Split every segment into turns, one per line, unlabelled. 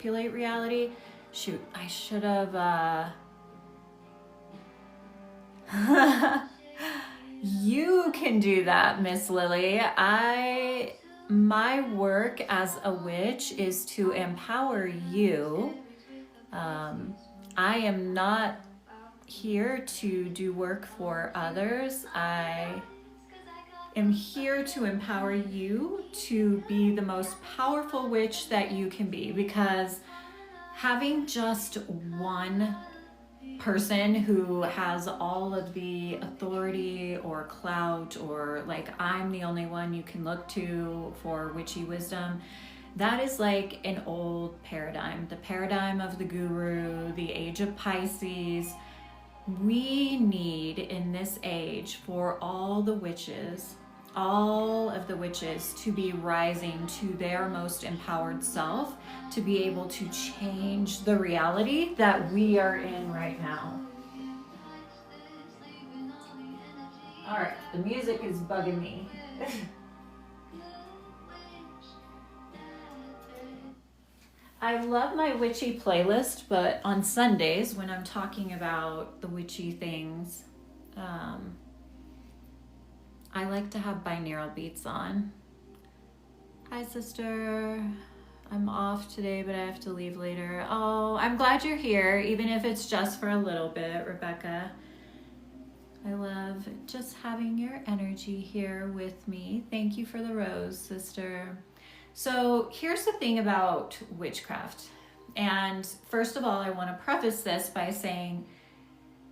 manipulate reality. Shoot, I should have, you can do that, Miss Lily. My work as a witch is to empower you. I am not here to do work for others. I am here to empower you to be the most powerful witch that you can be, because having just one person who has all of the authority or clout, or like I'm the only one you can look to for witchy wisdom, that is like an old paradigm, the paradigm of the guru, the age of Pisces. We need in this age for all of the witches to be rising to their most empowered self, to be able to change the reality that we are in right now. All right, the music is bugging me. I love my witchy playlist, but on Sundays when I'm talking about the witchy things, I like to have binaural beats on. Hi, sister. I'm off today, but I have to leave later. Oh, I'm glad you're here, even if it's just for a little bit, Rebecca. I love just having your energy here with me. Thank you for the rose, sister. So here's the thing about witchcraft. And first of all, I want to preface this by saying,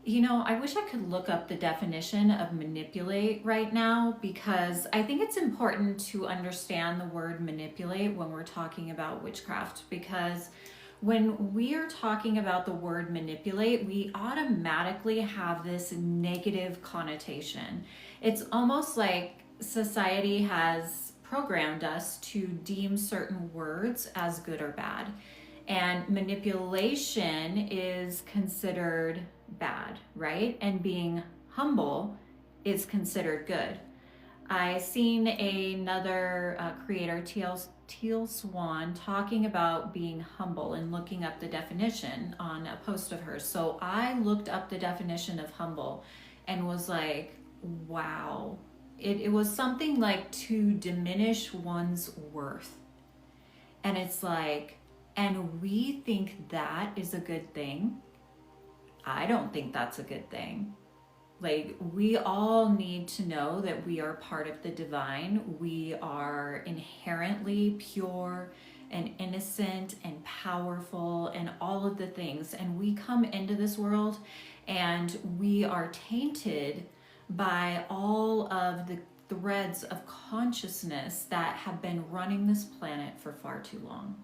you know, I wish I could look up the definition of manipulate right now, because I think it's important to understand the word manipulate when we're talking about witchcraft, because when we are talking about the word manipulate, we automatically have this negative connotation. It's almost like society has programmed us to deem certain words as good or bad. And manipulation is considered bad, right? And being humble is considered good. I seen another creator, Teal Swan, talking about being humble and looking up the definition on a post of hers. So I looked up the definition of humble and was like, wow. It was something like to diminish one's worth. And it's like, and we think that is a good thing. I don't think that's a good thing. Like, we all need to know that we are part of the divine. We are inherently pure and innocent and powerful and all of the things. And we come into this world and we are tainted by all of the threads of consciousness that have been running this planet for far too long.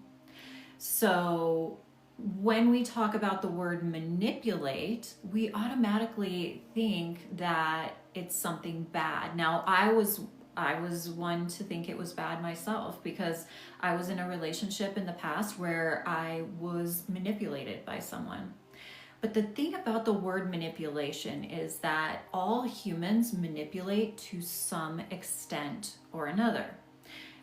So when we talk about the word manipulate, we automatically think that it's something bad. Now, I was one to think it was bad myself, because I was in a relationship in the past where I was manipulated by someone. But the thing about the word manipulation is that all humans manipulate to some extent or another.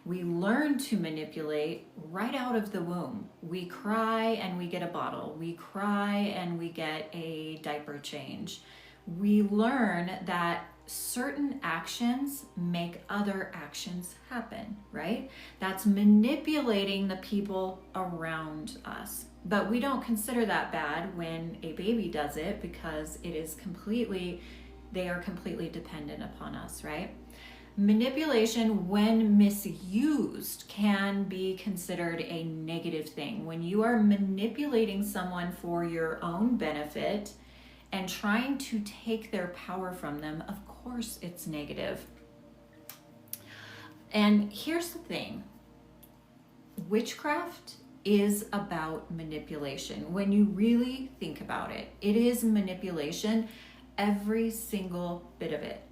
We learn to manipulate right out of the womb. We cry and we get a bottle. We cry and we get a diaper change. We learn that certain actions make other actions happen, right? That's manipulating the people around us. But we don't consider that bad when a baby does it, because they are completely dependent upon us, right? Manipulation, when misused, can be considered a negative thing. When you are manipulating someone for your own benefit and trying to take their power from them, of course it's negative. And here's the thing. Witchcraft is about manipulation. When you really think about it, it is manipulation, every single bit of it.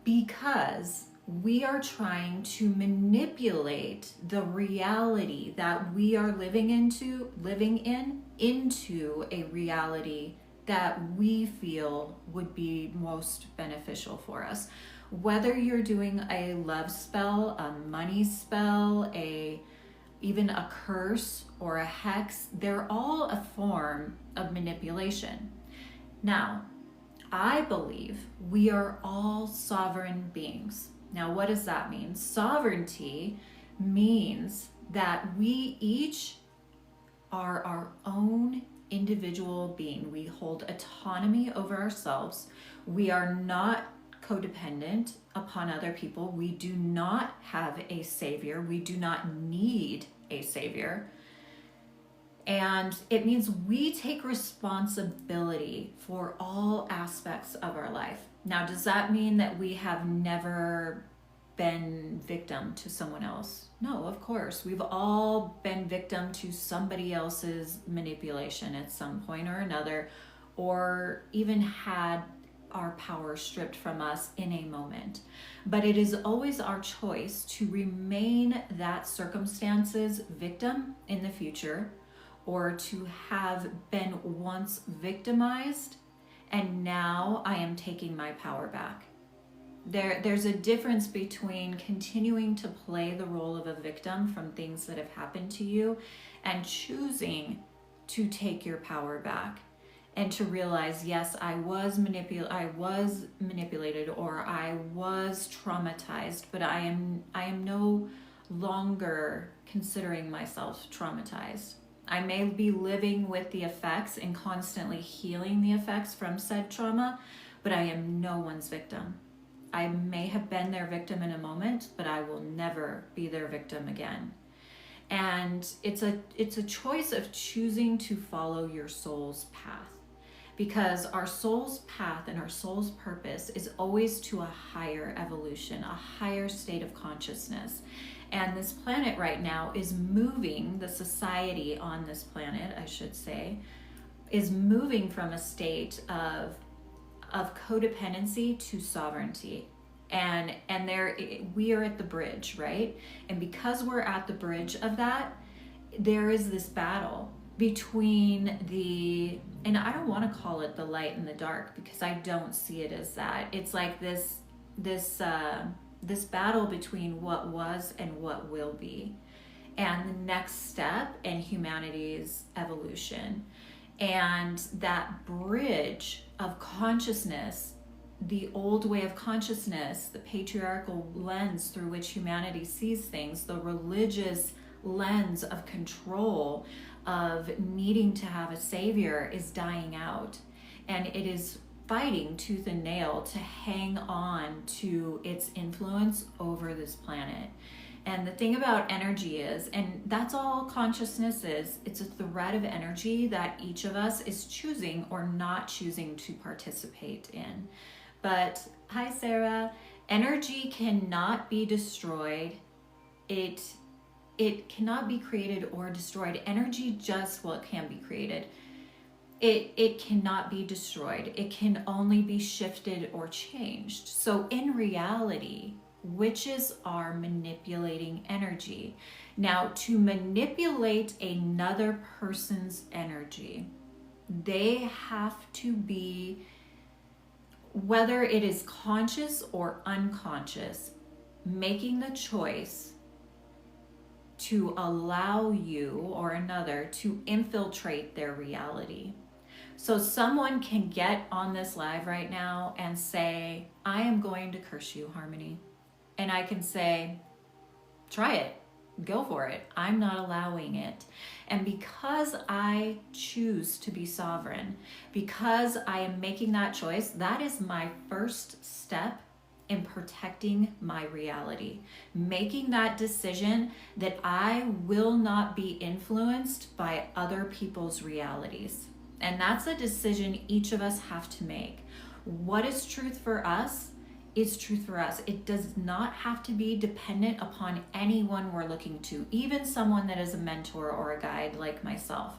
Because we are trying to manipulate the reality that we are living in into a reality that we feel would be most beneficial for us. Whether you're doing a love spell, a money spell, even a curse, or a hex, they're all a form of manipulation. Now, I believe we are all sovereign beings. Now, what does that mean? Sovereignty means that we each are our own individual being. We hold autonomy over ourselves. We are not codependent upon other people. We do not have a savior. We do not need a savior. And it means we take responsibility for all aspects of our life. Now, does that mean that we have never been victim to someone else? No, of course. We've all been victim to somebody else's manipulation at some point or another, or even had our power stripped from us in a moment. But it is always our choice to remain that circumstance's victim in the future, or to have been once victimized and now I am taking my power back. There's a difference between continuing to play the role of a victim from things that have happened to you and choosing to take your power back and to realize, yes, I was manipulated, or I was traumatized, but I am no longer considering myself traumatized. I may be living with the effects and constantly healing the effects from said trauma, but I am no one's victim. I may have been their victim in a moment, but I will never be their victim again. And it's a choice of choosing to follow your soul's path, because our soul's path and our soul's purpose is always to a higher evolution, a higher state of consciousness. And this planet right now is moving, the society on this planet, I should say, is moving from a state of codependency to sovereignty. And there, we are at the bridge, right? And because we're at the bridge of that, there is this battle between and I don't want to call it the light and the dark, because I don't see it as that. It's like this battle between what was and what will be, and the next step in humanity's evolution. And that bridge of consciousness, the old way of consciousness, the patriarchal lens through which humanity sees things, the religious lens of control, of needing to have a savior, is dying out. And it is fighting tooth and nail to hang on to its influence over this planet. And the thing about energy is, and that's all consciousness is, it's a thread of energy that each of us is choosing or not choosing to participate in. But hi Sarah, energy cannot be destroyed. It cannot be created or destroyed. Energy just, well, it can be created. It cannot be destroyed. It can only be shifted or changed. So in reality, witches are manipulating energy. Now, to manipulate another person's energy, they have to be, whether it is conscious or unconscious, making the choice to allow you or another to infiltrate their reality. So someone can get on this live right now and say, I am going to curse you, Harmony. And I can say, try it, go for it. I'm not allowing it. And because I choose to be sovereign, because I am making that choice, that is my first step in protecting my reality, making that decision that I will not be influenced by other people's realities. And that's a decision each of us have to make. What is truth for us is truth for us. It does not have to be dependent upon anyone we're looking to, even someone that is a mentor or a guide like myself.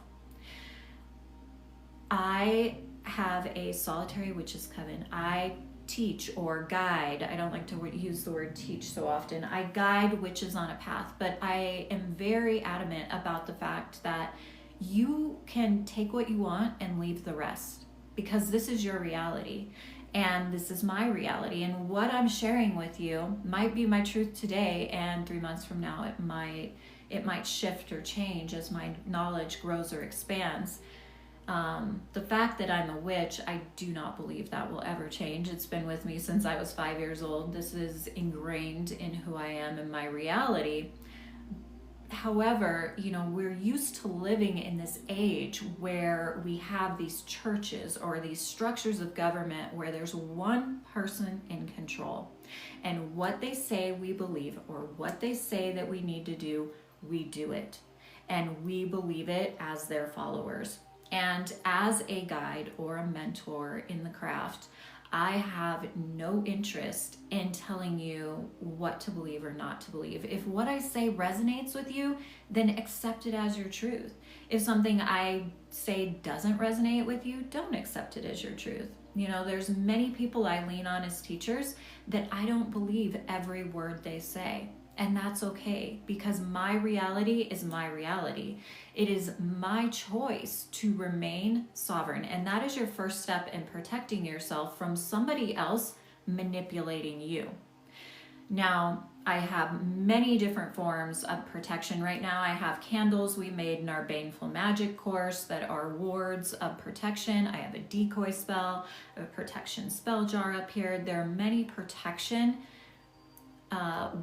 I have a solitary witch's coven. I teach or guide. I don't like to use the word teach so often. I guide witches on a path, but I am very adamant about the fact that you can take what you want and leave the rest, because this is your reality and this is my reality. And what I'm sharing with you might be my truth today, and 3 months from now it might shift or change as my knowledge grows or expands. The fact that I'm a witch, I do not believe that will ever change. It's been with me since I was 5 years old. This is ingrained in who I am and my reality. However, we're used to living in this age where we have these churches or these structures of government where there's one person in control. And what they say we believe, or what they say that we need to do, we do it. And we believe it as their followers. And as a guide or a mentor in the craft, I have no interest in telling you what to believe or not to believe. If what I say resonates with you, then accept it as your truth. If something I say doesn't resonate with you, don't accept it as your truth. There's many people I lean on as teachers that I don't believe every word they say. And that's okay, because my reality is my reality. It is my choice to remain sovereign. And that is your first step in protecting yourself from somebody else manipulating you. Now, I have many different forms of protection right now. I have candles we made in our Baneful Magic course that are wards of protection. I have a decoy spell, a protection spell jar up here. There are many protection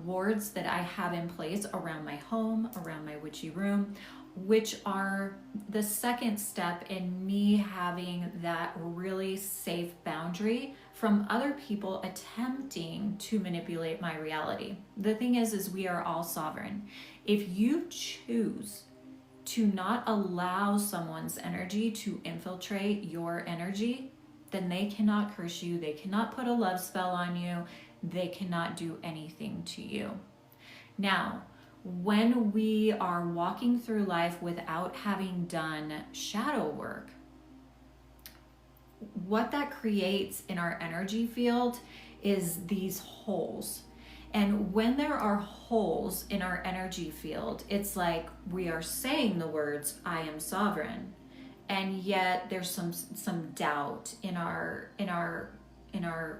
wards that I have in place around my home, around my witchy room, which are the second step in me having that really safe boundary from other people attempting to manipulate my reality. The thing is we are all sovereign. If you choose to not allow someone's energy to infiltrate your energy, then they cannot curse you, they cannot put a love spell on you, they cannot do anything to you. Now, when we are walking through life without having done shadow work, what that creates in our energy field is these holes. And when there are holes in our energy field, it's like we are saying the words, I am sovereign, and yet there's some doubt in our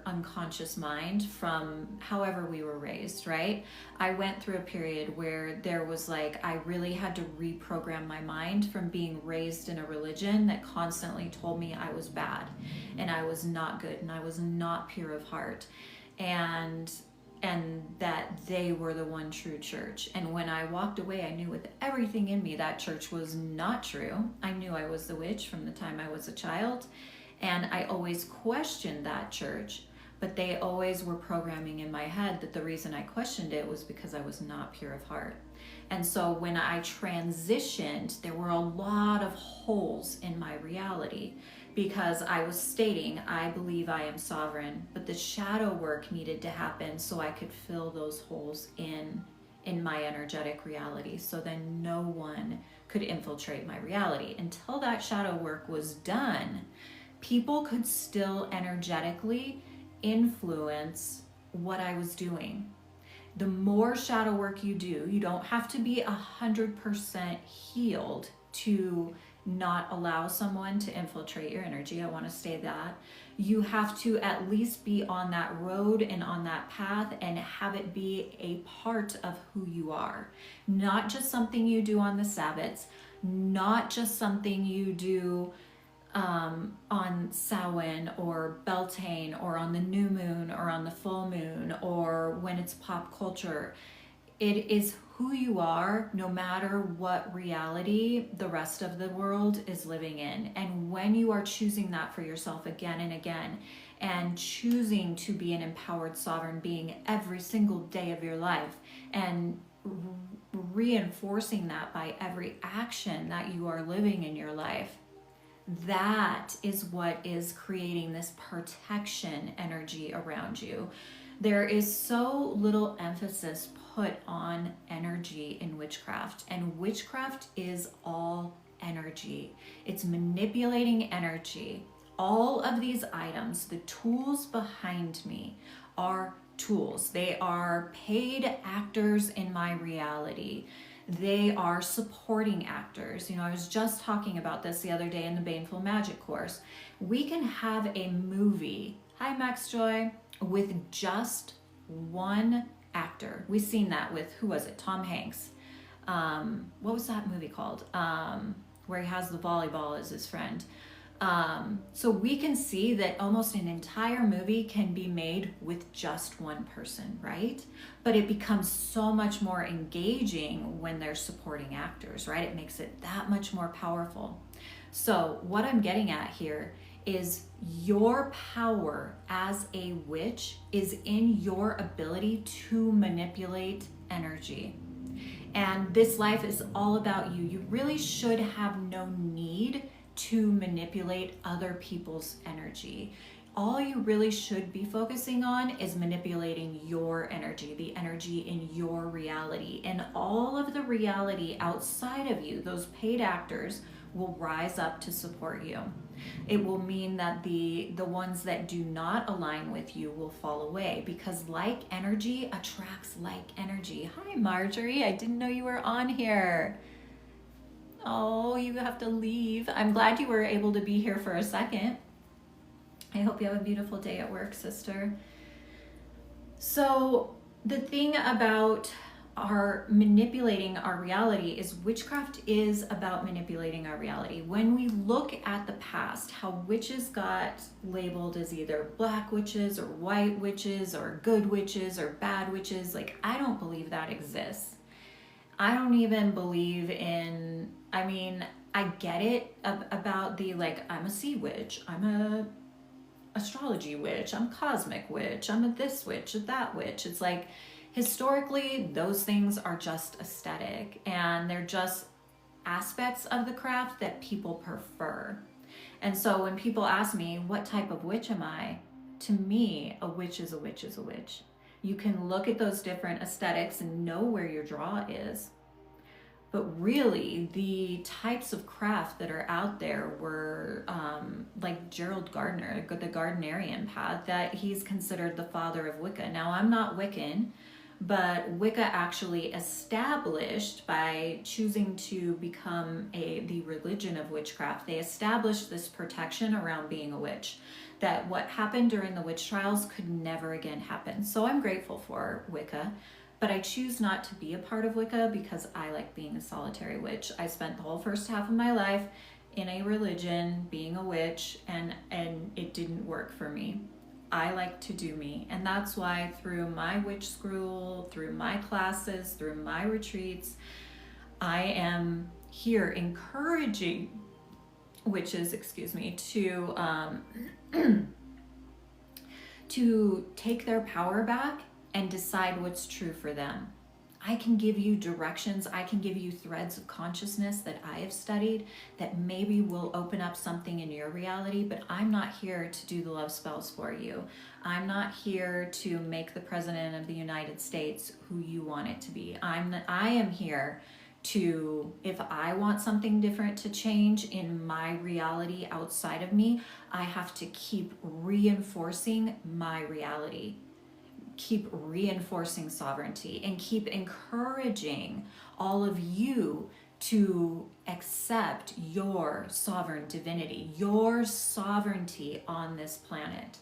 unconscious mind from however we were raised, right? I went through a period where there was I really had to reprogram my mind from being raised in a religion that constantly told me I was bad and I was not good and I was not pure of heart, and that they were the one true church. And when I walked away, I knew with everything in me that church was not true. I knew I was the witch from the time I was a child. And I always questioned that church, but they always were programming in my head that the reason I questioned it was because I was not pure of heart. And so when I transitioned, there were a lot of holes in my reality because I was stating, I believe I am sovereign, but the shadow work needed to happen so I could fill those holes in my energetic reality. So then no one could infiltrate my reality. Until that shadow work was done, people could still energetically influence what I was doing. The more shadow work you do, you don't have to be 100% healed to not allow someone to infiltrate your energy. I want to say that. You have to at least be on that road and on that path and have it be a part of who you are. Not just something you do on the Sabbaths, not just something you do on Samhain or Beltane or on the new moon or on the full moon or when it's pop culture. It is who you are no matter what reality the rest of the world is living in. And when you are choosing that for yourself again and again and choosing to be an empowered sovereign being every single day of your life and reinforcing that by every action that you are living in your life, that is what is creating this protection energy around you. There is so little emphasis put on energy in witchcraft, and witchcraft is all energy. It's manipulating energy. All of these items, the tools behind me, are tools. They are paid actors in my reality. They are supporting actors. I was just talking about this the other day in the Baneful Magic course. We can have a movie, hi Max Joy, with just one actor. We've seen that with, who was it? Tom Hanks. what was that movie called? Where he has the volleyball as his friend. So we can see that almost an entire movie can be made with just one person, right? But it becomes so much more engaging when they're supporting actors, right? It makes it that much more powerful. So what I'm getting at here is your power as a witch is in your ability to manipulate energy. And this life is all about you. You really should have no need to manipulate other people's energy. All you really should be focusing on is manipulating your energy, the energy in your reality. And all of the reality outside of you, those paid actors, will rise up to support you. It will mean that the ones that do not align with you will fall away, because like energy attracts like energy. Hi, Marjorie. I didn't know you were on here. Oh, you have to leave. I'm glad you were able to be here for a second. I hope you have a beautiful day at work, sister. So the thing about our manipulating our reality is witchcraft is about manipulating our reality. When we look at the past, how witches got labeled as either black witches or white witches or good witches or bad witches, like, I don't believe that exists. I don't even believe in, I mean, I get it about the, like, I'm a sea witch, I'm a astrology witch, I'm a cosmic witch, I'm a this witch, a that witch. It's like, historically, those things are just aesthetic, and they're just aspects of the craft that people prefer. And so when people ask me, what type of witch am I? To me, a witch is a witch is a witch. You can look at those different aesthetics and know where your draw is. But really, the types of craft that are out there were like Gerald Gardner, the Gardnerian path, that he's considered the father of Wicca. Now, I'm not Wiccan, but Wicca actually established, by choosing to become the religion of witchcraft, they established this protection around being a witch, that what happened during the witch trials could never again happen. So I'm grateful for Wicca, but I choose not to be a part of Wicca because I like being a solitary witch. I spent the whole first half of my life in a religion, being a witch, and it didn't work for me. I like to do me. And that's why through my witch school, through my classes, through my retreats, I am here encouraging witches, to take their power back and decide what's true for them. I can give you directions, I can give you threads of consciousness that I have studied that maybe will open up something in your reality, but I'm not here to do the love spells for you. I'm not here to make the President of the United States who you want it to be. I am here to, if I want something different to change in my reality outside of me, I have to keep reinforcing my reality. Keep reinforcing sovereignty and keep encouraging all of you to accept your sovereign divinity, your sovereignty on this planet.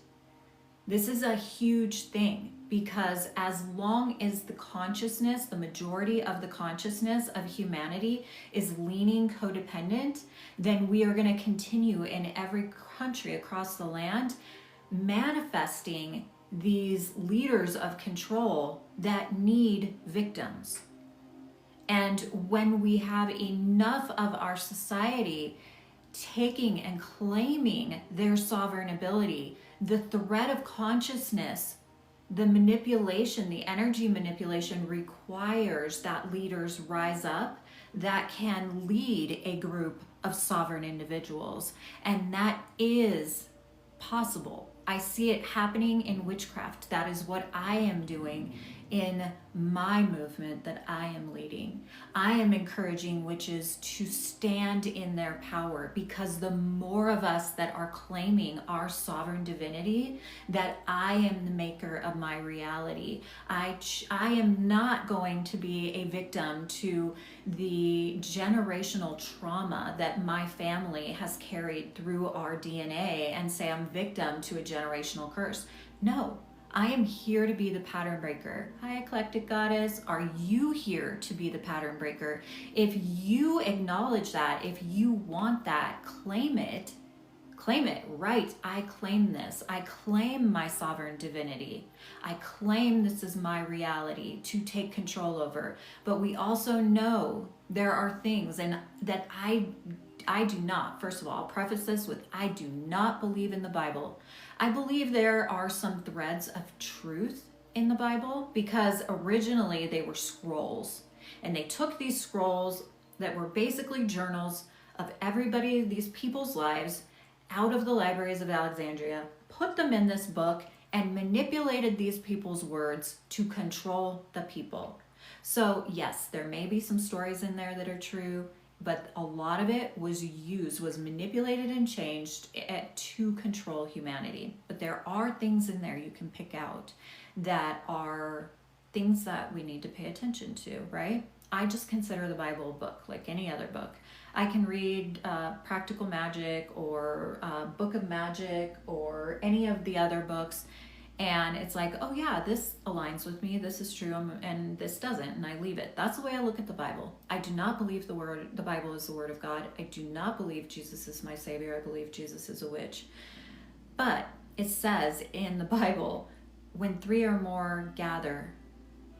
This is a huge thing, because as long as the consciousness, the majority of the consciousness of humanity is leaning codependent, then we are going to continue in every country across the land manifesting these leaders of control that need victims. And when we have enough of our society taking and claiming their sovereign ability, the thread of consciousness, the manipulation, the energy manipulation requires that leaders rise up that can lead a group of sovereign individuals. And that is possible. I see it happening in witchcraft. That is what I am doing in my movement that I am leading. I am encouraging witches to stand in their power, because the more of us that are claiming our sovereign divinity, that I am the maker of my reality. I am not going to be a victim to the generational trauma that my family has carried through our DNA and say I'm victim to a generational curse. No, I am here to be the pattern breaker. Hi, eclectic goddess. Are you here to be the pattern breaker? If you acknowledge that, if you want that, claim it. Claim it, right? I claim this. I claim my sovereign divinity. I claim this is my reality to take control over. But we also know there are things and that I do not, first of all, I'll preface this with I do not believe in the Bible. I believe there are some threads of truth in the Bible because originally they were scrolls. And they took these scrolls that were basically journals of everybody, these people's lives, out of the libraries of Alexandria, put them in this book, and manipulated these people's words to control the people. So yes, there may be some stories in there that are true, but a lot of it was manipulated and changed to control humanity. But there are things in there you can pick out that are things that we need to pay attention to, right? I just consider the Bible a book like any other book. I can read Practical Magic or Book of Magic or any of the other books, and it's like, oh yeah, this aligns with me, this is true, and this doesn't, and I leave it. That's the way I look at the Bible. I do not believe the Bible is the Word of God. I do not believe Jesus is my Savior. I believe Jesus is a witch. But it says in the Bible, when 3 or more gather,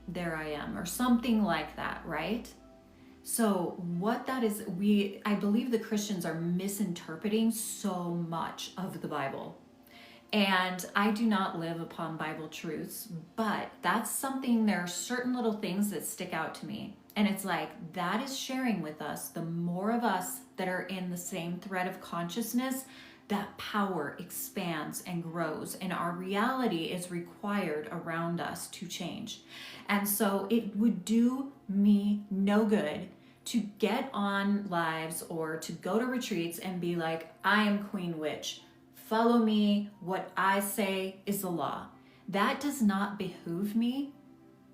there I am, or something like that, right? So what that is, I believe the Christians are misinterpreting so much of the Bible. And I do not live upon Bible truths, but that's something, there are certain little things that stick out to me. And it's like, that is sharing with us, the more of us that are in the same thread of consciousness, that power expands and grows, and our reality is required around us to change. And so it would do me no good to get on lives or to go to retreats and be like, I am Queen Witch. Follow me. What I say is the law. That does not behoove me,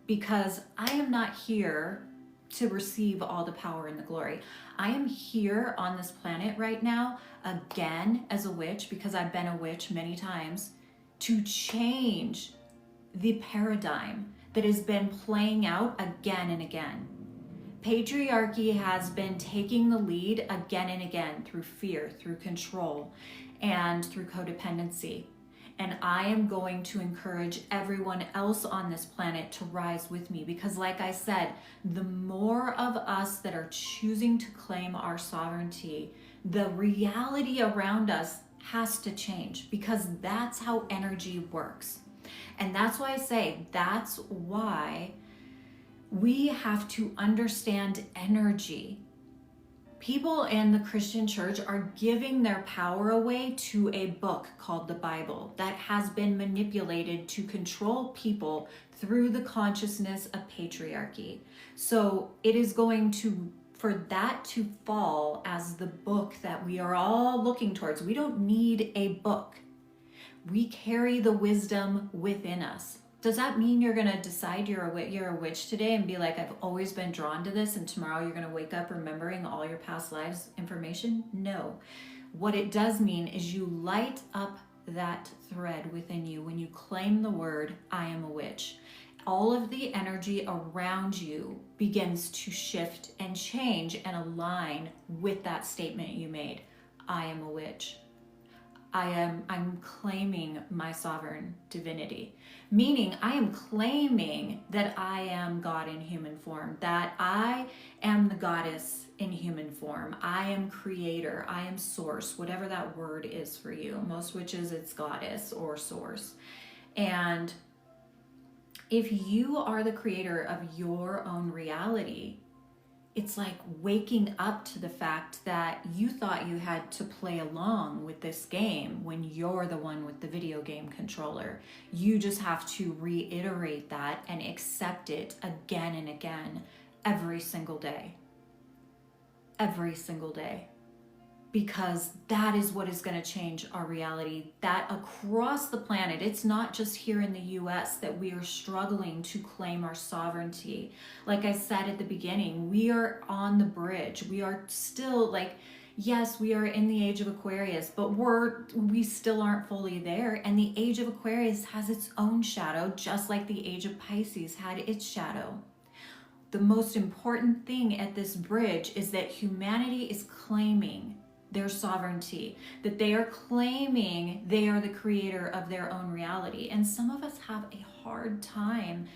because I am not here to receive all the power and the glory. I am here on this planet right now, again, as a witch, because I've been a witch many times, to change the paradigm that has been playing out again and again. Patriarchy has been taking the lead again and again through fear, through control, and through codependency. And I am going to encourage everyone else on this planet to rise with me, because like I said, the more of us that are choosing to claim our sovereignty, the reality around us has to change, because that's how energy works. And that's why I say, that's why we have to understand energy. People in the Christian church are giving their power away to a book called the Bible that has been manipulated to control people through the consciousness of patriarchy. So it is going to, for that to fall as the book that we are all looking towards. We don't need a book. We carry the wisdom within us. Does that mean you're going to decide you're a witch today and be like, I've always been drawn to this, and tomorrow you're going to wake up remembering all your past lives information? No. What it does mean is you light up that thread within you when you claim the word, I am a witch. All of the energy around you begins to shift and change and align with that statement you made. I am a witch. I'm claiming my sovereign divinity, meaning I am claiming that I am God in human form, that I am the goddess in human form. I am creator, I am source, whatever that word is for you. Most witches, it's goddess or source. And if you are the creator of your own reality, it's like waking up to the fact that you thought you had to play along with this game when you're the one with the video game controller. You just have to reiterate that and accept it again and again every single day. Every single day. Because that is what is going to change our reality. That across the planet, it's not just here in the US that we are struggling to claim our sovereignty. Like I said at the beginning, we are on the bridge. We are still like, Yes, we are in the age of Aquarius, but we still aren't fully there. And the age of Aquarius has its own shadow, just like the age of Pisces had its shadow. The most important thing at this bridge is that humanity is claiming their sovereignty, that they are claiming they are the creator of their own reality. And some of us have a hard time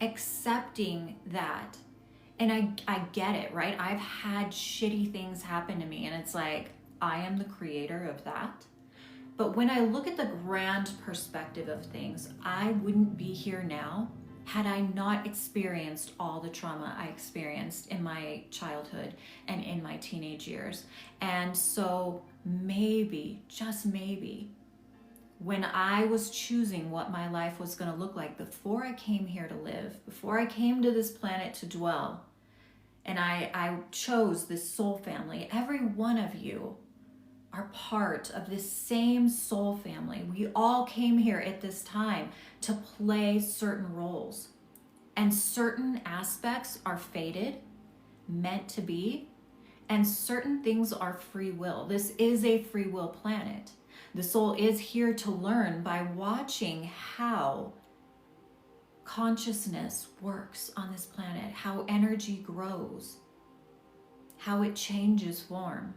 accepting that. And I get it, right? I've had shitty things happen to me, and it's like, I am the creator of that. But when I look at the grand perspective of things, I wouldn't be here now had I not experienced all the trauma I experienced in my childhood and in my teenage years. And so maybe, just maybe, when I was choosing what my life was going to look like before I came here to live, before I came to this planet to dwell, and I chose this soul family, every one of you are part of this same soul family. We all came here at this time to play certain roles, and certain aspects are fated, meant to be, and certain things are free will. This is a free will planet. The soul is here to learn by watching how consciousness works on this planet, how energy grows, how it changes form.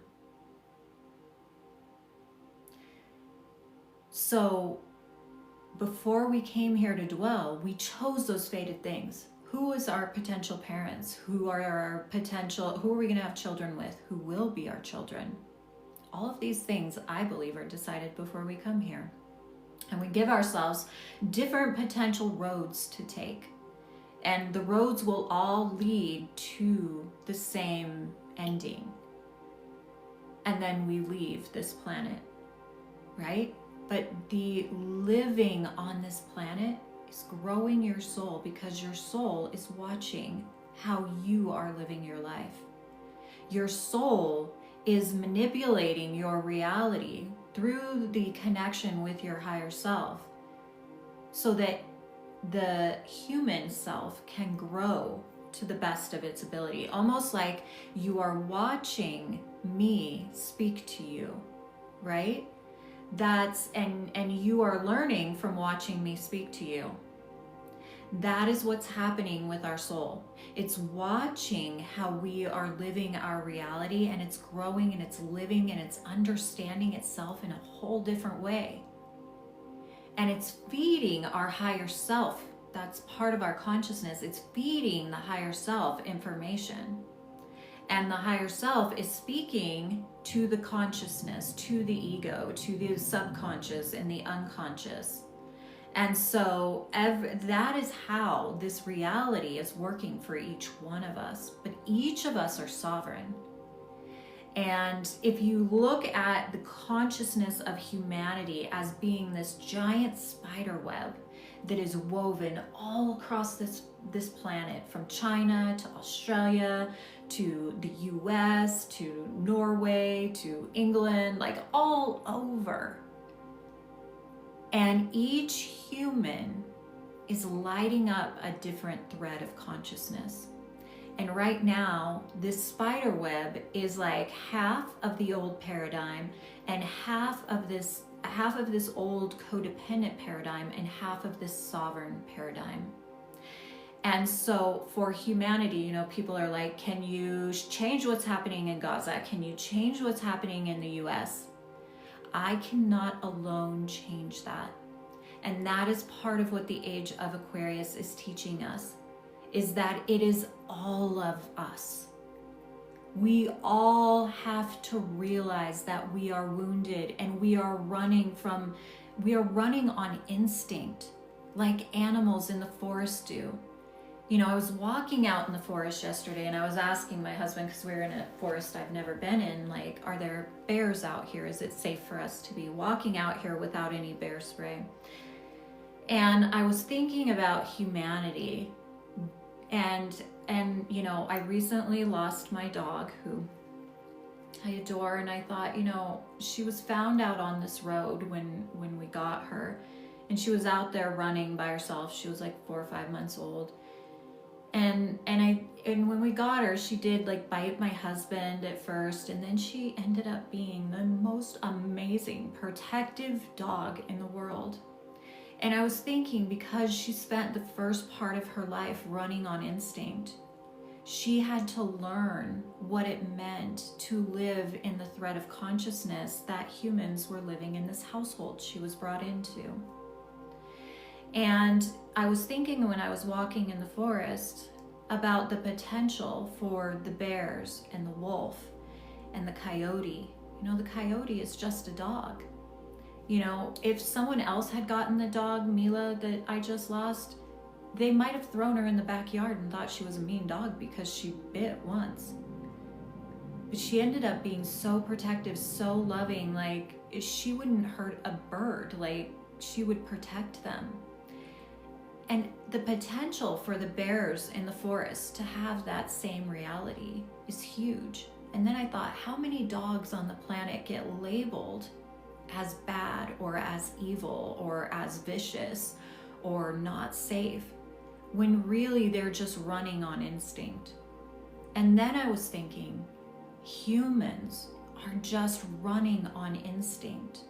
So before we came here to dwell, we chose those fated things. Who is our potential parents? Who are we going to have children with? Who will be our children? All of these things, I believe, are decided before we come here. And we give ourselves different potential roads to take. And the roads will all lead to the same ending. And then we leave this planet, right? But the living on this planet is growing your soul, because your soul is watching how you are living your life. Your soul is manipulating your reality through the connection with your higher self, so that the human self can grow to the best of its ability. Almost like you are watching me speak to you, right? And you are learning from watching me speak to you. That is what's happening with our soul. It's watching how we are living our reality, and it's growing and it's living and it's understanding itself in a whole different way. And it's feeding our higher self. That's part of our consciousness. It's feeding the higher self information. And the higher self is speaking to the consciousness, to the ego, to the subconscious and the unconscious. And so that is how this reality is working for each one of us. But each of us are sovereign. And if you look at the consciousness of humanity as being this giant spider web that is woven all across this planet, from China to Australia to the US to Norway to England, like all over. And each human is lighting up a different thread of consciousness. And right now, this spider web is like half of the old paradigm and half of this old codependent paradigm and half of this sovereign paradigm. And so for humanity, people are like, can you change what's happening in Gaza? Can you change what's happening in the US? I cannot alone change that. And that is part of what the age of Aquarius is teaching us, is that it is all of us. We all have to realize that we are wounded and we are running on instinct, like animals in the forest do. I was walking out in the forest yesterday and I was asking my husband, because we're in a forest I've never been in, like, are there bears out here? Is it safe for us to be walking out here without any bear spray? And I was thinking about humanity, and I recently lost my dog, who I adore, and I thought, she was found out on this road when we got her, and she was out there running by herself. She was like 4 or 5 months old. And when we got her, she did like bite my husband at first, and then she ended up being the most amazing protective dog in the world. And I was thinking, because she spent the first part of her life running on instinct, she had to learn what it meant to live in the thread of consciousness that humans were living in this household she was brought into. And I was thinking when I was walking in the forest about the potential for the bears and the wolf and the coyote. You know, the coyote is just a dog. You know, if someone else had gotten the dog, Mila, that I just lost, they might have thrown her in the backyard and thought she was a mean dog because she bit once. But she ended up being so protective, so loving, like she wouldn't hurt a bird, like she would protect them. And the potential for the bears in the forest to have that same reality is huge. And then I thought, how many dogs on the planet get labeled as bad or as evil or as vicious or not safe, when really they're just running on instinct? And then I was thinking, humans are just running on instinct.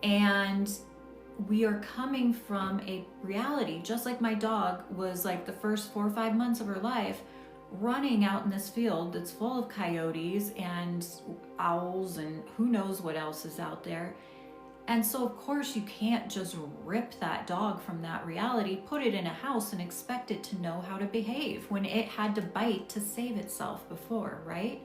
And we are coming from a reality, just like my dog was like the first 4 or 5 months of her life running out in this field that's full of coyotes and owls and who knows what else is out there. And so of course you can't just rip that dog from that reality, put it in a house and expect it to know how to behave when it had to bite to save itself before, right?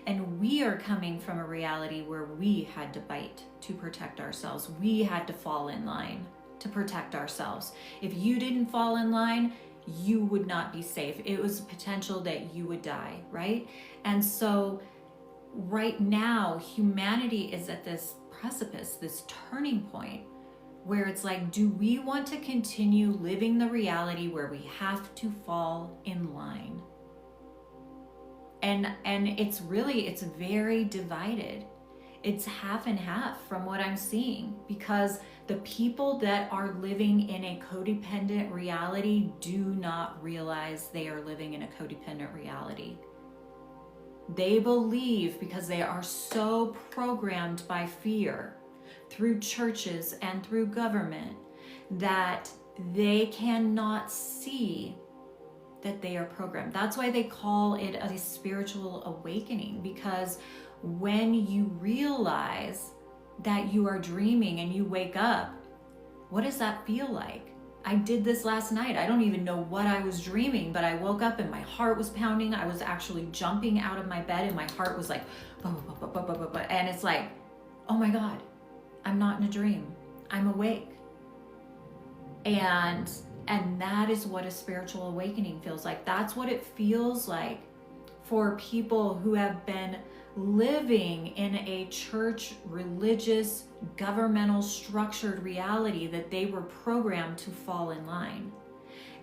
And we are coming from a reality where we had to bite to protect ourselves. We had to fall in line to protect ourselves. If you didn't fall in line, you would not be safe. It was potential that you would die, right? And so right now, humanity is at this precipice, this turning point, where it's like, do we want to continue living the reality where we have to fall in line? And it's very divided. It's half and half from what I'm seeing, because the people that are living in a codependent reality do not realize they are living in a codependent reality. They believe, because they are so programmed by fear through churches and through government, that they cannot see that they are programmed. That's why they call it a spiritual awakening, because when you realize that you are dreaming and you wake up, what does that feel like? I did this last night. I don't even know what I was dreaming, but I woke up and my heart was pounding. I was actually jumping out of my bed and my heart was like, and it's like, oh my God, I'm not in a dream. I'm awake. And that is what a spiritual awakening feels like. That's what it feels like for people who have been living in a church, religious, governmental structured reality that they were programmed to fall in line.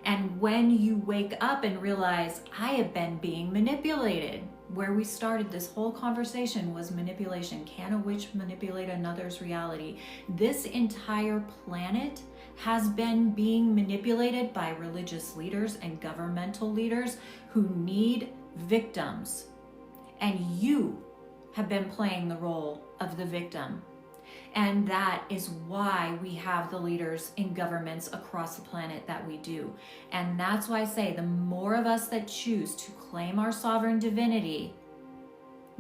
And when you wake up and realize, I have been being manipulated, where we started this whole conversation was manipulation. Can a witch manipulate another's reality? This entire planet has been being manipulated by religious leaders and governmental leaders who need victims. And you have been playing the role of the victim. And that is why we have the leaders in governments across the planet that we do. And that's why I say the more of us that choose to claim our sovereign divinity,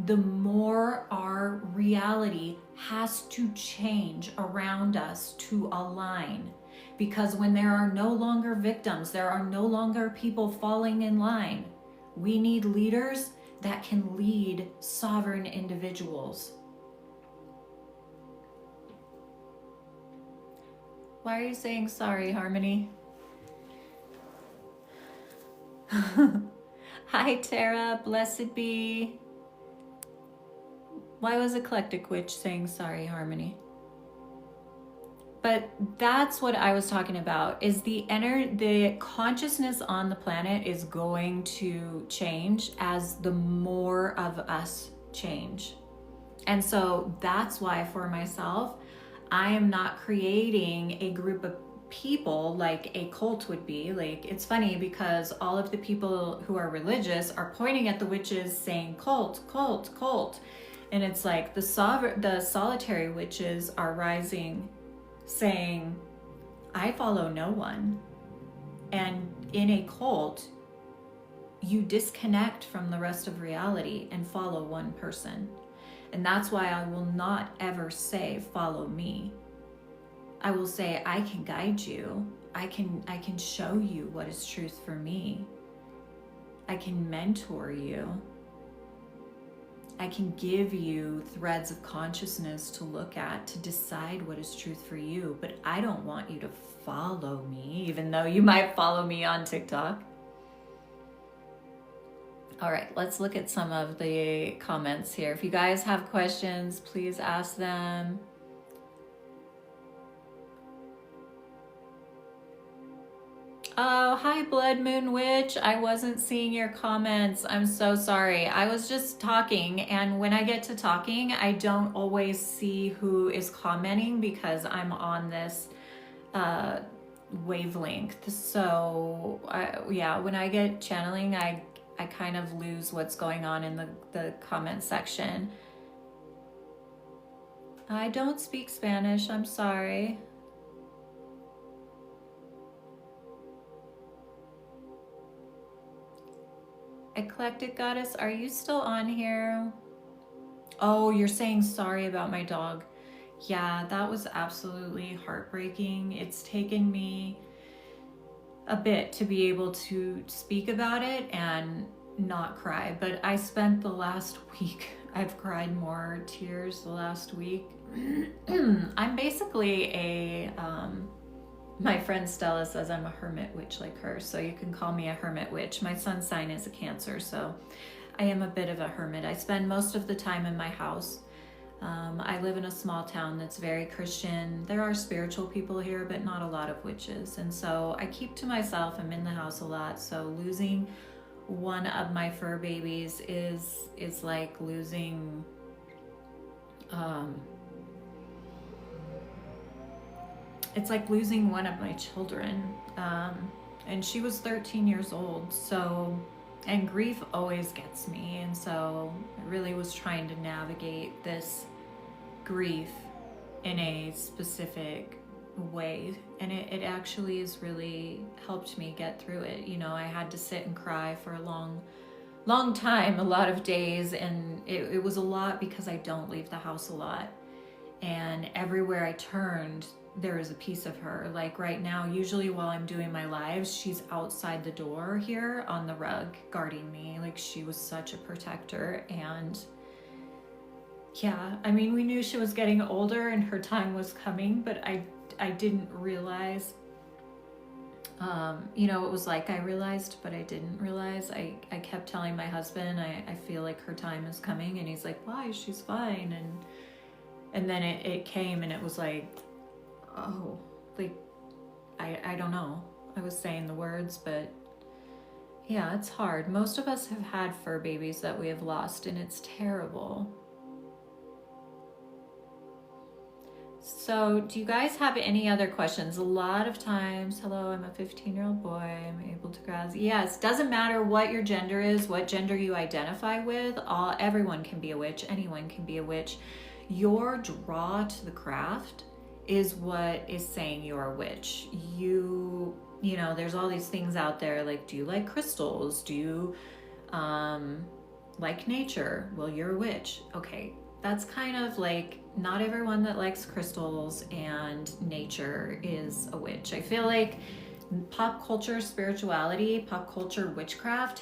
the more our reality has to change around us to align. Because when there are no longer victims, there are no longer people falling in line. We need leaders that can lead sovereign individuals. Why are you saying sorry, Harmony? Hi, Tara. Blessed be. Why was Eclectic Witch saying sorry, Harmony? But that's what I was talking about, is the consciousness on the planet is going to change as the more of us change. And so that's why for myself, I am not creating a group of people like a cult would be. Like, it's funny because all of the people who are religious are pointing at the witches saying cult, cult, cult. And it's like the solitary witches are rising saying, I follow no one. And in a cult, you disconnect from the rest of reality and follow one person. And that's why I will not ever say, follow me. I will say, I can guide you. I can show you what is truth for me. I can mentor you. I can give you threads of consciousness to look at, to decide what is truth for you. But I don't want you to follow me, even though you might follow me on TikTok. All right, let's look at some of the comments here. If you guys have questions, please ask them. Oh, hi, Blood Moon Witch. I wasn't seeing your comments. I'm so sorry. I was just talking, and when I get to talking, I don't always see who is commenting because I'm on this wavelength. So, yeah, when I get channeling, I kind of lose what's going on in the comment section. I don't speak Spanish. I'm sorry. Eclectic Goddess, are you still on here? Oh, you're saying sorry about my dog. Yeah, that was absolutely heartbreaking. It's taken me a bit to be able to speak about it and not cry, but I spent the last week, I've cried more tears the last week. I'm basically my friend Stella says I'm a hermit witch like her, so you can call me a hermit witch. My sun's sign is a Cancer, so I am a bit of a hermit. I spend most of the time in my house. I live in a small town that's very Christian. There are spiritual people here, but not a lot of witches. And so I keep to myself. I'm in the house a lot. So losing one of my fur babies is like losing it's like losing one of my children. And she was 13 years old. So, and grief always gets me. And so I really was trying to navigate this grief in a specific way. And it actually has really helped me get through it. You know, I had to sit and cry for a long time, a lot of days. And it was a lot because I don't leave the house a lot. And everywhere I turned, there is a piece of her. Like right now, usually while I'm doing my lives, she's outside the door here on the rug guarding me. Like she was such a protector. And yeah, I mean, we knew she was getting older and her time was coming, but I didn't realize, you know, it was like I realized, but I didn't realize. I kept telling my husband, I feel like her time is coming. And he's like, why? She's fine. And then it came and it was like, oh, like, I don't know. I was saying the words, but yeah, it's hard. Most of us have had fur babies that we have lost, and it's terrible. So do you guys have any other questions? A lot of times, hello, I'm a 15-year-old boy. I'm able to grasp. Yes, doesn't matter what your gender is, what gender you identify with. Everyone can be a witch. Anyone can be a witch. Your draw to the craft is what is saying you're a witch. You know, there's all these things out there like, do you like crystals? Do you like nature? Well, you're a witch. Okay, that's kind of like, not everyone that likes crystals and nature is a witch. I feel like pop culture spirituality, pop culture witchcraft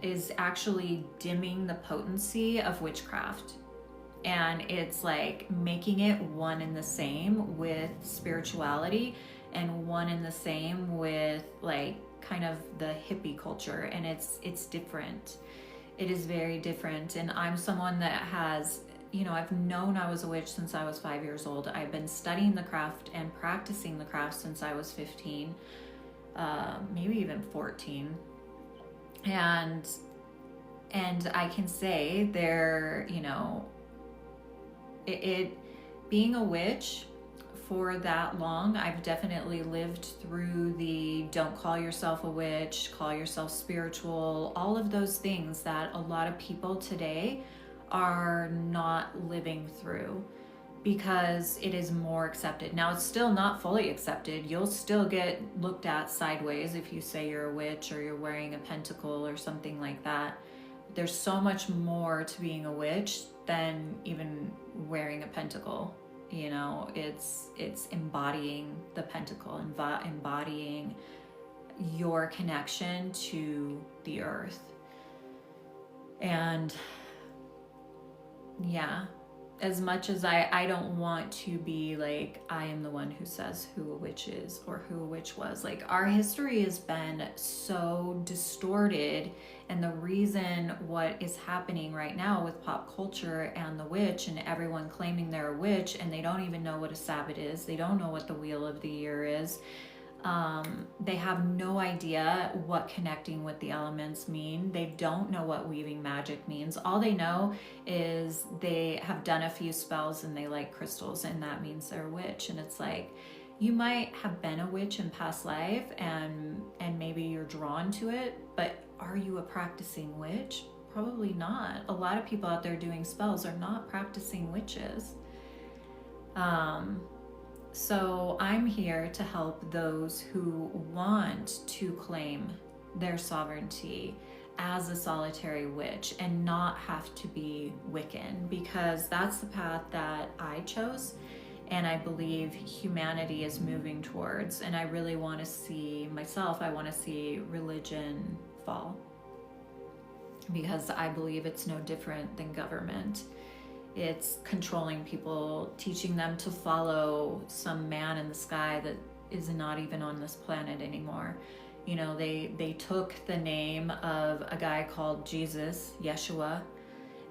is actually dimming the potency of witchcraft. And it's like making it one and the same with spirituality and one and the same with like kind of the hippie culture. And it's different. It is very different. And I'm someone that has, you know, I've known I was a witch since I was 5 years old. I've been studying the craft and practicing the craft since I was 15, maybe even 14. And I can say there, you know, it being a witch for that long. I've definitely lived through the don't call yourself a witch, call yourself spiritual, all of those things that a lot of people today are not living through because it is more accepted. Now, it's still not fully accepted. You'll still get looked at sideways if you say you're a witch or you're wearing a pentacle or something like that. There's so much more to being a witch than even wearing a pentacle. You know, it's embodying the pentacle, embodying your connection to the earth. And yeah, as much as I don't want to be like, I am the one who says who a witch is or who a witch was. Like, our history has been so distorted, and the reason what is happening right now with pop culture and the witch and everyone claiming they're a witch and they don't even know what a Sabbath is, they don't know what the wheel of the year is. They have no idea what connecting with the elements mean. They don't know what weaving magic means. All they know is they have done a few spells and they like crystals, and that means they're a witch. And it's like, you might have been a witch in past life and maybe you're drawn to it, but are you a practicing witch? Probably not. A lot of people out there doing spells are not practicing witches. So I'm here to help those who want to claim their sovereignty as a solitary witch and not have to be Wiccan, because that's the path that I chose and I believe humanity is moving towards. And I really want to see myself, I want to see religion fall, because I believe it's no different than government. It's controlling people, teaching them to follow some man in the sky that is not even on this planet anymore. You know, they took the name of a guy called Jesus, Yeshua,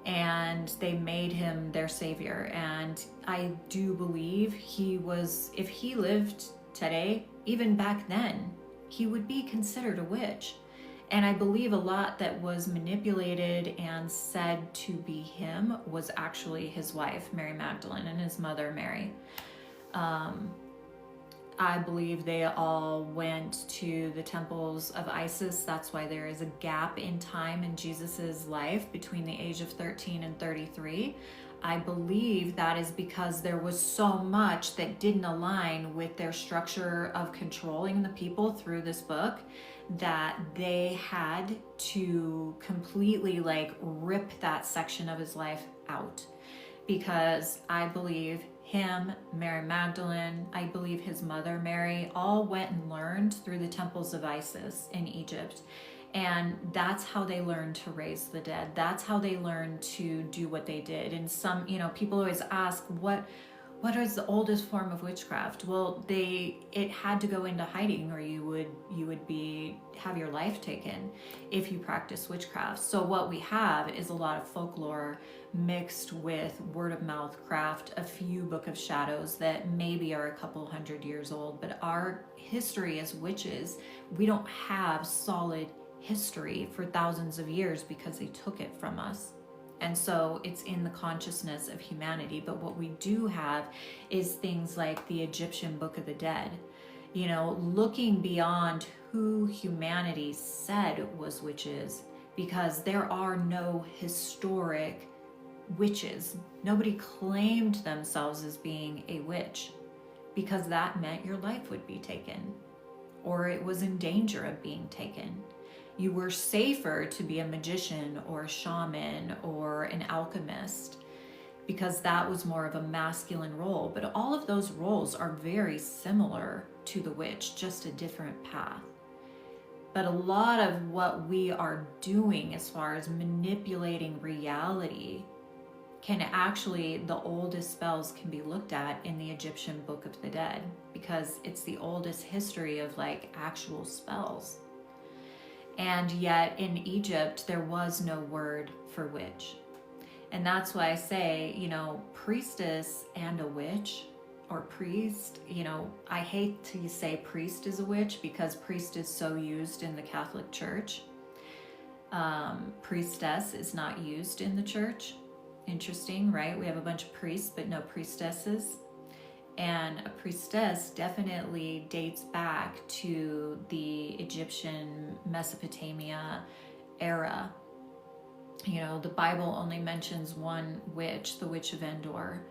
and they made him their savior. And I do believe he was, if he lived today, even back then, he would be considered a witch. And I believe a lot that was manipulated and said to be him was actually his wife, Mary Magdalene, and his mother, Mary. I believe they all went to the temples of Isis. That's why there is a gap in time in Jesus's life between the age of 13 and 33. I believe that is because there was so much that didn't align with their structure of controlling the people through this book that they had to completely like rip that section of his life out. Because I believe him, Mary Magdalene, I believe his mother Mary, all went and learned through the temples of Isis in Egypt. And that's how they learned to raise the dead. That's how they learned to do what they did. And some, you know, people always ask, what is the oldest form of witchcraft? Well, it had to go into hiding, or you would have your life taken if you practice witchcraft. So what we have is a lot of folklore mixed with word of mouth craft, a few Book of Shadows that maybe are a couple hundred years old, but our history as witches, we don't have solid history for thousands of years because they took it from us. And so it's in the consciousness of humanity. But what we do have is things like the Egyptian Book of the Dead, you know, looking beyond who humanity said was witches, because there are no historic witches. Nobody claimed themselves as being a witch, because that meant your life would be taken, or it was in danger of being taken. You were safer to be a magician or a shaman or an alchemist, because that was more of a masculine role. But all of those roles are very similar to the witch, just a different path. But a lot of what we are doing as far as manipulating reality can actually, the oldest spells can be looked at in the Egyptian Book of the Dead, because it's the oldest history of like actual spells. And yet in Egypt, there was no word for witch. And that's why I say, you know, priestess and a witch, or priest, you know, I hate to say priest is a witch because priest is so used in the Catholic Church. Priestess is not used in the church. Interesting, right? We have a bunch of priests, but no priestesses. And a priestess definitely dates back to the Egyptian Mesopotamia era. You know, the Bible only mentions one witch, the witch of Endor.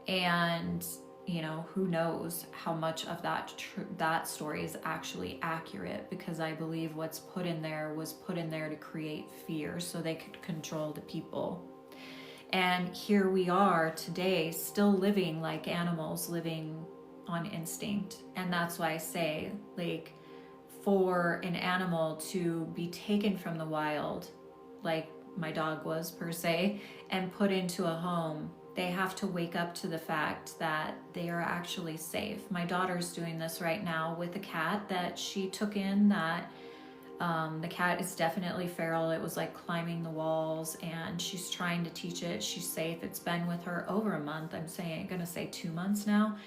And, you know, who knows how much of that story is actually accurate, because I believe what's put in there was put in there to create fear so they could control the people. And here we are today, still living like animals, living on instinct. And that's why I say, like, for an animal to be taken from the wild, like my dog was per se, and put into a home, they have to wake up to the fact that they are actually safe. My daughter's doing this right now with a cat that she took in that the cat is definitely feral. It was like climbing the walls, and she's trying to teach it she's safe. It's been with her over a month. I'm gonna say 2 months now,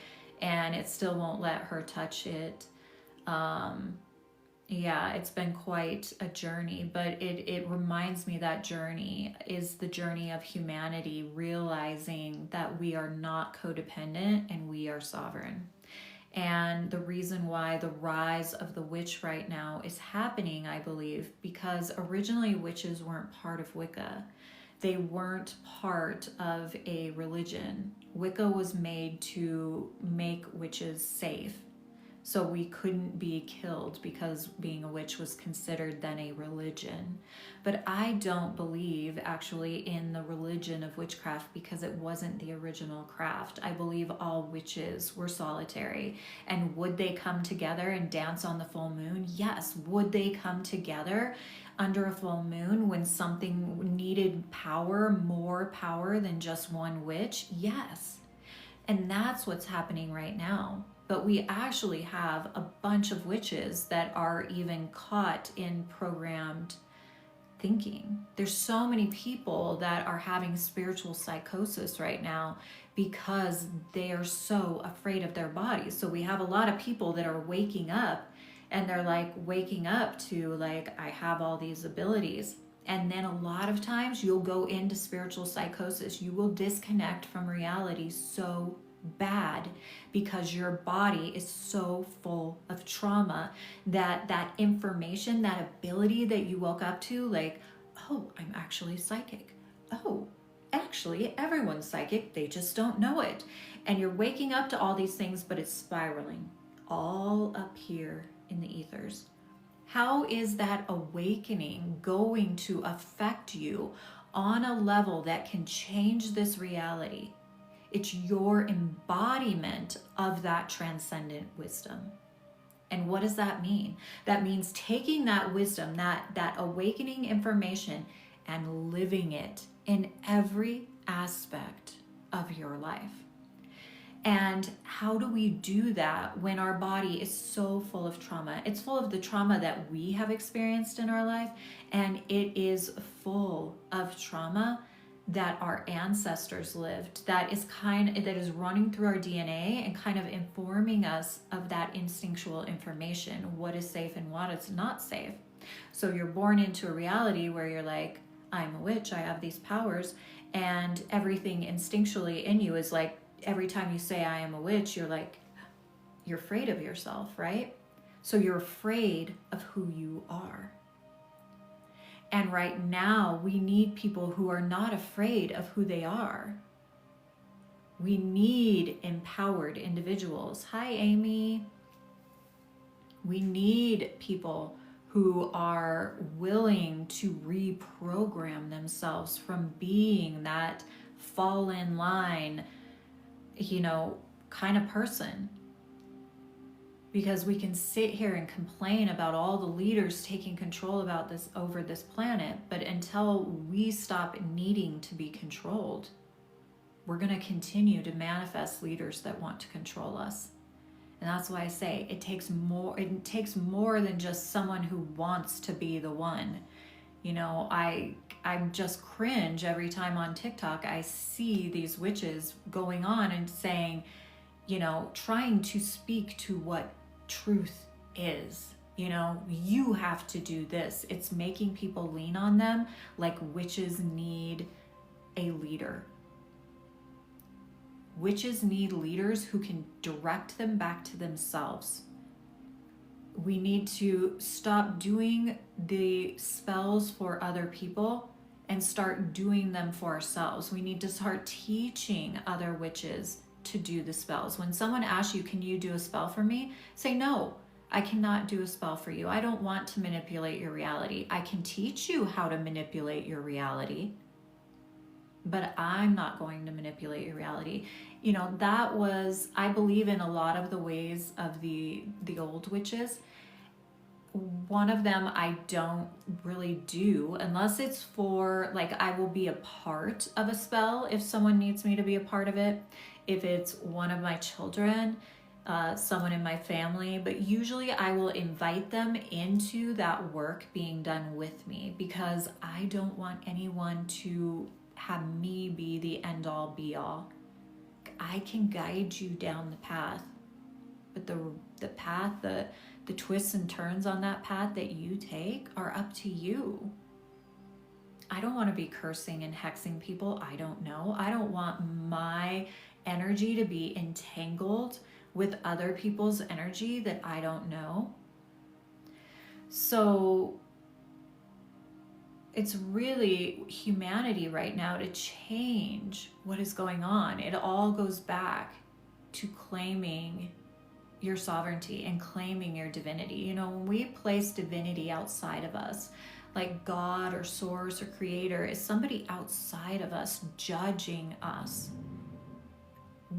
and it still won't let her touch it. Yeah, it's been quite a journey, but it reminds me that journey is the journey of humanity, realizing that we are not codependent and we are sovereign. And the reason why the rise of the witch right now is happening, I believe, because originally witches weren't part of Wicca. They weren't part of a religion. Wicca was made to make witches safe. So we couldn't be killed because being a witch was considered then a religion. But I don't believe actually in the religion of witchcraft because it wasn't the original craft. I believe all witches were solitary. And would they come together and dance on the full moon? Yes. Would they come together under a full moon when something needed power, more power than just one witch? Yes. And that's what's happening right now. But we actually have a bunch of witches that are even caught in programmed thinking. There's so many people that are having spiritual psychosis right now because they are so afraid of their bodies. So we have a lot of people that are waking up, and they're like waking up to like, I have all these abilities. And then a lot of times you'll go into spiritual psychosis. You will disconnect from reality so bad because your body is so full of trauma that that information, that ability that you woke up to, like, oh, I'm actually psychic. Oh, actually everyone's psychic. They just don't know it. And you're waking up to all these things, but it's spiraling all up here in the ethers. How is that awakening going to affect you on a level that can change this reality? It's your embodiment of that transcendent wisdom. And what does that mean? That means taking that wisdom, that awakening information, and living it in every aspect of your life. And how do we do that when our body is so full of trauma? It's full of the trauma that we have experienced in our life, and it is full of trauma that our ancestors lived, that is running through our DNA and kind of informing us of that instinctual information, what is safe and what is not safe. So you're born into a reality where you're like, I'm a witch, I have these powers, and everything instinctually in you is like, every time you say I am a witch, you're like, you're afraid of yourself, right? So you're afraid of who you are. And right now, we need people who are not afraid of who they are. We need empowered individuals. Hi, Amy. We need people who are willing to reprogram themselves from being that fall in line, kind of person. Because we can sit here and complain about all the leaders taking control over this planet, but until we stop needing to be controlled, we're going to continue to manifest leaders that want to control us. And that's why I say it takes more than just someone who wants to be the one. I just cringe every time on TikTok I see these witches going on and saying, trying to speak to what truth is. You have to do this. It's making people lean on them like witches need a leader. Witches need leaders who can direct them back to themselves. We need to stop doing the spells for other people and start doing them for ourselves. We need to start teaching other witches to do the spells. When someone asks you, can you do a spell for me? Say, no, I cannot do a spell for you. I don't want to manipulate your reality. I can teach you how to manipulate your reality, but I'm not going to manipulate your reality. You know, that was, I believe in a lot of the ways of the old witches. One of them I don't really do unless it's for, like, I will be a part of a spell if someone needs me to be a part of it. If it's one of my children, someone in my family, but usually I will invite them into that work being done with me, because I don't want anyone to have me be the end all be all. I can guide you down the path, but the path, the twists and turns on that path that you take are up to you. I don't want to be cursing and hexing people I don't know. I don't want my energy to be entangled with other people's energy that I don't know. So it's really humanity right now to change what is going on. It all goes back to claiming your sovereignty and claiming your divinity. You know, when we place divinity outside of us, like God or source or creator is somebody outside of us judging us,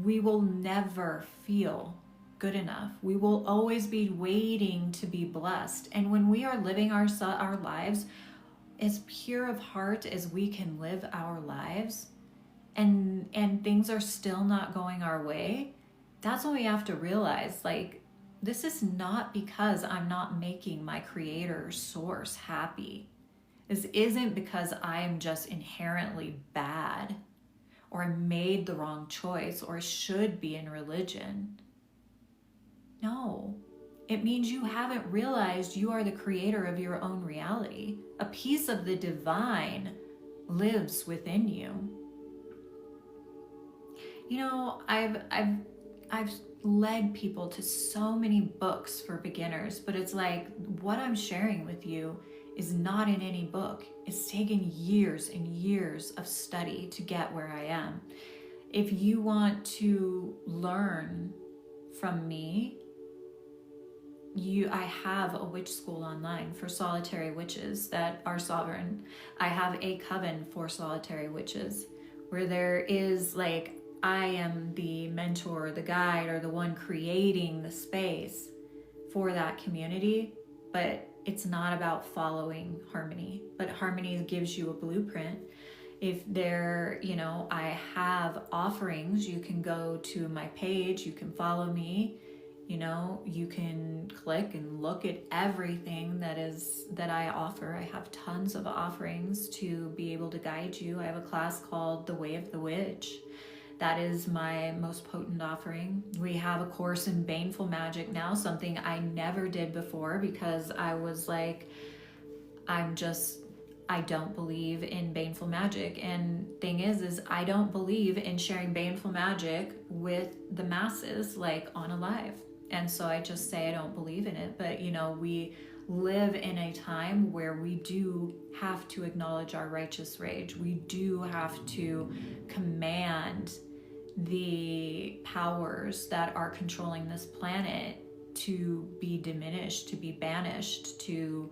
we will never feel good enough. We will always be waiting to be blessed. And when we are living our lives as pure of heart as we can live our lives, and things are still not going our way, that's when we have to realize, like, this is not because I'm not making my creator source happy. This isn't because I am just inherently bad, or I made the wrong choice, or I should be in religion. No, it means you haven't realized you are the creator of your own reality. A piece of the divine lives within you. You know, I've led people to so many books for beginners, but it's like, what I'm sharing with you is not in any book. It's taken years and years of study to get where I am. If you want to learn from me, I have a witch school online for solitary witches that are sovereign. I have a coven for solitary witches where there is, like, I am the mentor, the guide, or the one creating the space for that community, but it's not about following Harmony, but Harmony gives you a blueprint. If there, you know, I have offerings, you can go to my page, you can follow me, you know, you can click and look at everything that I offer. I have tons of offerings to be able to guide you. I have a class called The Way of the Witch. That is my most potent offering. We have a course in baneful magic now, something I never did before, because I was like, I don't believe in baneful magic. And thing is I don't believe in sharing baneful magic with the masses, like on a live. And so I just say I don't believe in it. But, you know, we live in a time where we do have to acknowledge our righteous rage. We do have to command the powers that are controlling this planet to be diminished, to be banished, to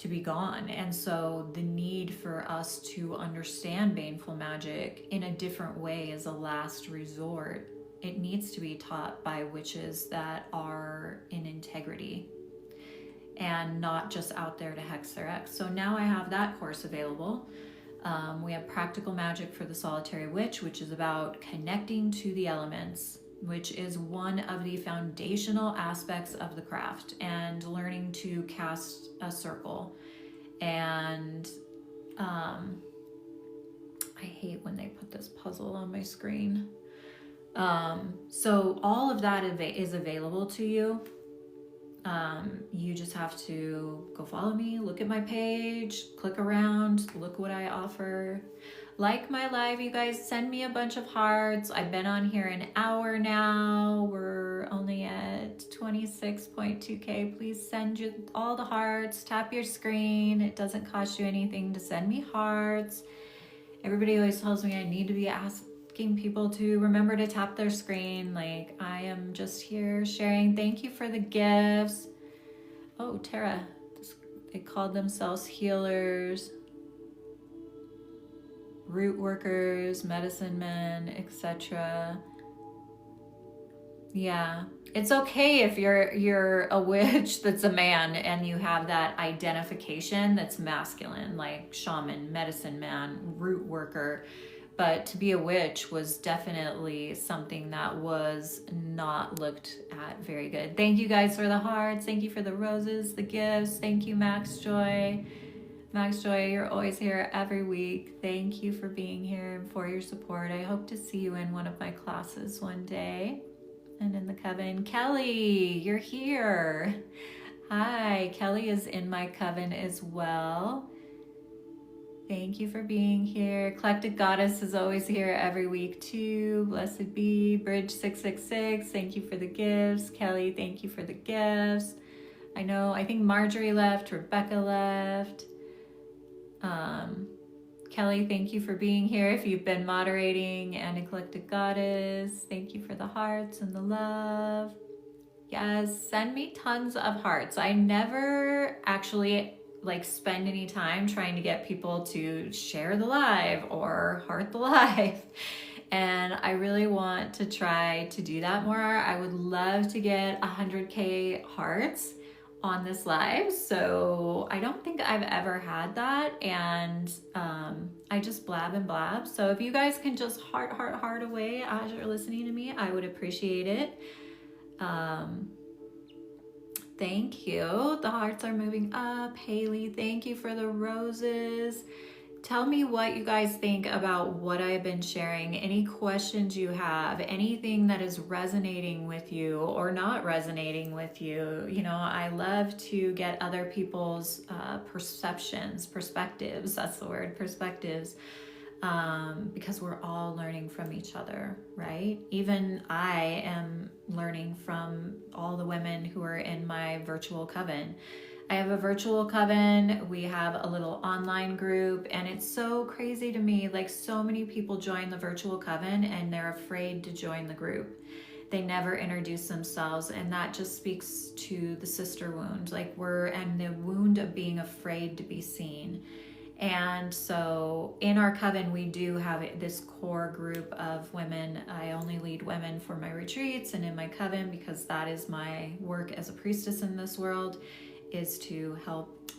be gone. And so the need for us to understand baneful magic in a different way as a last resort, it needs to be taught by witches that are in integrity and not just out there to hex their ex. So now I have that course available. We have Practical Magic for the Solitary Witch, which is about connecting to the elements, which is one of the foundational aspects of the craft, and learning to cast a circle. And I hate when they put this puzzle on my screen. So all of that is available to you. You just have to go follow me, look at my page, click around, look what I offer. Like my live, you guys. Send me a bunch of hearts. I've been on here an hour now. We're only at 26.2K. Please send you all the hearts. Tap your screen. It doesn't cost you anything to send me hearts. Everybody always tells me I need to be asking people to remember to tap their screen. Like, I am just here sharing. Thank you for the gifts. Oh, Tara. They called themselves healers, root workers, medicine men, etc. Yeah, it's okay if you're a witch that's a man and you have that identification that's masculine, like shaman, medicine man, root worker. But to be a witch was definitely something that was not looked at very good. Thank you guys for the hearts. Thank you for the roses, the gifts. Thank you, Max Joy. Max Joy, you're always here every week. Thank you for being here and for your support. I hope to see you in one of my classes one day and in the coven. Kelly, you're here. Hi, Kelly is in my coven as well. Thank you for being here. Eclectic Goddess is always here every week too. Blessed be. Bridge 666, thank you for the gifts. Kelly, thank you for the gifts. I think Marjorie left, Rebecca left. Kelly, thank you for being here. If you've been moderating, and Eclectic Goddess, thank you for the hearts and the love. Yes, send me tons of hearts. I never actually spend any time trying to get people to share the live or heart the live. And I really want to try to do that more. I would love to get 100K hearts on this live. So I don't think I've ever had that. And I just blab and blab. So if you guys can just heart away as you're listening to me, I would appreciate it. Thank you. The hearts are moving up. Haley, thank you for the roses. Tell me what you guys think about what I've been sharing. Any questions you have, anything that is resonating with you or not resonating with you. I love to get other people's perspectives. That's the word, perspectives. Because we're all learning from each other, right? Even I am learning from all the women who are in my virtual coven. I have a virtual coven. We have a little online group, and it's so crazy to me. So many people join the virtual coven and they're afraid to join the group. They never introduce themselves, and that just speaks to the sister wound. And the wound of being afraid to be seen. And so in our coven, we do have this core group of women. I only lead women for my retreats and in my coven because that is my work as a priestess in this world, is to help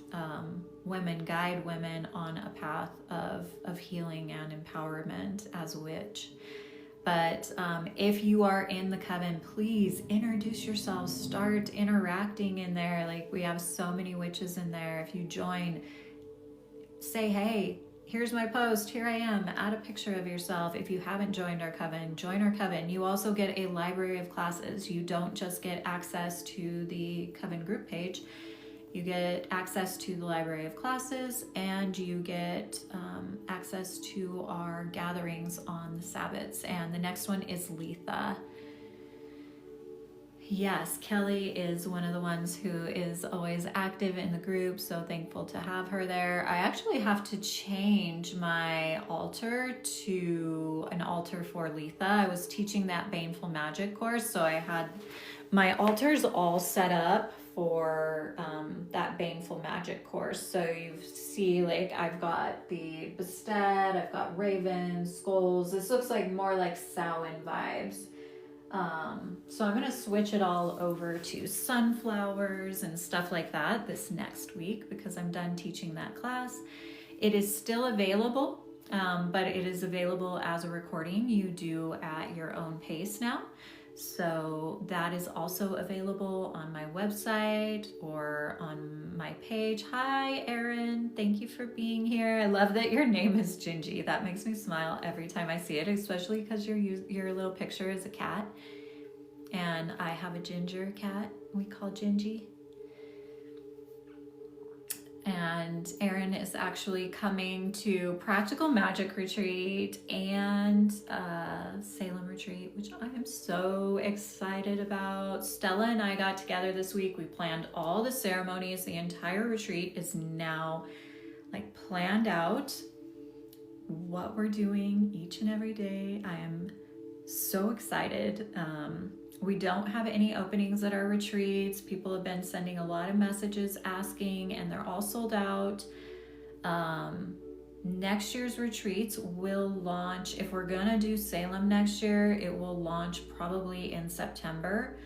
women, guide women on a path of healing and empowerment as a witch. But if you are in the coven, please introduce yourselves, start interacting in there. We have so many witches in there. If you join, say, hey, here's my post, here I am, add a picture of yourself. If you haven't joined our coven, join our coven. You also get a library of classes. You don't just get access to the coven group page. You get access to the library of classes, and you get access to our gatherings on the Sabbats. And the next one is Letha. Yes, Kelly is one of the ones who is always active in the group, so thankful to have her there. I actually have to change my altar to an altar for Letha. I was teaching that Baneful Magic course, so I had my altars all set up for that Baneful Magic course. So you see, I've got the Bastet, I've got ravens, skulls. This looks more like Samhain vibes. So I'm going to switch it all over to sunflowers and stuff like that this next week because I'm done teaching that class. It is still available, but it is available as a recording. You do at your own pace now. So that is also available on my website or on my page. Hi, Erin. Thank you for being here. I love that your name is Gingy. That makes me smile every time I see it, especially because your little picture is a cat. And I have a ginger cat we call Gingy. And Erin is actually coming to Practical Magic Retreat and Salem Retreat, which I am so excited about. Stella and I got together this week. We planned all the ceremonies. The entire retreat is now like planned out. What we're doing each and every day. I am so excited. We don't have any openings at our retreats. People have been sending a lot of messages asking, and they're all sold out. Next year's retreats will launch. If we're gonna do Salem next year, it will launch probably in September,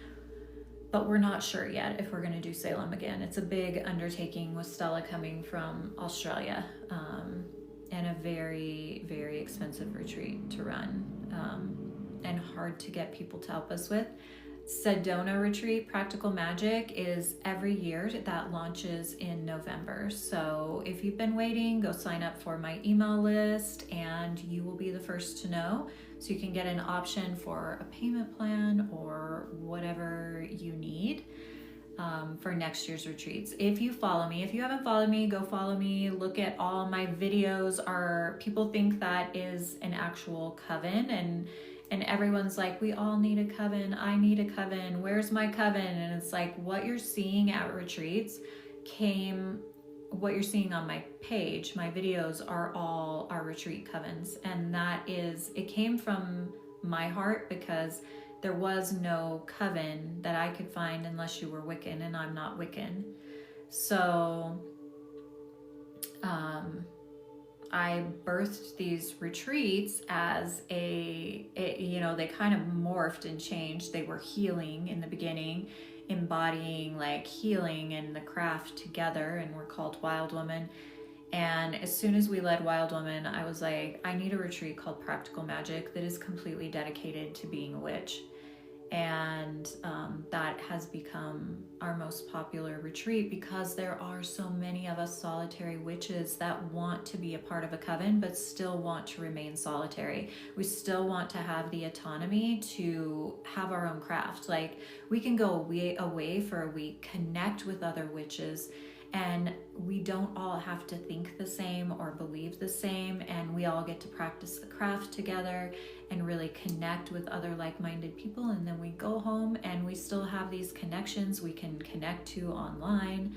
but we're not sure yet if we're gonna do Salem again. It's a big undertaking with Stella coming from Australia, and a very, very expensive retreat to run. And hard to get people to help us with. Sedona Retreat, Practical Magic, is every year. That launches in November. So if you've been waiting, go sign up for my email list and you will be the first to know. So you can get an option for a payment plan or whatever you need for next year's retreats. If you follow me, if you haven't followed me, go follow me. Look at all my videos. People think that is an actual coven, and everyone's like, we all need a coven. I need a coven. Where's my coven? And it's like, what you're seeing at retreats what you're seeing on my page, my videos are all our retreat covens. And it came from my heart because there was no coven that I could find unless you were Wiccan, and I'm not Wiccan. So, I birthed these retreats as they kind of morphed and changed. They were healing in the beginning, embodying like healing and the craft together, and we're called Wild Woman. And as soon as we led Wild Woman, I was like, I need a retreat called Practical Magic that is completely dedicated to being a witch. And that has become our most popular retreat because there are so many of us solitary witches that want to be a part of a coven but still want to remain solitary. We still want to have the autonomy to have our own craft. Like, we can go away for a week, connect with other witches, and we don't all have to think the same or believe the same, and we all get to practice the craft together and really connect with other like-minded people. And then we go home and we still have these connections we can connect to online,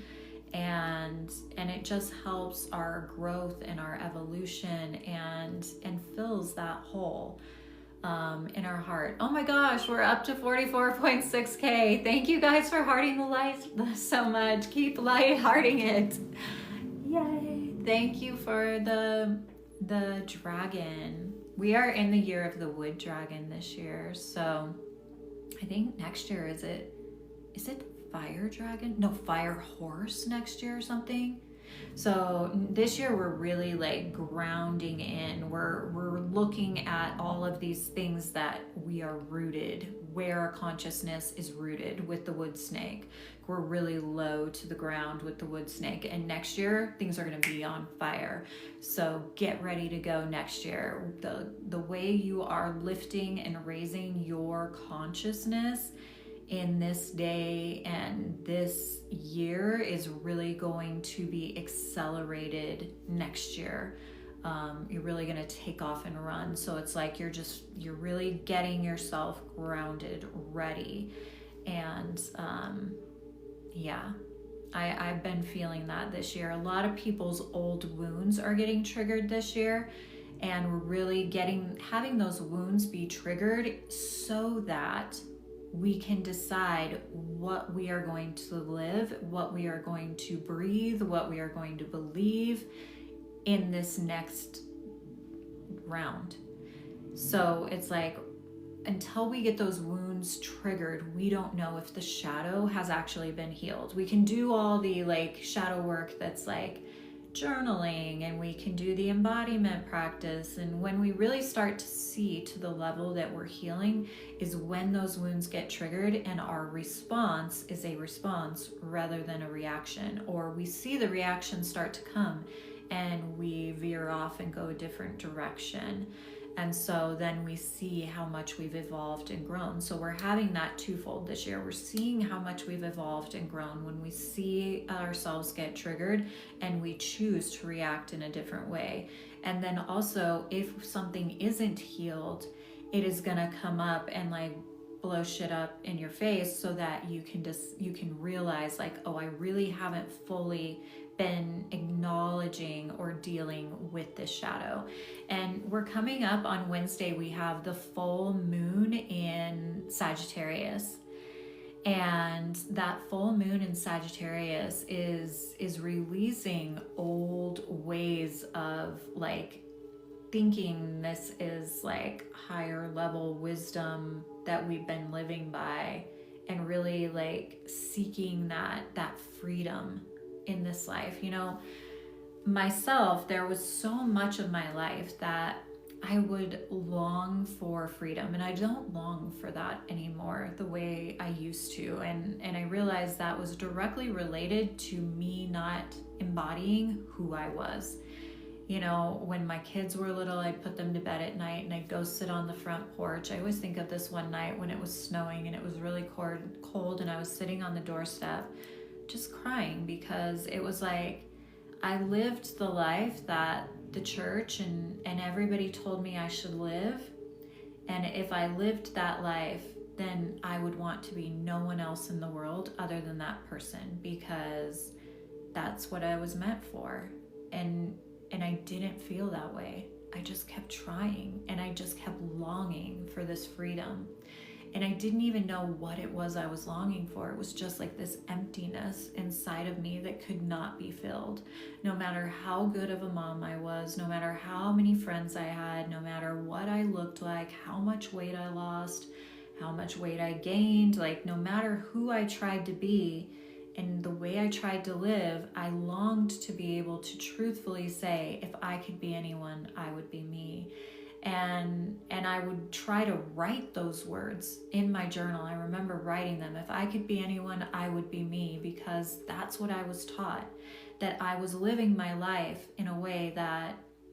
and it just helps our growth and our evolution and fills that hole in our heart. Oh my gosh, we're up to 44.6K. Thank you guys for hearting the light so much. Keep hearting it. Yay. Thank you for the dragon. We are in the year of the wood dragon this year. So I think next year, is it fire dragon? No, fire horse next year or something. So this year we're really like grounding in. We're looking at all of these things that we are rooted, where our consciousness is rooted with the wood snake. We're really low to the ground with the wood snake. And next year things are going to be on fire. So get ready to go next year. The way you are lifting and raising your consciousness in this day and this year is really going to be accelerated next year. You're really going to take off and run. So it's like you're really getting yourself grounded, ready. And I've been feeling that this year. A lot of people's old wounds are getting triggered this year, and we're really having those wounds be triggered so that we can decide what we are going to live, what we are going to breathe, what we are going to believe in this next round. So it's like, until we get those wounds triggered, we don't know if the shadow has actually been healed. We can do all the like shadow work that's like journaling, and we can do the embodiment practice. And when we really start to see to the level that we're healing is when those wounds get triggered and our response is a response rather than a reaction, or we see the reaction start to come and we veer off and go a different direction. And so then we see how much we've evolved and grown. So we're having that twofold this year. We're seeing how much we've evolved and grown when we see ourselves get triggered and we choose to react in a different way. And then also, if something isn't healed, it is gonna come up and like blow shit up in your face, so that you can realize like, oh, I really haven't fully been acknowledging or dealing with this shadow. And we're coming up on Wednesday, we have the full moon in Sagittarius. And that full moon in Sagittarius is releasing old ways of like thinking this is like higher level wisdom that we've been living by, and really like seeking that freedom in this life. You know, myself, there was so much of my life that I would long for freedom, and I don't long for that anymore the way I used to. And I realized that was directly related to me not embodying who I was. You know, when my kids were little, I'd put them to bed at night and I'd go sit on the front porch. I always think of this one night when it was snowing and it was really cold, and I was sitting on the doorstep just crying, because it was like I lived the life that the church and everybody told me I should live. And if I lived that life, then I would want to be no one else in the world other than that person, because that's what I was meant for. And I didn't feel that way. I just kept trying, and I just kept longing for this freedom. And I didn't even know what it was I was longing for. It was just like this emptiness inside of me that could not be filled. No matter how good of a mom I was, no matter how many friends I had, no matter what I looked like, how much weight I lost, how much weight I gained, like no matter who I tried to be and the way I tried to live, I longed to be able to truthfully say, if I could be anyone, I would be me. And I would try to write those words in my journal. I remember writing them. If I could be anyone, I would be me, because that's what I was taught, that I was living my life in a way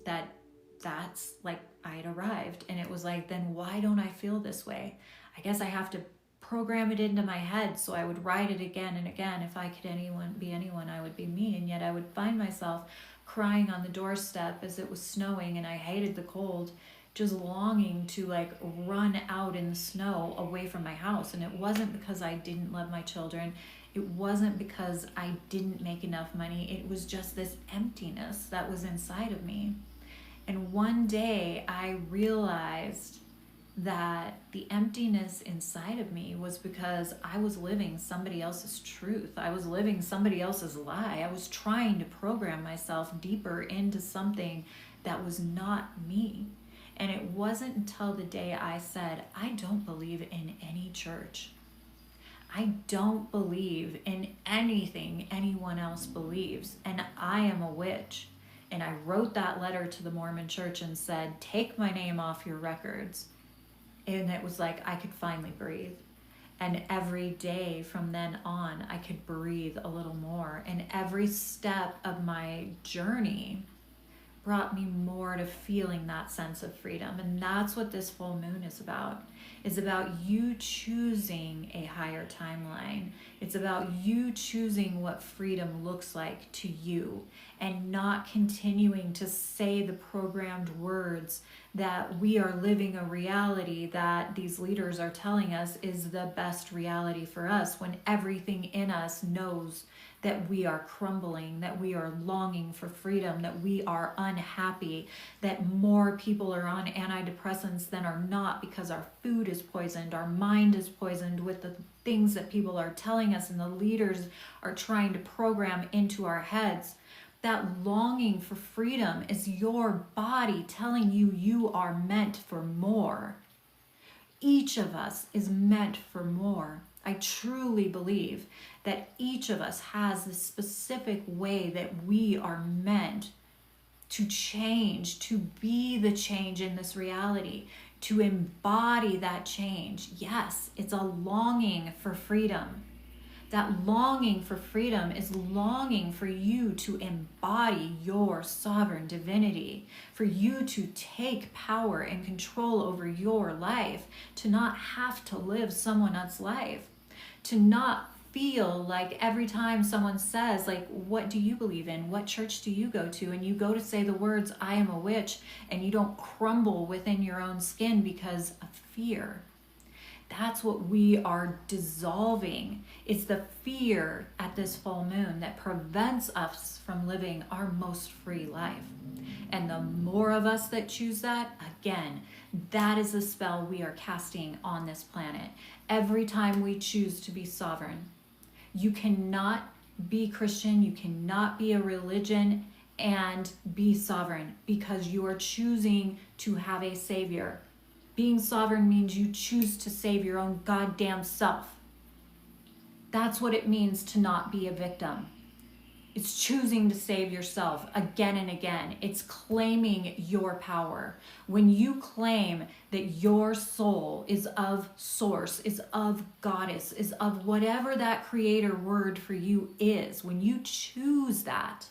that's like I'd arrived. And it was like, then why don't I feel this way? I guess I have to program it into my head. So I would write it again and again. If I could be anyone, I would be me. And yet I would find myself crying on the doorstep as it was snowing and I hated the cold, just longing to like run out in the snow away from my house. And it wasn't because I didn't love my children. It wasn't because I didn't make enough money. It was just this emptiness that was inside of me. And one day I realized that the emptiness inside of me was because I was living somebody else's truth. I was living somebody else's lie. I was trying to program myself deeper into something that was not me. And it wasn't until the day I said, I don't believe in any church. I don't believe in anything anyone else believes, and I am a witch. And I wrote that letter to the Mormon church and said, take my name off your records. And it was like I could finally breathe. And every day from then on, I could breathe a little more. And every step of my journey brought me more to feeling that sense of freedom. And that's what this full moon is about. It's about you choosing a higher timeline. It's about you choosing what freedom looks like to you, and not continuing to say the programmed words that we are living a reality that these leaders are telling us is the best reality for us, when everything in us knows that we are crumbling, that we are longing for freedom, that we are unhappy, that more people are on antidepressants than are not, because our food is poisoned, our mind is poisoned with the things that people are telling us and the leaders are trying to program into our heads. That longing for freedom is your body telling you you are meant for more. Each of us is meant for more. I truly believe that each of us has this specific way that we are meant to change, to be the change in this reality, to embody that change. Yes, it's a longing for freedom, That longing for freedom is longing for you to embody your sovereign divinity, for you to take power and control over your life, to not have to live someone else's life, to not feel like every time someone says, like, what do you believe in? What church do you go to? And you go to say the words, I am a witch, and you don't crumble within your own skin because of fear. That's what we are dissolving. It's the fear at this full moon that prevents us from living our most free life. And the more of us that choose that, again, that is the spell we are casting on this planet. Every time we choose to be sovereign. You cannot be Christian, you cannot be a religion and be sovereign, because you are choosing to have a savior. Being sovereign means you choose to save your own goddamn self. That's what it means to not be a victim. It's choosing to save yourself again and again. It's claiming your power. When you claim that your soul is of source, is of goddess, is of whatever that creator word for you is, when you choose that,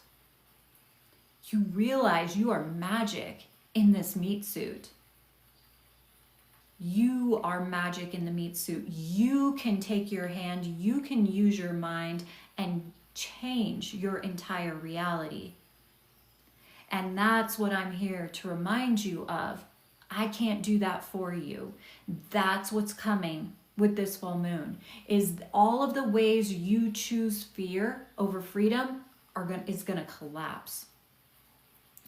you realize you are magic in this meat suit. You are magic in the meat suit. You can take your hand, you can use your mind and change your entire reality. And that's what I'm here to remind you of. I can't do that for you. That's what's coming with this full moon, is all of the ways you choose fear over freedom is going to collapse.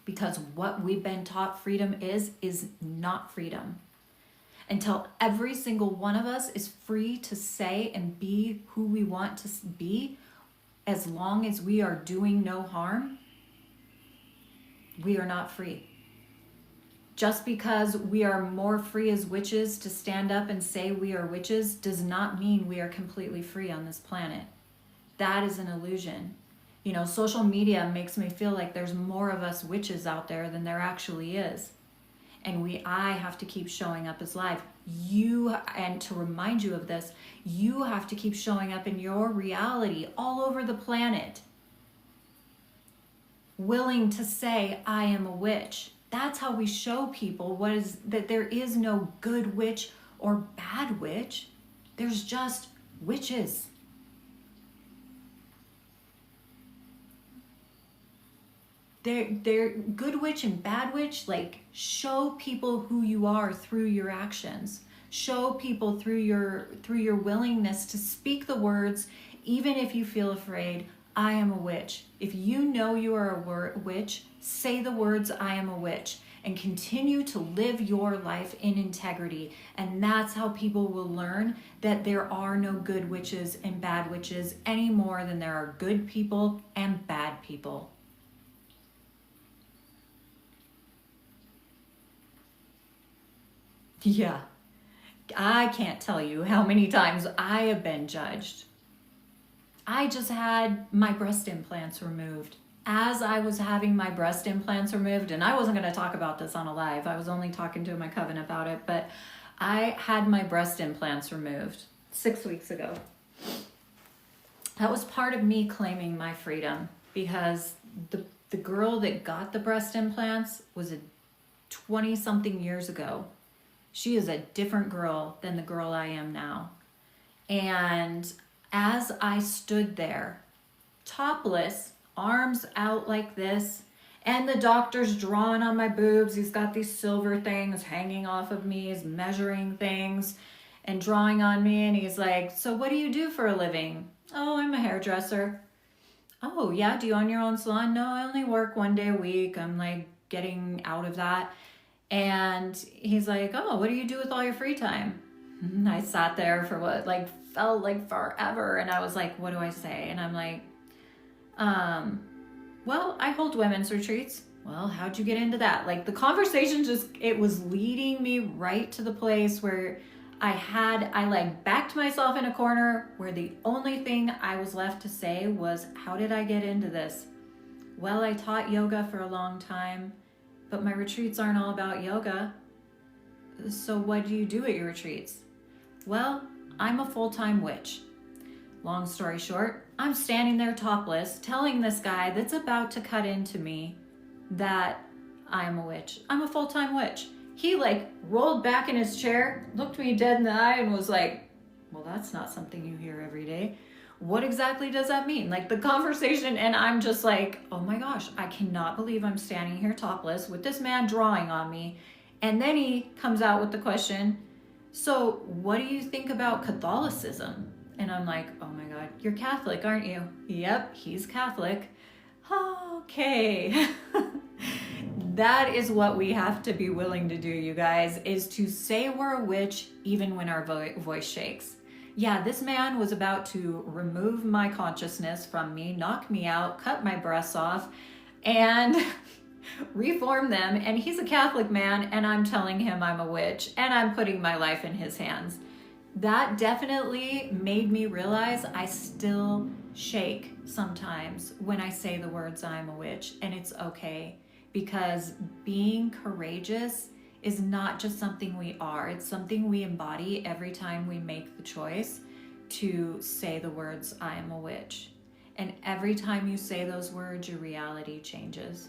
Because what we've been taught freedom is not freedom. Until every single one of us is free to say and be who we want to be, as long as we are doing no harm, we are not free. Just because we are more free as witches to stand up and say we are witches does not mean we are completely free on this planet. That is an illusion. You know, social media makes me feel like there's more of us witches out there than there actually is. And I have to keep showing up as live. And to remind you of this, you have to keep showing up in your reality all over the planet. Willing to say, I am a witch. That's how we show people that there is no good witch or bad witch. There's just witches. They're good witch and bad witch, like, show people who you are through your actions. Show people through your willingness to speak the words, even if you feel afraid, I am a witch. If you know you are a witch, say the words, I am a witch, and continue to live your life in integrity. And that's how people will learn that there are no good witches and bad witches any more than there are good people and bad people. Yeah, I can't tell you how many times I have been judged. I just had my breast implants removed. As I was having my breast implants removed, and I wasn't going to talk about this on a live, I was only talking to my coven about it, but I had my breast implants removed 6 weeks ago. That was part of me claiming my freedom, because the girl that got the breast implants was a 20-something years ago. She is a different girl than the girl I am now. And as I stood there, topless, arms out like this, and the doctor's drawing on my boobs, he's got these silver things hanging off of me, he's measuring things and drawing on me, and he's like, so what do you do for a living? Oh, I'm a hairdresser. Oh, yeah, do you own your own salon? No, I only work 1 day a week. I'm like getting out of that. And he's like, oh, what do you do with all your free time? And I sat there for what felt like forever. And I was like, what do I say? And I'm like, well, I hold women's retreats. Well, how'd you get into that? Like, the conversation it was leading me right to the place where I backed myself in a corner where the only thing I was left to say was, how did I get into this? Well, I taught yoga for a long time, but my retreats aren't all about yoga. So what do you do at your retreats? Well, I'm a full-time witch. long story short, I'm standing there topless, telling this guy that's about to cut into me that I'm a witch. I'm a full-time witch. He like rolled back in his chair, looked me dead in the eye and was like, well, that's not something you hear every day. What exactly does that mean? Like the conversation, and I'm just like, oh my gosh, I cannot believe I'm standing here topless with this man drawing on me. And then he comes out with the question, so what do you think about Catholicism? And I'm like, oh my God, you're Catholic, aren't you? Yep, he's Catholic. Okay. That is what we have to be willing to do, you guys, is to say we're a witch even when our voice shakes. Yeah, this man was about to remove my consciousness from me, knock me out, cut my breasts off, and reform them. And he's a Catholic man, and I'm telling him I'm a witch, and I'm putting my life in his hands. That definitely made me realize I still shake sometimes when I say the words I'm a witch, and it's okay, because being courageous is not just something we are, it's something we embody every time we make the choice to say the words I am a witch. And every time you say those words, your reality changes.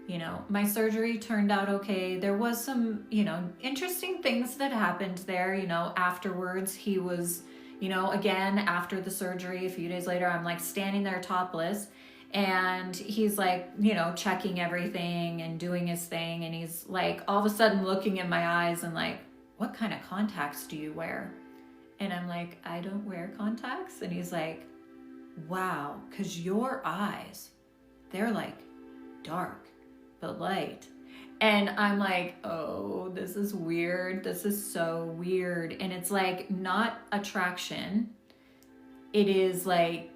You know, my surgery turned out okay. There was some, interesting things that happened there. Afterwards, he was, again, after the surgery, a few days later, I'm like standing there topless, and he's like, checking everything and doing his thing. And he's like, all of a sudden looking in my eyes and like, what kind of contacts do you wear? And I'm like, I don't wear contacts. And he's like, wow, 'cause your eyes, they're like dark but light. And I'm like, oh, this is weird. This is so weird. And it's like not attraction. It is like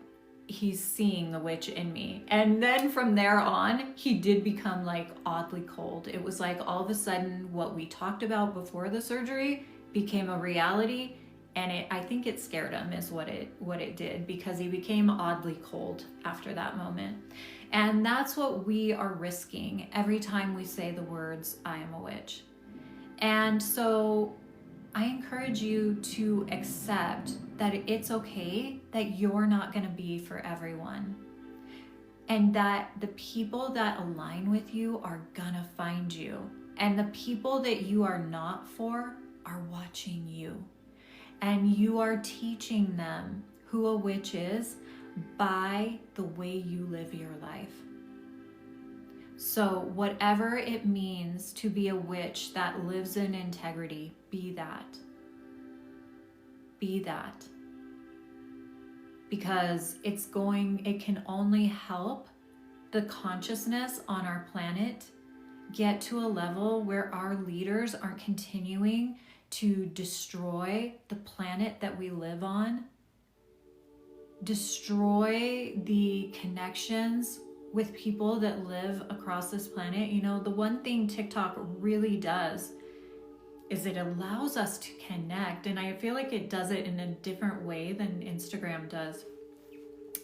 he's seeing the witch in me. And then from there on, he did become like oddly cold. It was like all of a sudden what we talked about before the surgery became a reality. And I think it scared him is what it did, because he became oddly cold after that moment. And that's what we are risking every time we say the words, I am a witch. And so I encourage you to accept that it's okay that you're not going to be for everyone. And that the people that align with you are going to find you. And the people that you are not for are watching you. And you are teaching them who a witch is by the way you live your life. So whatever it means to be a witch that lives in integrity, be that. Be that. Because it can only help the consciousness on our planet get to a level where our leaders aren't continuing to destroy the planet that we live on, destroy the connections with people that live across this planet. The one thing TikTok really does is it allows us to connect, and I feel like it does it in a different way than Instagram does.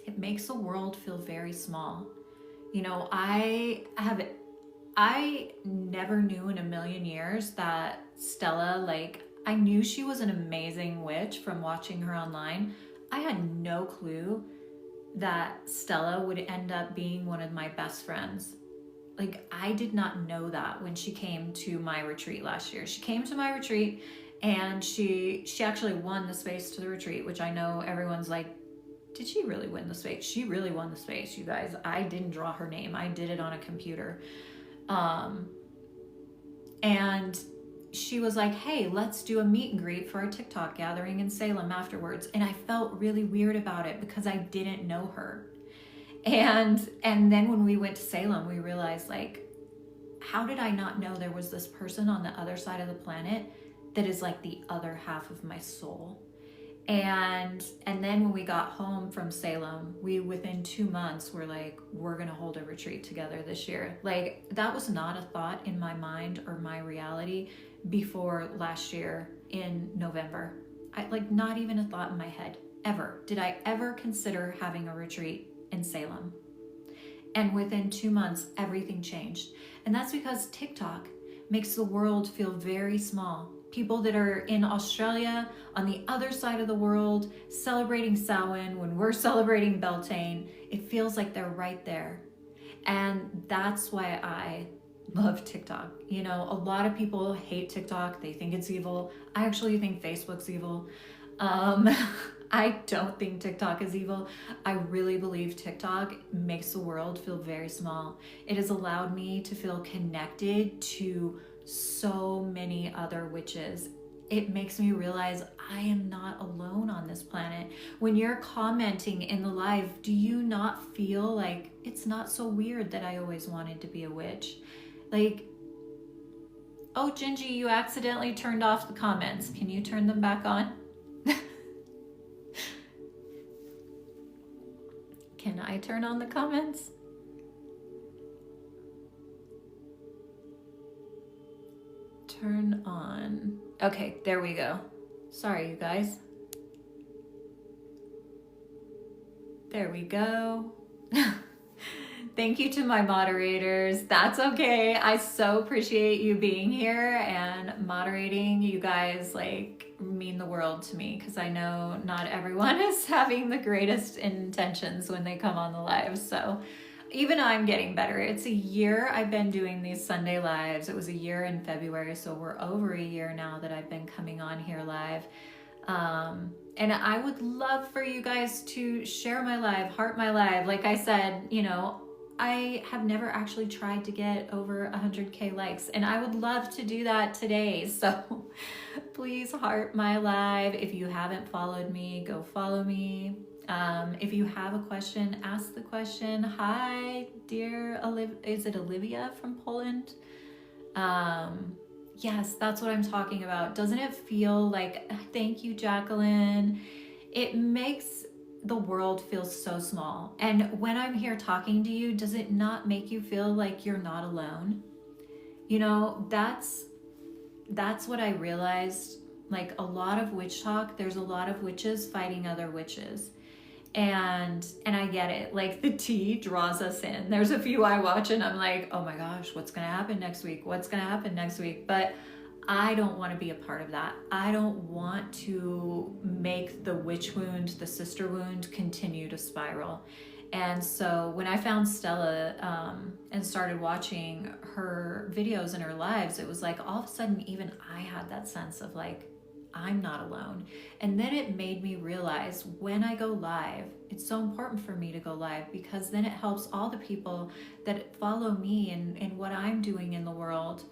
It makes the world feel very small. I never knew in a million years that Stella, I knew she was an amazing witch from watching her online. I had no clue that Stella would end up being one of my best friends. I did not know that when she came to my retreat last year. She came to my retreat and she actually won the space to the retreat, which I know everyone's like, did she really win the space? She really won the space, you guys. I didn't draw her name. I did it on a computer. And she was like, hey, let's do a meet and greet for our TikTok gathering in Salem afterwards. And I felt really weird about it because I didn't know her. And then when we went to Salem, we realized, how did I not know there was this person on the other side of the planet that is like the other half of my soul? And then when we got home from Salem, we within 2 months were like, we're going to hold a retreat together this year. That was not a thought in my mind or my reality before last year in November. Not even a thought in my head ever. Did I ever consider having a retreat in Salem? And within 2 months, everything changed. And that's because TikTok makes the world feel very small. people that are in Australia on the other side of the world celebrating Samhain when we're celebrating Beltane. It feels like they're right there. And that's why I love TikTok. You know, a lot of people hate TikTok. They think it's evil. I actually think Facebook's evil. I don't think TikTok is evil. I really believe TikTok makes the world feel very small. It has allowed me to feel connected to so many other witches. It makes me realize I am not alone on this planet. When you're commenting in the live, do you not feel like it's not so weird that I always wanted to be a witch? Like, oh, Gingy, you accidentally turned off the comments. Can you turn them back on? Can I turn on the comments? Turn on. Okay, there we go. Sorry, you guys. There we go. Thank you to my moderators. That's okay. I so appreciate you being here and moderating. You guys like mean the world to me because I know not everyone is having the greatest intentions when they come on the live. So even I'm getting better. It's a year I've been doing these Sunday lives. It was a year in February, so we're over a year now that I've been coming on here live. And I would love for you guys to share my live, heart my live. Like I said, you know, I have never actually tried to get over 100K likes, and I would love to do that today. So please heart my live. If you haven't followed me, go follow me. If you have a question, ask the question. Hi, dear is it Olivia from Poland? Yes, that's what I'm talking about. Doesn't it feel like, thank you, Jacqueline. It makes the world feel so small. And when I'm here talking to you, does it not make you feel like you're not alone? You know, that's what I realized. Like a lot of witch talk, there's a lot of witches fighting other witches. And I get it. Like the tea draws us in. There's a few I watch and I'm like, oh my gosh, what's going to happen next week? What's going to happen next week? But I don't want to be a part of that. I don't want to make the witch wound, the sister wound, continue to spiral. And so when I found Stella and started watching her videos and her lives, it was like all of a sudden even I had that sense of like, I'm not alone. And then it made me realize when I go live, it's so important for me to go live because then it helps all the people that follow me and what I'm doing in the world.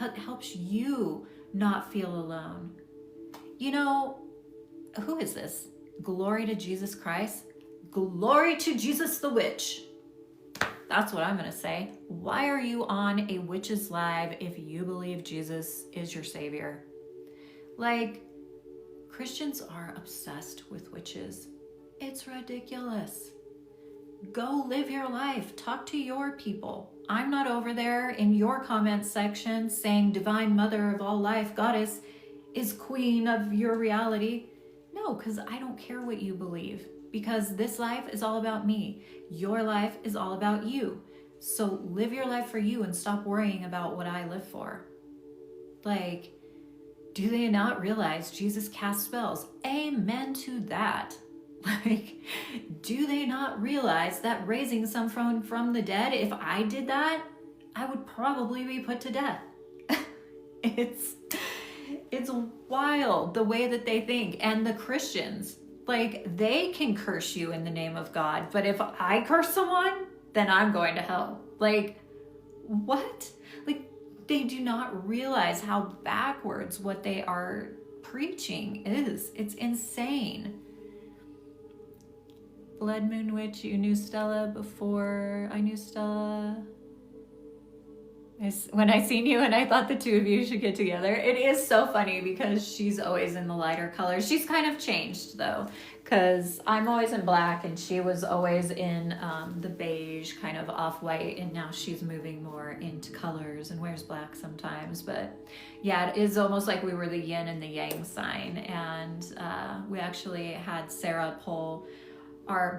It helps you not feel alone. You know, who is this? Glory to Jesus Christ. Glory to Jesus the witch. That's what I'm going to say. Why are you on a witch's live if you believe Jesus is your savior? Like, Christians are obsessed with witches. It's ridiculous. Go live your life. Talk to your people. I'm not over there in your comment section saying divine mother of all life, goddess, is queen of your reality. No, because I don't care what you believe. Because this life is all about me. Your life is all about you. So live your life for you and stop worrying about what I live for. Like, do they not realize Jesus cast spells? Amen to that. Like, do they not realize that raising someone from the dead, if I did that, I would probably be put to death. It's wild the way that they think. And the Christians, like, they can curse you in the name of God, but if I curse someone, then I'm going to hell. Like, what? Like, they do not realize how backwards what they are preaching is. It's insane. Blood Moon Witch, you knew Stella before I knew Stella. When I seen you and I thought the two of you should get together. It is so funny because she's always in the lighter colors. She's kind of changed though, because I'm always in black and she was always in the beige kind of off-white, and now she's moving more into colors and wears black sometimes. But yeah, it is almost like we were the yin and the yang sign. And we actually had Sarah pull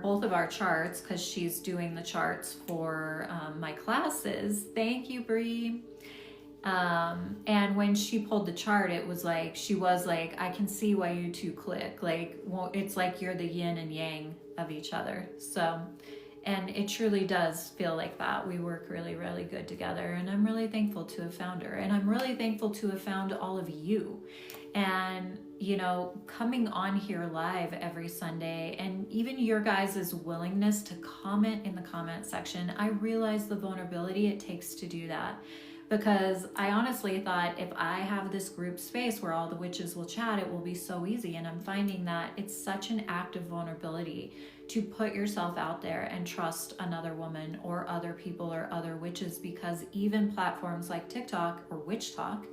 both of our charts because she's doing the charts for my classes. Thank you, Bree. And when she pulled the chart, it was like, she was like, I can see why you two click. Like, well, it's like you're the yin and yang of each other. So, and it truly does feel like that. We work really, really good together. And I'm really thankful to have found her. And I'm really thankful to have found all of you. And, you know, coming on here live every Sunday, and even your guys' willingness to comment in the comment section. I realize the vulnerability it takes to do that. Because I honestly thought if I have this group space where all the witches will chat, it will be so easy. And I'm finding that it's such an act of vulnerability to put yourself out there and trust another woman or other people or other witches, because even platforms like TikTok or Witch Talk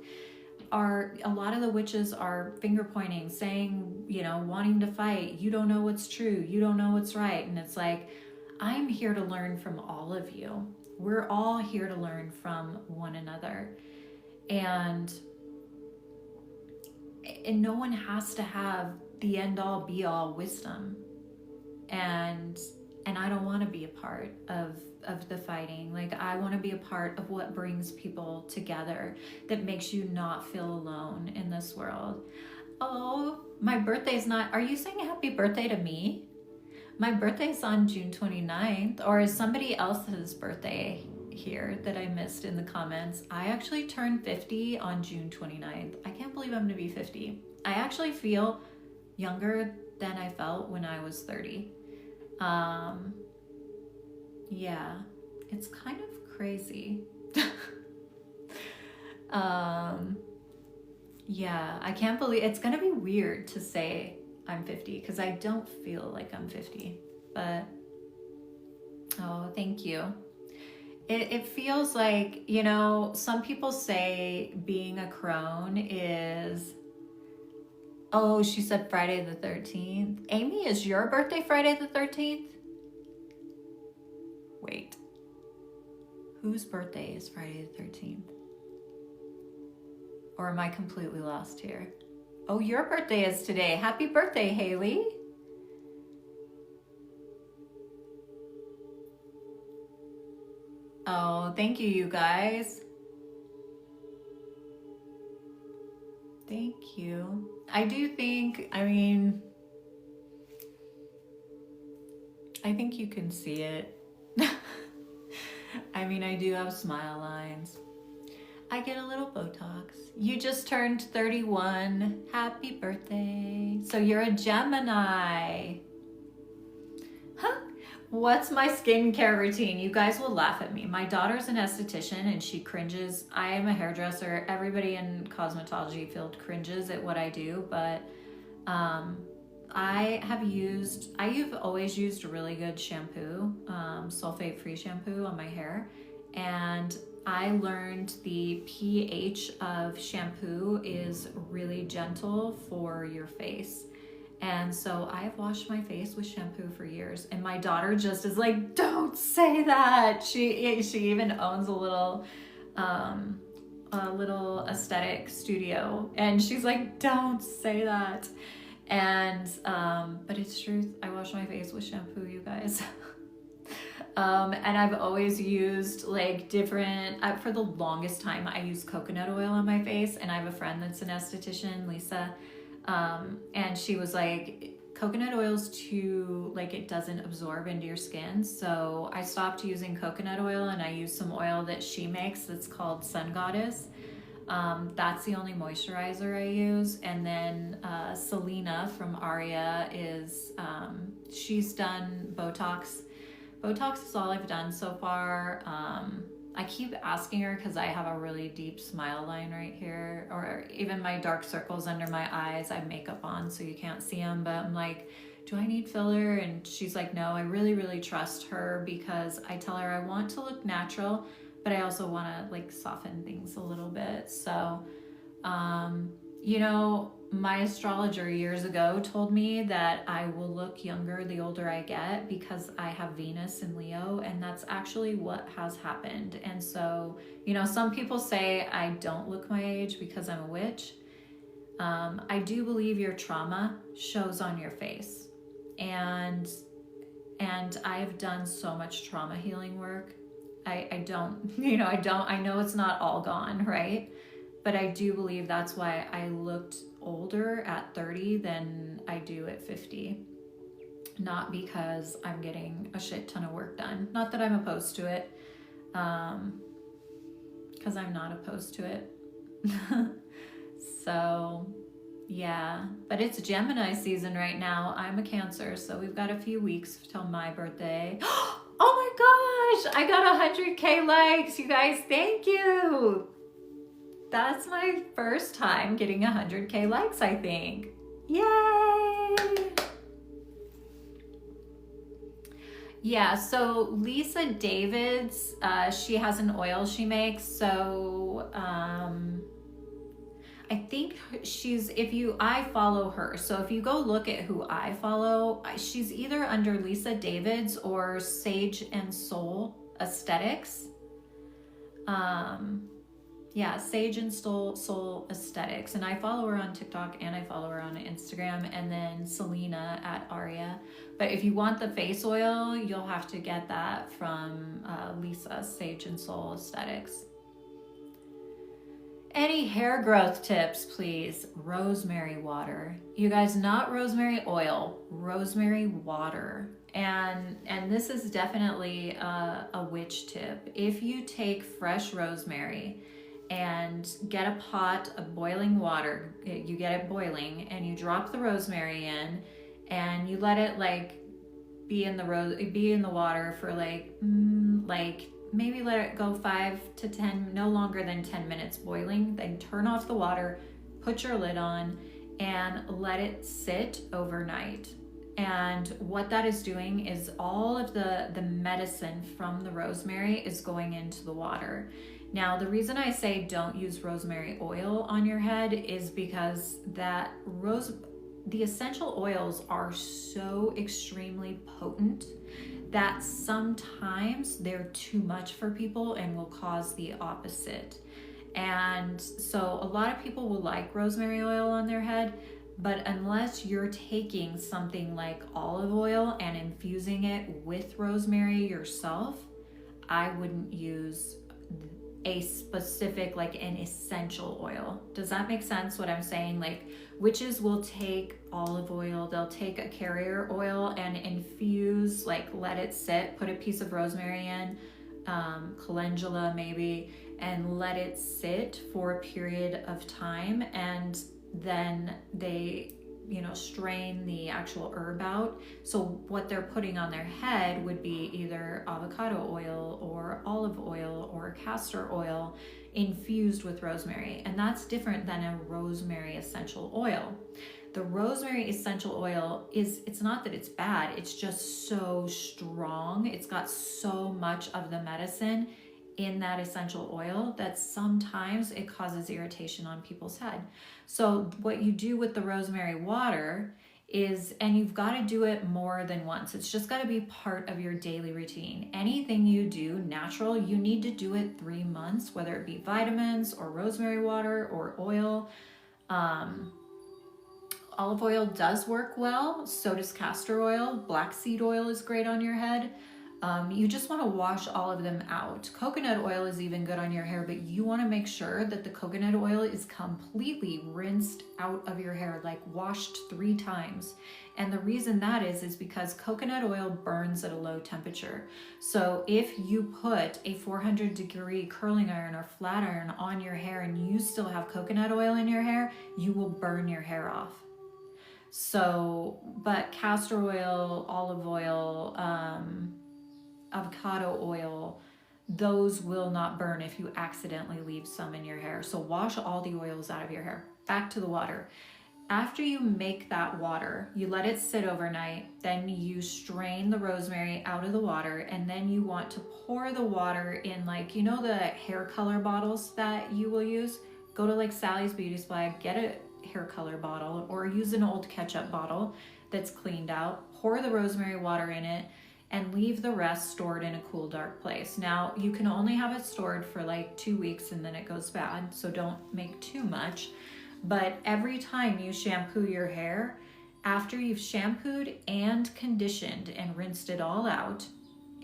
are, a lot of the witches are finger pointing, saying, you know, wanting to fight. You don't know what's true. You don't know what's right. And it's like, I'm here to learn from all of you. We're all here to learn from one another. And no one has to have the end all be all wisdom. And I don't want to be a part of the fighting. Like, I want to be a part of what brings people together, that makes you not feel alone in this world. Oh, my birthday's not, are you saying happy birthday to me? My birthday's on June 29th, or is somebody else's birthday here that I missed in the comments? I actually turned 50 on June 29th. I can't believe I'm gonna be 50. I actually feel younger than I felt when I was 30. Yeah, it's kind of crazy. Yeah, I can't believe, it's gonna be weird to say I'm 50 because I don't feel like I'm 50, but oh, thank you. It feels like, you know, some people say being a crone is, oh, she said Friday the 13th. Amy, is your birthday Friday the 13th? Wait, whose birthday is Friday the 13th? Or am I completely lost here? Oh, your birthday is today. Happy birthday, Haley. Oh, thank you, you guys. Thank you. I do think, I mean, I think you can see it. I mean, I do have smile lines. I get a little Botox. You just turned 31. Happy birthday. So you're a Gemini. Huh? What's my skincare routine? You guys will laugh at me. My daughter's an esthetician and she cringes. I am a hairdresser. Everybody in cosmetology field cringes at what I do, but I've always used a really good shampoo, sulfate-free shampoo on my hair. And I learned the pH of shampoo is really gentle for your face. And so I've washed my face with shampoo for years. And my daughter just is like, don't say that. She even owns a little aesthetic studio. And she's like, don't say that. And, but it's truth. I wash my face with shampoo, you guys. And I've always used like different, for the longest time, I used coconut oil on my face. And I have a friend that's an esthetician, Lisa. And she was like, coconut oil's too, like, it doesn't absorb into your skin. So I stopped using coconut oil and I use some oil that she makes that's called Sun Goddess. That's the only moisturizer I use. And then Selena from Aria is, she's done Botox. Botox is all I've done so far. I keep asking her because I have a really deep smile line right here, or even my dark circles under my eyes. I have makeup on so you can't see them, but I'm like, do I need filler? And she's like, no. I really, really trust her because I tell her I want to look natural, but I also want to like soften things a little bit. So, you know, my astrologer years ago told me that I will look younger the older I get because I have Venus in Leo, and that's actually what has happened. And so, you know, some people say I don't look my age because I'm a witch. I do believe your trauma shows on your face. And I've done so much trauma healing work. I don't, I know it's not all gone, right? But I do believe that's why I looked older at 30 than I do at 50. Not because I'm getting a shit ton of work done. Not that I'm opposed to it, because I'm not opposed to it. So, yeah. But it's Gemini season right now. I'm a Cancer, so we've got a few weeks till my birthday. Oh my gosh! I got 100K likes, you guys. Thank you! That's my first time getting 100K likes, I think. Yay! Yeah, so Lisa Davids, she has an oil she makes. So I think I follow her. So if you go look at who I follow, she's either under Lisa Davids or Sage and Soul Aesthetics. Yeah, Sage and Soul Aesthetics. And I follow her on TikTok and I follow her on Instagram, and then Selena at Aria. But if you want the face oil, you'll have to get that from Lisa, Sage and Soul Aesthetics. Any hair growth tips, please? Rosemary water. You guys, not rosemary oil, rosemary water. And this is definitely a witch tip. If you take fresh rosemary and get a pot of boiling water, you get it boiling, and you drop the rosemary in, and you let it be in the water for maybe let it go 5 to 10, no longer than 10 minutes boiling. Then turn off the water, put your lid on, and let it sit overnight. And what that is doing is all of the medicine from the rosemary is going into the water. Now, the reason I say don't use rosemary oil on your head is because the essential oils are so extremely potent that sometimes they're too much for people and will cause the opposite. And so a lot of people will like rosemary oil on their head, but unless you're taking something like olive oil and infusing it with rosemary yourself, I wouldn't use a specific, an essential oil. Does that make sense what I'm saying? Witches will take olive oil, they'll take a carrier oil and infuse, let it sit, put a piece of rosemary in, calendula maybe, and let it sit for a period of time, and then they strain the actual herb out. So what they're putting on their head would be either avocado oil or olive oil or castor oil infused with rosemary. And that's different than a rosemary essential oil. The rosemary essential oil it's not that it's bad, it's just so strong. It's got so much of the medicine in that essential oil that sometimes it causes irritation on people's head. So what you do with the rosemary water is, and you've got to do it more than once. It's just got to be part of your daily routine. Anything you do natural, you need to do it 3 months, whether it be vitamins or rosemary water or oil. Olive oil does work well. So does castor oil. Black seed oil is great on your head. You just want to wash all of them out. Coconut oil is even good on your hair, but you want to make sure that the coconut oil is completely rinsed out of your hair, washed 3 times. And the reason that is because coconut oil burns at a low temperature. So if you put a 400-degree curling iron or flat iron on your hair and you still have coconut oil in your hair, you will burn your hair off. So, but castor oil, olive oil, avocado oil, those will not burn if you accidentally leave some in your hair. So wash all the oils out of your hair. Back to the water. After you make that water, you let it sit overnight, then you strain the rosemary out of the water, and then you want to pour the water in the hair color bottles that you will use. Go to Sally's Beauty Supply, get a hair color bottle, or use an old ketchup bottle that's cleaned out, pour the rosemary water in it, and leave the rest stored in a cool, dark place. Now, you can only have it stored for 2 weeks and then it goes bad, so don't make too much. But every time you shampoo your hair, after you've shampooed and conditioned and rinsed it all out,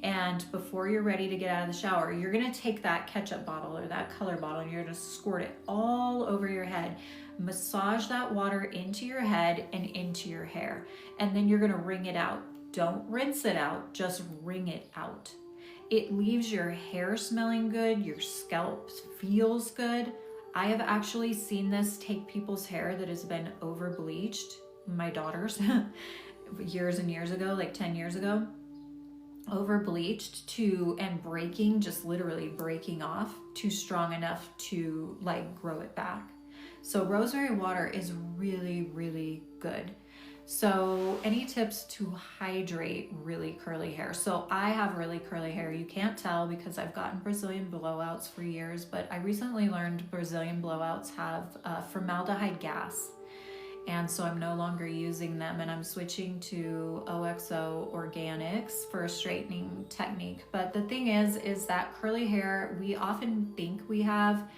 And before you're ready to get out of the shower, you're gonna take that ketchup bottle or that color bottle and you're gonna squirt it all over your head. Massage that water into your head and into your hair. And then you're gonna wring it out. Don't rinse it out, just wring it out. It leaves your hair smelling good, your scalp feels good. I have actually seen this take people's hair that has been over bleached, my daughter's, years and years ago, like 10 years ago, over bleached to, and breaking, just literally breaking off, too strong enough to like grow it back. So rosemary water is really, really good. So any tips to hydrate really curly hair? So I have really curly hair. You can't tell because I've gotten Brazilian blowouts for years, but I recently learned Brazilian blowouts have formaldehyde gas. And so I'm no longer using them, and I'm switching to OXO Organics for a straightening technique. But the thing is that curly hair, we often think we have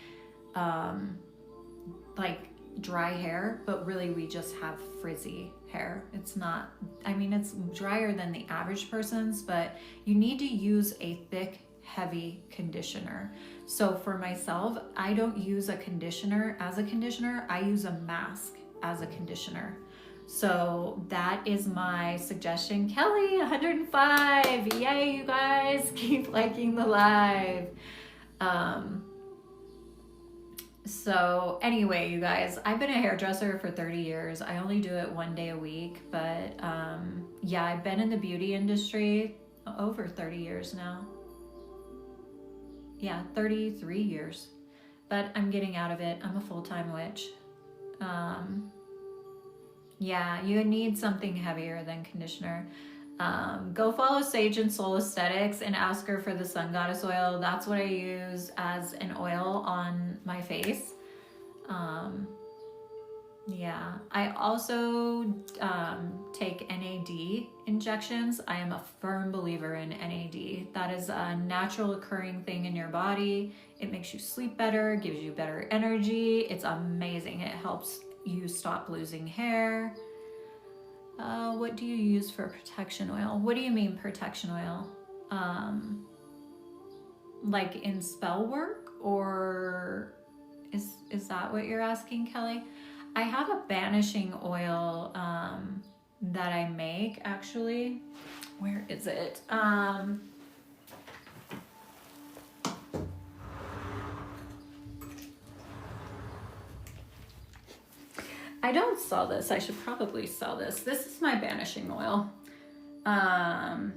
like dry hair, but really we just have frizzy hair. It's not, I mean, it's drier than the average person's, but you need to use a thick, heavy conditioner. So for myself, I don't use a conditioner as a conditioner. I use a mask as a conditioner. So that is my suggestion. Kelly, 105. Yay, you guys. Keep liking the live. So anyway, you guys, I've been a hairdresser for 30 years. I only do it one day a week, but yeah, I've been in the beauty industry over 30 years now. Yeah, 33 years, but I'm getting out of it. I'm a full-time witch. Yeah, you need something heavier than conditioner. Go follow Sage and Soul Aesthetics and ask her for the Sun Goddess oil. That's what I use as an oil on my face. Yeah, I also take NAD injections. I am a firm believer in NAD. That is a natural occurring thing in your body. It makes you sleep better, gives you better energy. It's amazing. It helps you stop losing hair. What do you use for protection oil? What do you mean protection oil? Like in spell work, or is that what you're asking, Kelly? I have a banishing oil that I make actually. Where is it? I don't sell this. I should probably sell this. This is my banishing oil. And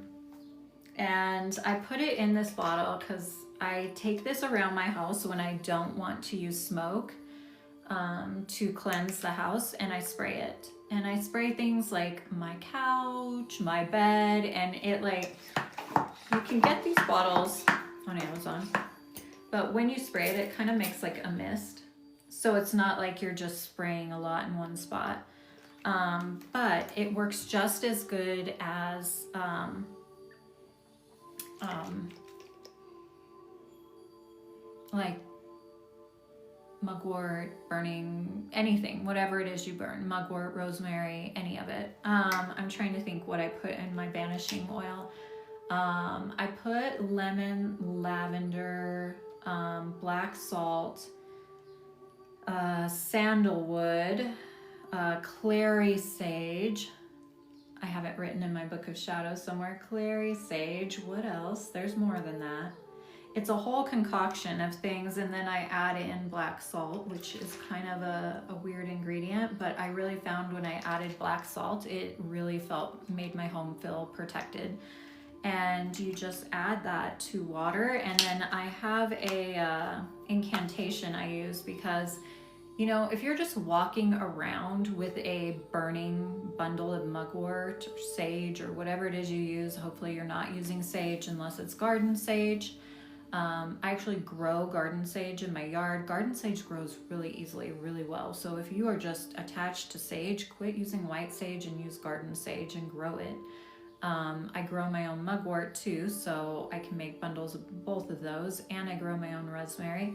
I put it in this bottle because I take this around my house when I don't want to use smoke to cleanse the house, and I spray it. And I spray things like my couch, my bed, and it like, you can get these bottles on Amazon, but when you spray it, it kind of makes like a mist. So it's not like you're just spraying a lot in one spot. But it works just as good as like mugwort, burning, anything, whatever it is you burn, mugwort, rosemary, any of it. I'm trying to think what I put in my banishing oil. I put lemon, lavender, black salt, sandalwood, clary sage. I have it written in my book of shadows somewhere. Clary sage. What else? There's more than that. It's a whole concoction of things, and then I add in black salt, which is kind of a weird ingredient, but I really found when I added black salt, it really made my home feel protected. And you just add that to water, and then I have a incantation I use because, you know, if you're just walking around with a burning bundle of mugwort or sage or whatever it is you use, hopefully you're not using sage unless it's garden sage. I actually grow garden sage in my yard. Garden sage grows really easily, really well. So if you are just attached to sage, quit using white sage and use garden sage and grow it. I grow my own mugwort too, so I can make bundles of both of those, and I grow my own rosemary.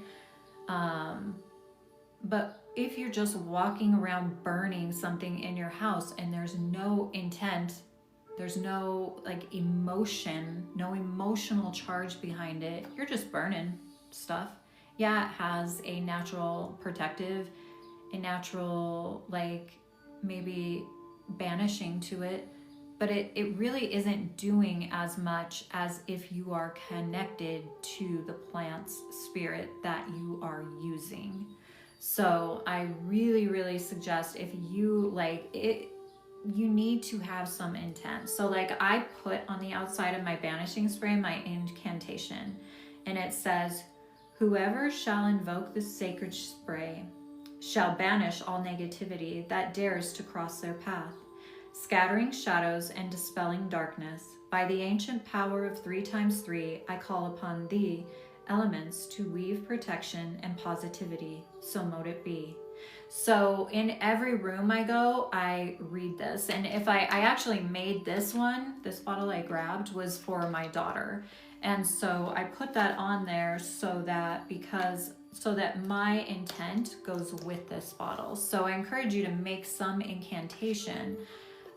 But if you're just walking around burning something in your house and there's no intent There's no like emotion, no emotional charge behind it. You're just burning stuff. Yeah, it has a natural protective, a natural like maybe banishing to it, but it really isn't doing as much as if you are connected to the plant's spirit that you are using. So I really, really suggest, if you like it, you need to have some intent. So like I put on the outside of my banishing spray my incantation, and it says, whoever shall invoke the sacred spray shall banish all negativity that dares to cross their path, scattering shadows and dispelling darkness. By the ancient power of 3 times 3, I call upon thee, elements, to weave protection and positivity. So mote it be. So in every room I go, I read this. And if I actually made this bottle I grabbed was for my daughter. And so I put that on there so that my intent goes with this bottle. So I encourage you to make some incantation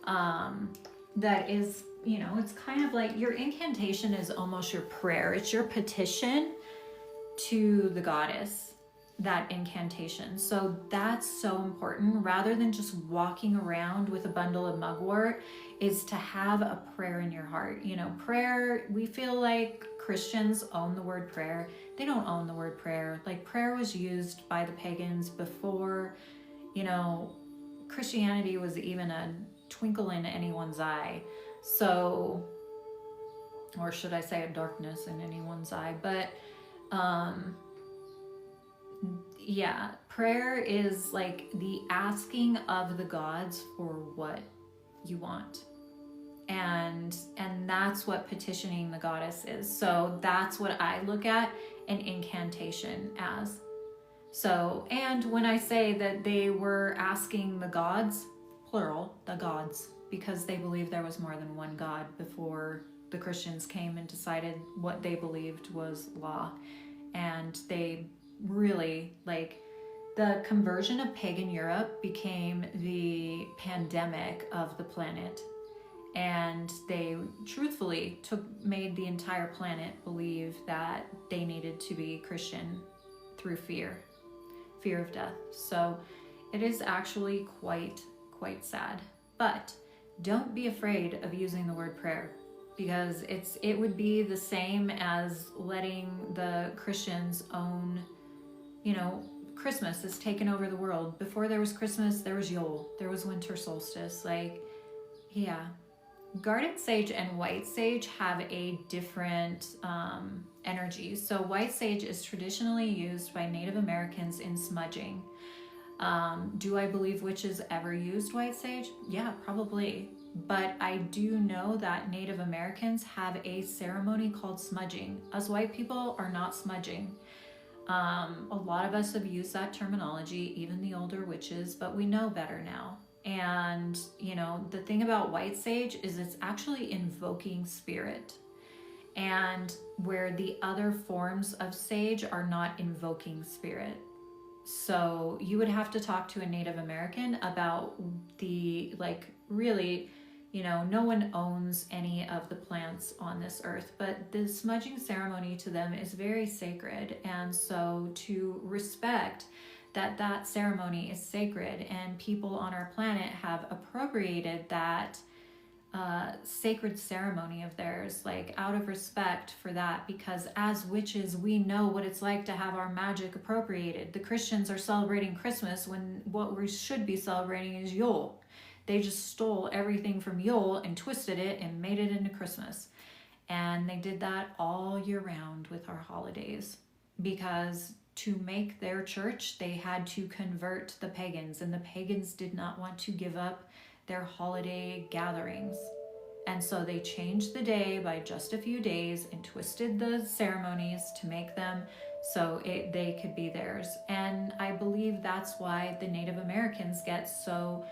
that is, it's kind of like your incantation is almost your prayer. It's your petition to the goddess, that incantation. So that's so important. Rather than just walking around with a bundle of mugwort, is to have a prayer in your heart. Prayer, we feel like Christians own the word prayer. They don't own the word prayer. Like, prayer was used by the pagans before, Christianity was even a twinkle in anyone's eye. So, or should I say a darkness in anyone's eye. But yeah, prayer is like the asking of the gods for what you want. And that's what petitioning the goddess is. So that's what I look at an incantation as. So, and when I say that they were asking the gods, plural, the gods, because they believed there was more than one God before the Christians came and decided what they believed was law. And they really, like, the conversion of pagan Europe became the pandemic of the planet. And they truthfully made the entire planet believe that they needed to be Christian through fear of death. So it is actually quite sad. But don't be afraid of using the word prayer, because it would be the same as letting the Christians own, Christmas has taken over the world. Before there was Christmas, there was Yule, there was winter solstice. Garden sage and white sage have a different energy. So white sage is traditionally used by Native Americans in smudging. Do I believe witches ever used white sage? Yeah, probably. But I do know that Native Americans have a ceremony called smudging. Us white people are not smudging. A lot of us have used that terminology, even the older witches, but we know better now. And, the thing about white sage is it's actually invoking spirit. And where the other forms of sage are not invoking spirit. So you would have to talk to a Native American about the, really, no one owns any of the plants on this earth, but the smudging ceremony to them is very sacred. And so to respect that ceremony is sacred, and people on our planet have appropriated that sacred ceremony of theirs, out of respect for that, because as witches, we know what it's like to have our magic appropriated. The Christians are celebrating Christmas when what we should be celebrating is Yule. They just stole everything from Yule and twisted it and made it into Christmas. And they did that all year round with our holidays, because to make their church, they had to convert the pagans, and the pagans did not want to give up their holiday gatherings. And so they changed the day by just a few days and twisted the ceremonies to make them so they could be theirs. And I believe that's why the Native Americans get so,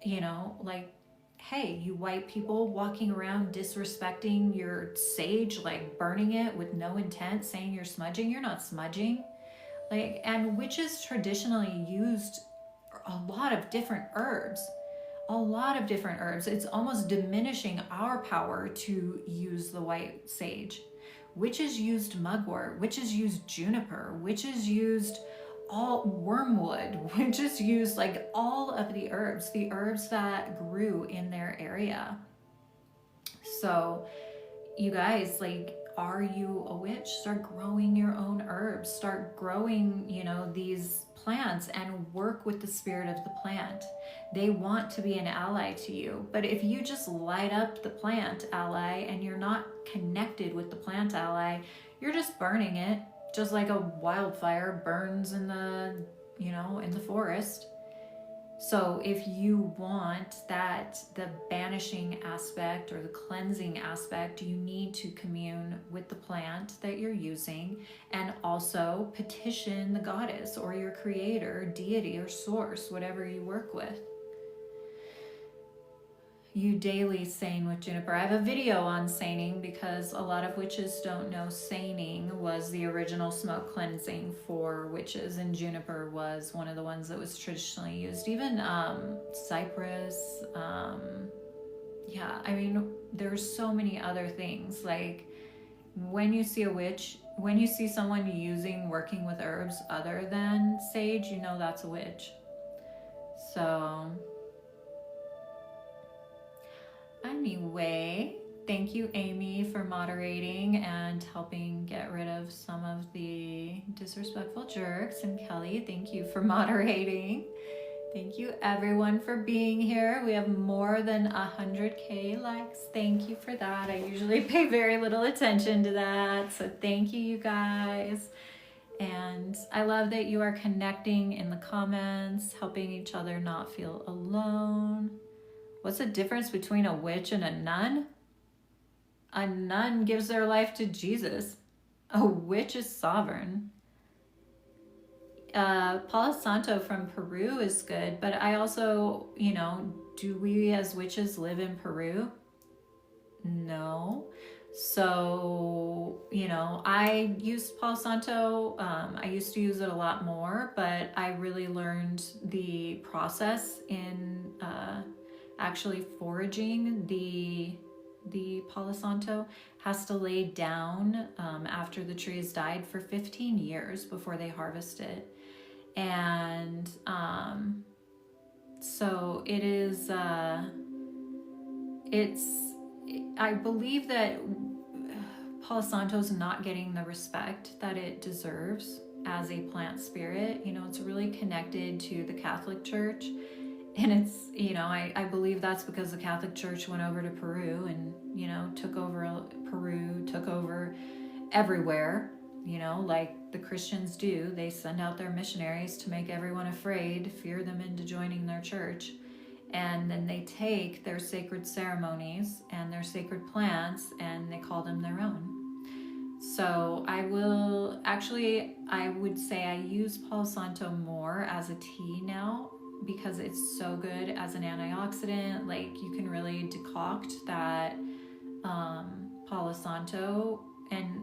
hey, you white people walking around disrespecting your sage, burning it with no intent, saying you're smudging. You're not smudging. And witches traditionally used a lot of different herbs. a lot of different herbs. It's almost diminishing our power to use the white sage. Witches used mugwort, witches used juniper, witches used all wormwood, witches used like all of the herbs that grew in their area. So you guys, like, are you a witch? Start growing your own herbs. Start growing, these plants and work with the spirit of the plant. They want to be an ally to you. But if you just light up the plant ally and you're not connected with the plant ally, you're just burning it, just like a wildfire burns in the, in the forest. So if you want the banishing aspect or the cleansing aspect, you need to commune with the plant that you're using and also petition the goddess or your creator, deity, or source, whatever you work with. You daily sain with juniper. I have a video on saining because a lot of witches don't know saining was the original smoke cleansing for witches, and juniper was one of the ones that was traditionally used. Even cypress. There's so many other things. Like when you see a witch, when you see someone working with herbs other than sage, that's a witch. So anyway, thank you, Amy, for moderating and helping get rid of some of the disrespectful jerks. And Kelly, thank you for moderating. Thank you, everyone, for being here. We have more than 100K likes. Thank you for that. I usually pay very little attention to that. So thank you, you guys. And I love that you are connecting in the comments, helping each other not feel alone. What's the difference between a witch and a nun? A nun gives their life to Jesus. A witch is sovereign. Palo Santo from Peru is good, but I also, do we as witches live in Peru? No. So, I used Palo Santo. I used to use it a lot more, but I really learned the process in actually foraging. The Palo Santo has to lay down after the tree has died for 15 years before they harvest it. And so it is, I believe that Palo Santo is not getting the respect that it deserves as a plant spirit. It's really connected to the Catholic Church. And it's, I believe that's because the Catholic Church went over to Peru and, took over Peru, took over everywhere, like the Christians do. They send out their missionaries to make everyone afraid, fear them into joining their church. And then they take their sacred ceremonies and their sacred plants and they call them their own. So I would say I use Palo Santo more as a tea now, because it's so good as an antioxidant. Like you can really decoct that Palo Santo, and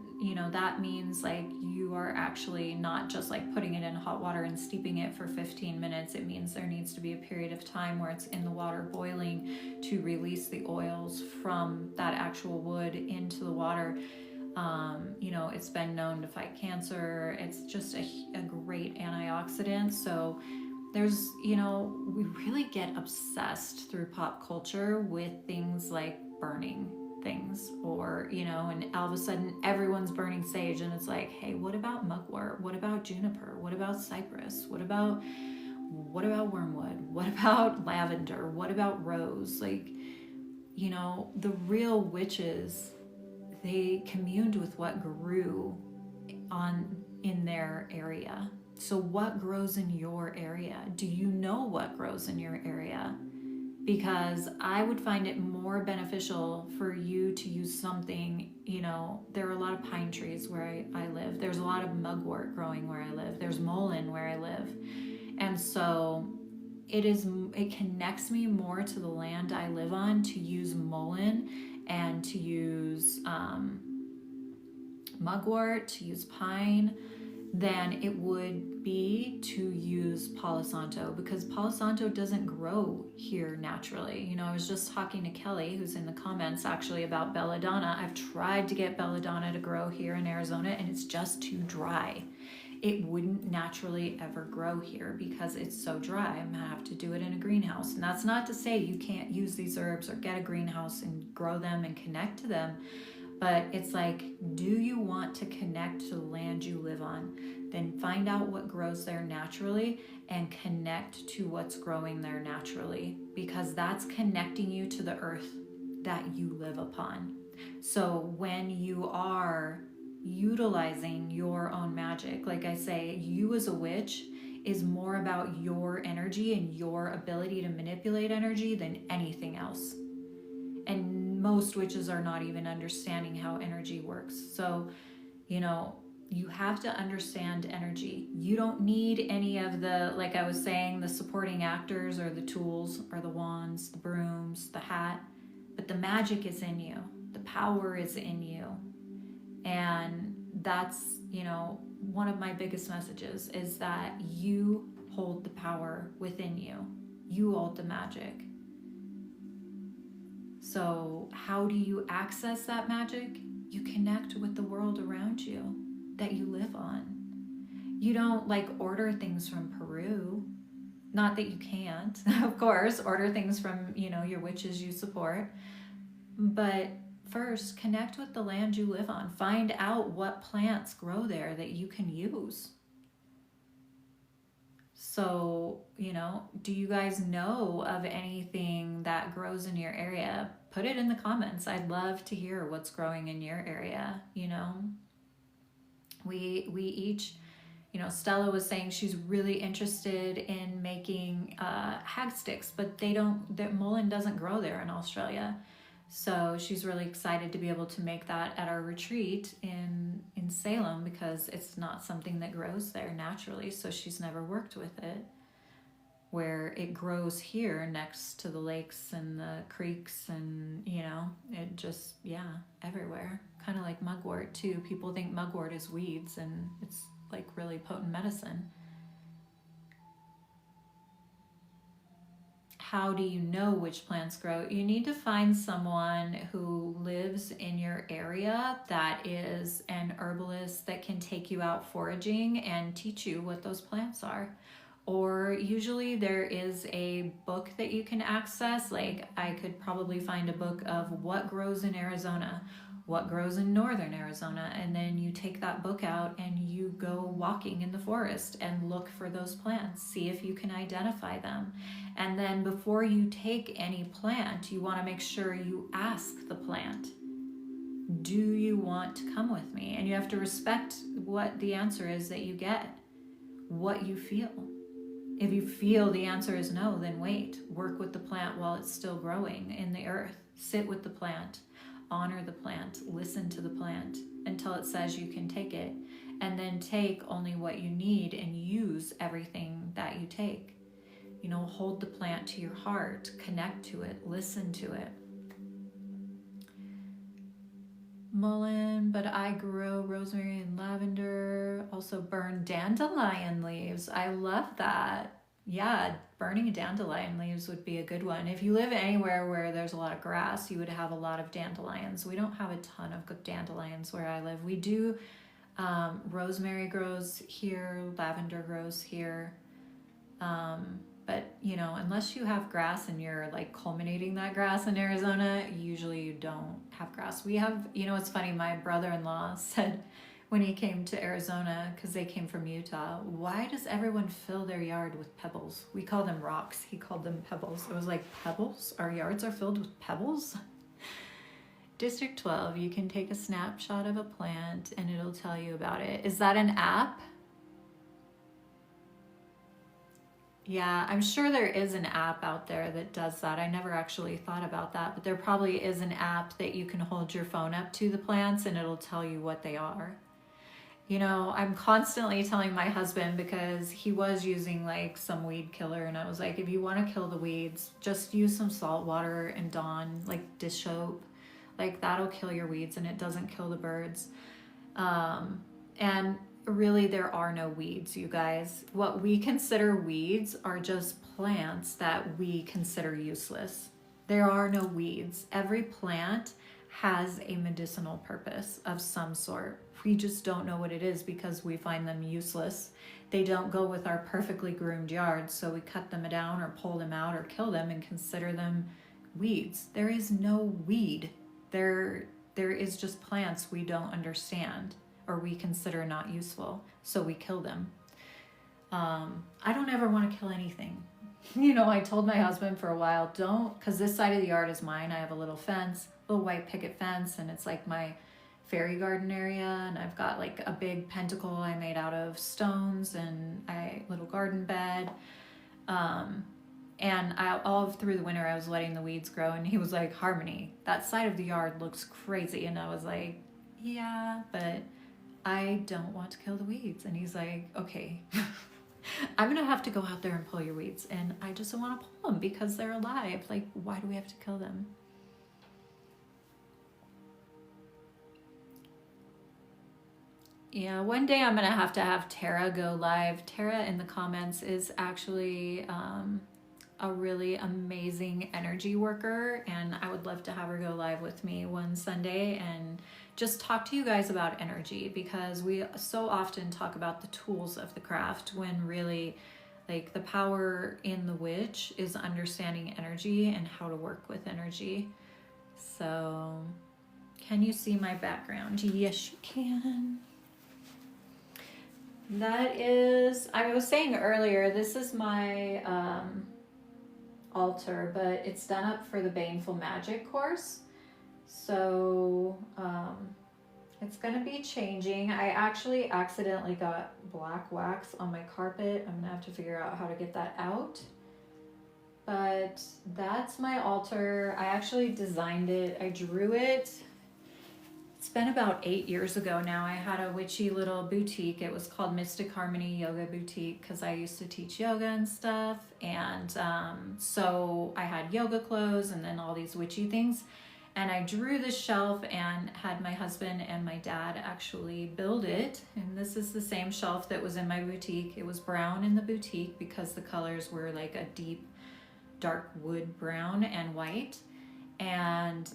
that means like you are actually not just like putting it in hot water and steeping it for 15 minutes. It means there needs to be a period of time where it's in the water boiling to release the oils from that actual wood into the water. It's been known to fight cancer. It's just a great antioxidant. So there's, we really get obsessed through pop culture with things like burning things, or, and all of a sudden everyone's burning sage, and it's like, hey, what about mugwort? What about juniper? What about cypress? What about wormwood? What about lavender? What about rose? Like, the real witches, they communed with what grew in their area. So what grows in your area? Do you know what grows in your area? Because I would find it more beneficial for you to use something, there are a lot of pine trees where I live. There's a lot of mugwort growing where I live. There's mullein where I live. And so it connects me more to the land I live on to use mullein and to use mugwort, to use pine, than it would be to use Palo Santo, because Palo Santo doesn't grow here naturally. You know, I was just talking to Kelly, who's in the comments actually, about belladonna. I've tried to get belladonna to grow here in Arizona and it's just too dry. It wouldn't naturally ever grow here because it's so dry. I'm gonna have to do it in a greenhouse. And that's not to say you can't use these herbs or get a greenhouse and grow them and connect to them. But it's like, do you want to connect to the land you live on? Then find out what grows there naturally and connect to what's growing there naturally, because that's connecting you to the earth that you live upon. So when you are utilizing your own magic, like I say, you as a witch is more about your energy and your ability to manipulate energy than anything else. And most witches are not even understanding how energy works. So, you know, you have to understand energy. You don't need any of the, like I was saying, the supporting actors or the tools or the wands, the brooms, the hat, but the magic is in you. The power is in you. And that's, you know, one of my biggest messages is that you hold the power within you. You hold the magic. So how do you access that magic? You connect with the world around you that you live on. You don't like order things from Peru. Not that you can't, of course, order things from, you know, your witches you support. But first, connect with the land you live on. Find out what plants grow there that you can use. So, you know, do you guys know of anything that grows in your area? Put it in the comments. I'd love to hear what's growing in your area. You know, we each, you know, Stella was saying she's really interested in making hag sticks, but mullein doesn't grow there in Australia. So she's really excited to be able to make that at our retreat in Salem, because it's not something that grows there naturally. So she's never worked with it, where it grows here next to the lakes and the creeks, and, you know, it just, yeah, everywhere. Kind of like mugwort too. People think mugwort is weeds, and it's like really potent medicine. How do you know which plants grow? You need to find someone who lives in your area that is an herbalist that can take you out foraging and teach you what those plants are. Or usually there is a book that you can access. Like I could probably find a book of what grows in Arizona, what grows in northern Arizona, and then you take that book out and you go walking in the forest and look for those plants, see if you can identify them. And then before you take any plant, you want to make sure you ask the plant, do you want to come with me? And you have to respect what the answer is that you get, what you feel. If you feel the answer is no, then wait. Work with the plant while it's still growing in the earth. Sit with the plant. Honor the plant. Listen to the plant until it says you can take it. And then take only what you need and use everything that you take. You know, hold the plant to your heart. Connect to it. Listen to it. Mullein, but I grow rosemary and lavender. Also burn dandelion leaves. I love that. Yeah, burning dandelion leaves would be a good one. If you live anywhere where there's a lot of grass, you would have a lot of dandelions. We don't have a ton of dandelions where I live. We do, rosemary grows here, lavender grows here. But, you know, unless you have grass and you're like culminating that grass in Arizona, usually you don't have grass. We have, you know, it's funny, my brother-in-law said when he came to Arizona, because they came from Utah, why does everyone fill their yard with pebbles? We call them rocks. He called them pebbles. I was like, pebbles? Our yards are filled with pebbles? District 12, you can take a snapshot of a plant and it'll tell you about it. Is that an app? Yeah, I'm sure there is an app out there that does that. I never actually thought about that, but there probably is an app that you can hold your phone up to the plants and it'll tell you what they are. You know, I'm constantly telling my husband, because he was using like some weed killer, and I was like, if you want to kill the weeds, just use some salt water and Dawn, like dish soap. Like that'll kill your weeds and it doesn't kill the birds. And really there are no weeds, you guys. What we consider weeds are just plants that we consider useless. There are no weeds. Every plant has a medicinal purpose of some sort. We just don't know what it is because we find them useless. They don't go with our perfectly groomed yards, so we cut them down or pull them out or kill them and consider them weeds. There is no weed. There is just plants we don't understand or we consider not useful, so we kill them. I don't ever want to kill anything. You know, I told my husband for a while, don't, because this side of the yard is mine. I have a little fence, little white picket fence, and it's like my fairy garden area, and I've got like a big pentacle I made out of stones and a little garden bed. And all through the winter I was letting the weeds grow, and he was like, Harmony, that side of the yard looks crazy. And I was like, yeah, but I don't want to kill the weeds. And he's like, okay. I'm gonna have to go out there and pull your weeds, and I just don't want to pull them because they're alive. Like, why do we have to kill them? Yeah, one day I'm gonna have to have Tara go live. Tara in the comments is actually a really amazing energy worker, and I would love to have her go live with me one Sunday and just talk to you guys about energy, because we so often talk about the tools of the craft when really, like, the power in the witch is understanding energy and how to work with energy. So, can you see my background? Yes, you can. That is, I was saying earlier, this is my altar, but it's done up for the Baneful Magic course. So it's going to be changing. I actually accidentally got black wax on my carpet. I'm going to have to figure out how to get that out. But that's my altar. I actually designed it. I drew it. It's been about 8 years ago now. I had a witchy little boutique. It was called Mystic Harmony Yoga Boutique because I used to teach yoga and stuff. And so I had yoga clothes and then all these witchy things. And I drew this shelf and had my husband and my dad actually build it. And this is the same shelf that was in my boutique. It was brown in the boutique because the colors were like a deep, dark wood brown and white. And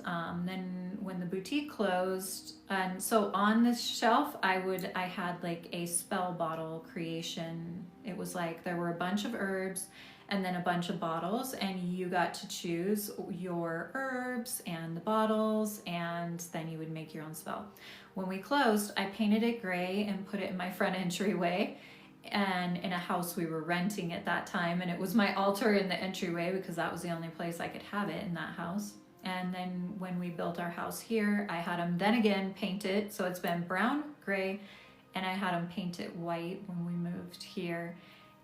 then when the boutique closed, and so on this shelf, I had like a spell bottle creation. It was like there were a bunch of herbs and then a bunch of bottles, and you got to choose your herbs and the bottles, and then you would make your own spell. When we closed, I painted it gray and put it in my front entryway, and in a house we were renting at that time, and it was my altar in the entryway because that was the only place I could have it, in that house. And then when we built our house here, I had them then again paint it, so it's been brown, gray, and I had them paint it white when we moved here,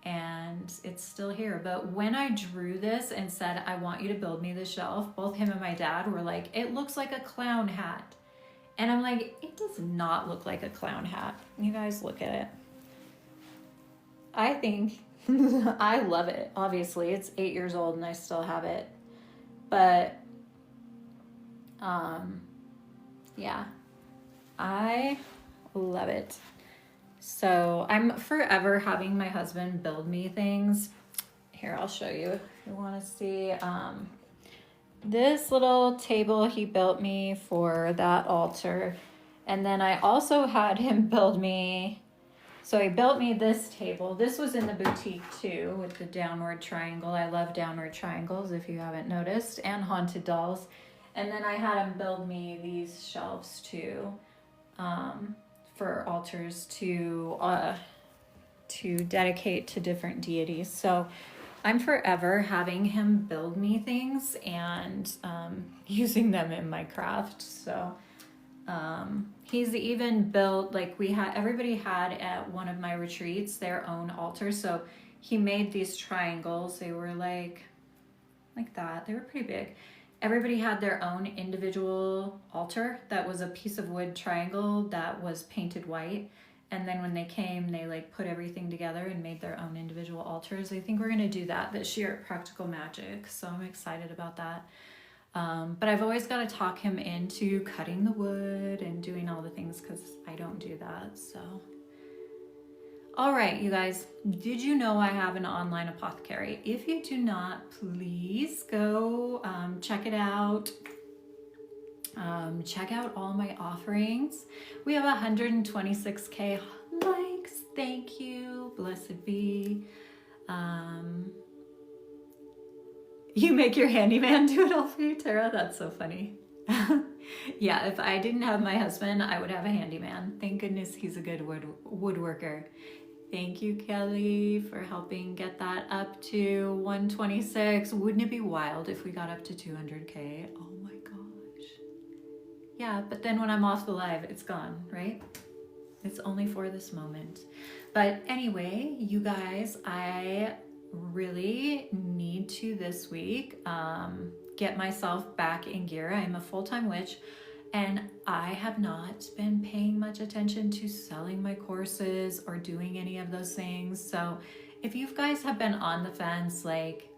and it's still here. But when I drew this and said, I want you to build me the shelf, both him and my dad were like, it looks like a clown hat. And I'm like, it does not look like a clown hat. You guys look at it. I think, I love it. Obviously, it's 8 years old and I still have it. But, yeah, I love it. So I'm forever having my husband build me things. Here, I'll show you if you want to see. This little table he built me for that altar. And then I also had him build me, so he built me this table. This was in the boutique too, with the downward triangle. I love downward triangles, if you haven't noticed, and haunted dolls. And then I had him build me these shelves too, for altars to dedicate to different deities. So I'm forever having him build me things and using them in my craft. So he's even built, like, everybody had at one of my retreats their own altar. So he made these triangles. They were like that. They were pretty big. Everybody had their own individual altar that was a piece of wood triangle that was painted white. And then when they came, they like put everything together and made their own individual altars. I think we're going to do that this year at Practical Magic. So I'm excited about that. But I've always got to talk him into cutting the wood and doing all the things because I don't do that. So All right, you guys, did you know I have an online apothecary? If you do not, please go check it out. Check out all my offerings. We have 126K likes. Thank you. Blessed be. You make your handyman do it all for you, Tara? That's so funny. Yeah, if I didn't have my husband, I would have a handyman. Thank goodness he's a good woodworker. Thank you, Kelly, for helping get that up to 126. Wouldn't it be wild if we got up to 200K? Oh my gosh. Yeah, but then when I'm off the live, it's gone, right? It's only for this moment. But anyway, you guys, I really need to this week get myself back in gear. I'm a full-time witch, and I have not been paying much attention to selling my courses or doing any of those things. So if you guys have been on the fence, like,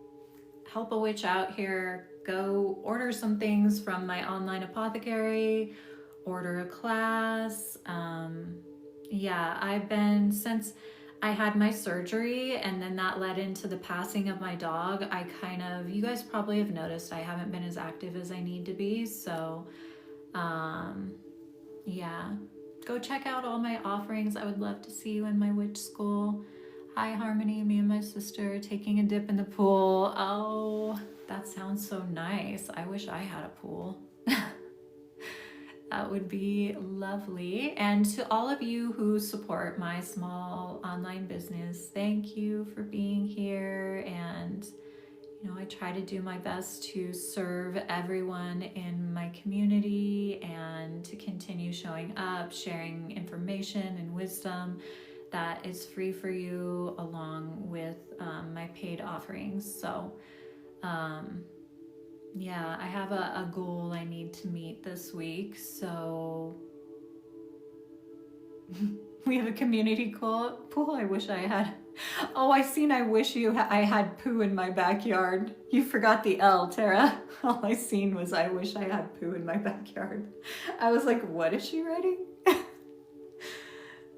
help a witch out here, go order some things from my online apothecary, order a class. Yeah, I've been, since I had my surgery and then that led into the passing of my dog, I kind of, you guys probably have noticed I haven't been as active as I need to be. So, yeah, go check out all my offerings. I would love to see you in my witch school. Hi, Harmony, me and my sister taking a dip in the pool. Oh, that sounds so nice. I wish I had a pool. That would be lovely. And to all of you who support my small online business, thank you for being here. And, you know, I try to do my best to serve everyone in my community and to continue showing up, sharing information and wisdom that is free for you along with my paid offerings. So, yeah, I have a goal I need to meet this week. So we have a community pool. I wish I had. Oh, I wish I had poo in my backyard. You forgot the L, Tara. All I seen was I wish I had poo in my backyard. I was like, what is she writing?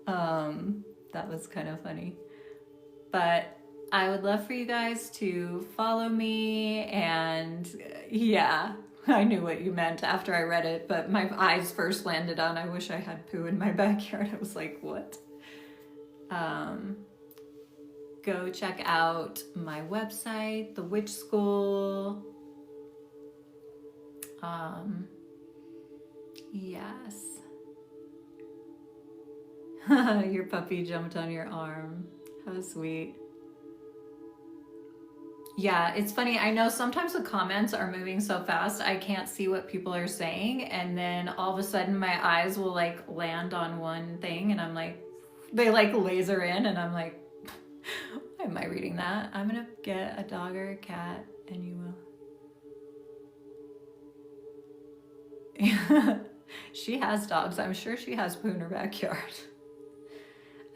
That was kind of funny. But I would love for you guys to follow me, and yeah, I knew what you meant after I read it, but my eyes first landed on I wish I had poo in my backyard. I was like, what? Go check out my website, The Witch School. Yes. Your puppy jumped on your arm. How sweet. Yeah, it's funny. I know sometimes the comments are moving so fast, I can't see what people are saying. And then all of a sudden my eyes will like land on one thing and I'm like, they like laser in and I'm like, why am I reading that? I'm gonna get a dog or a cat and you will. She has dogs. I'm sure she has poo in her backyard.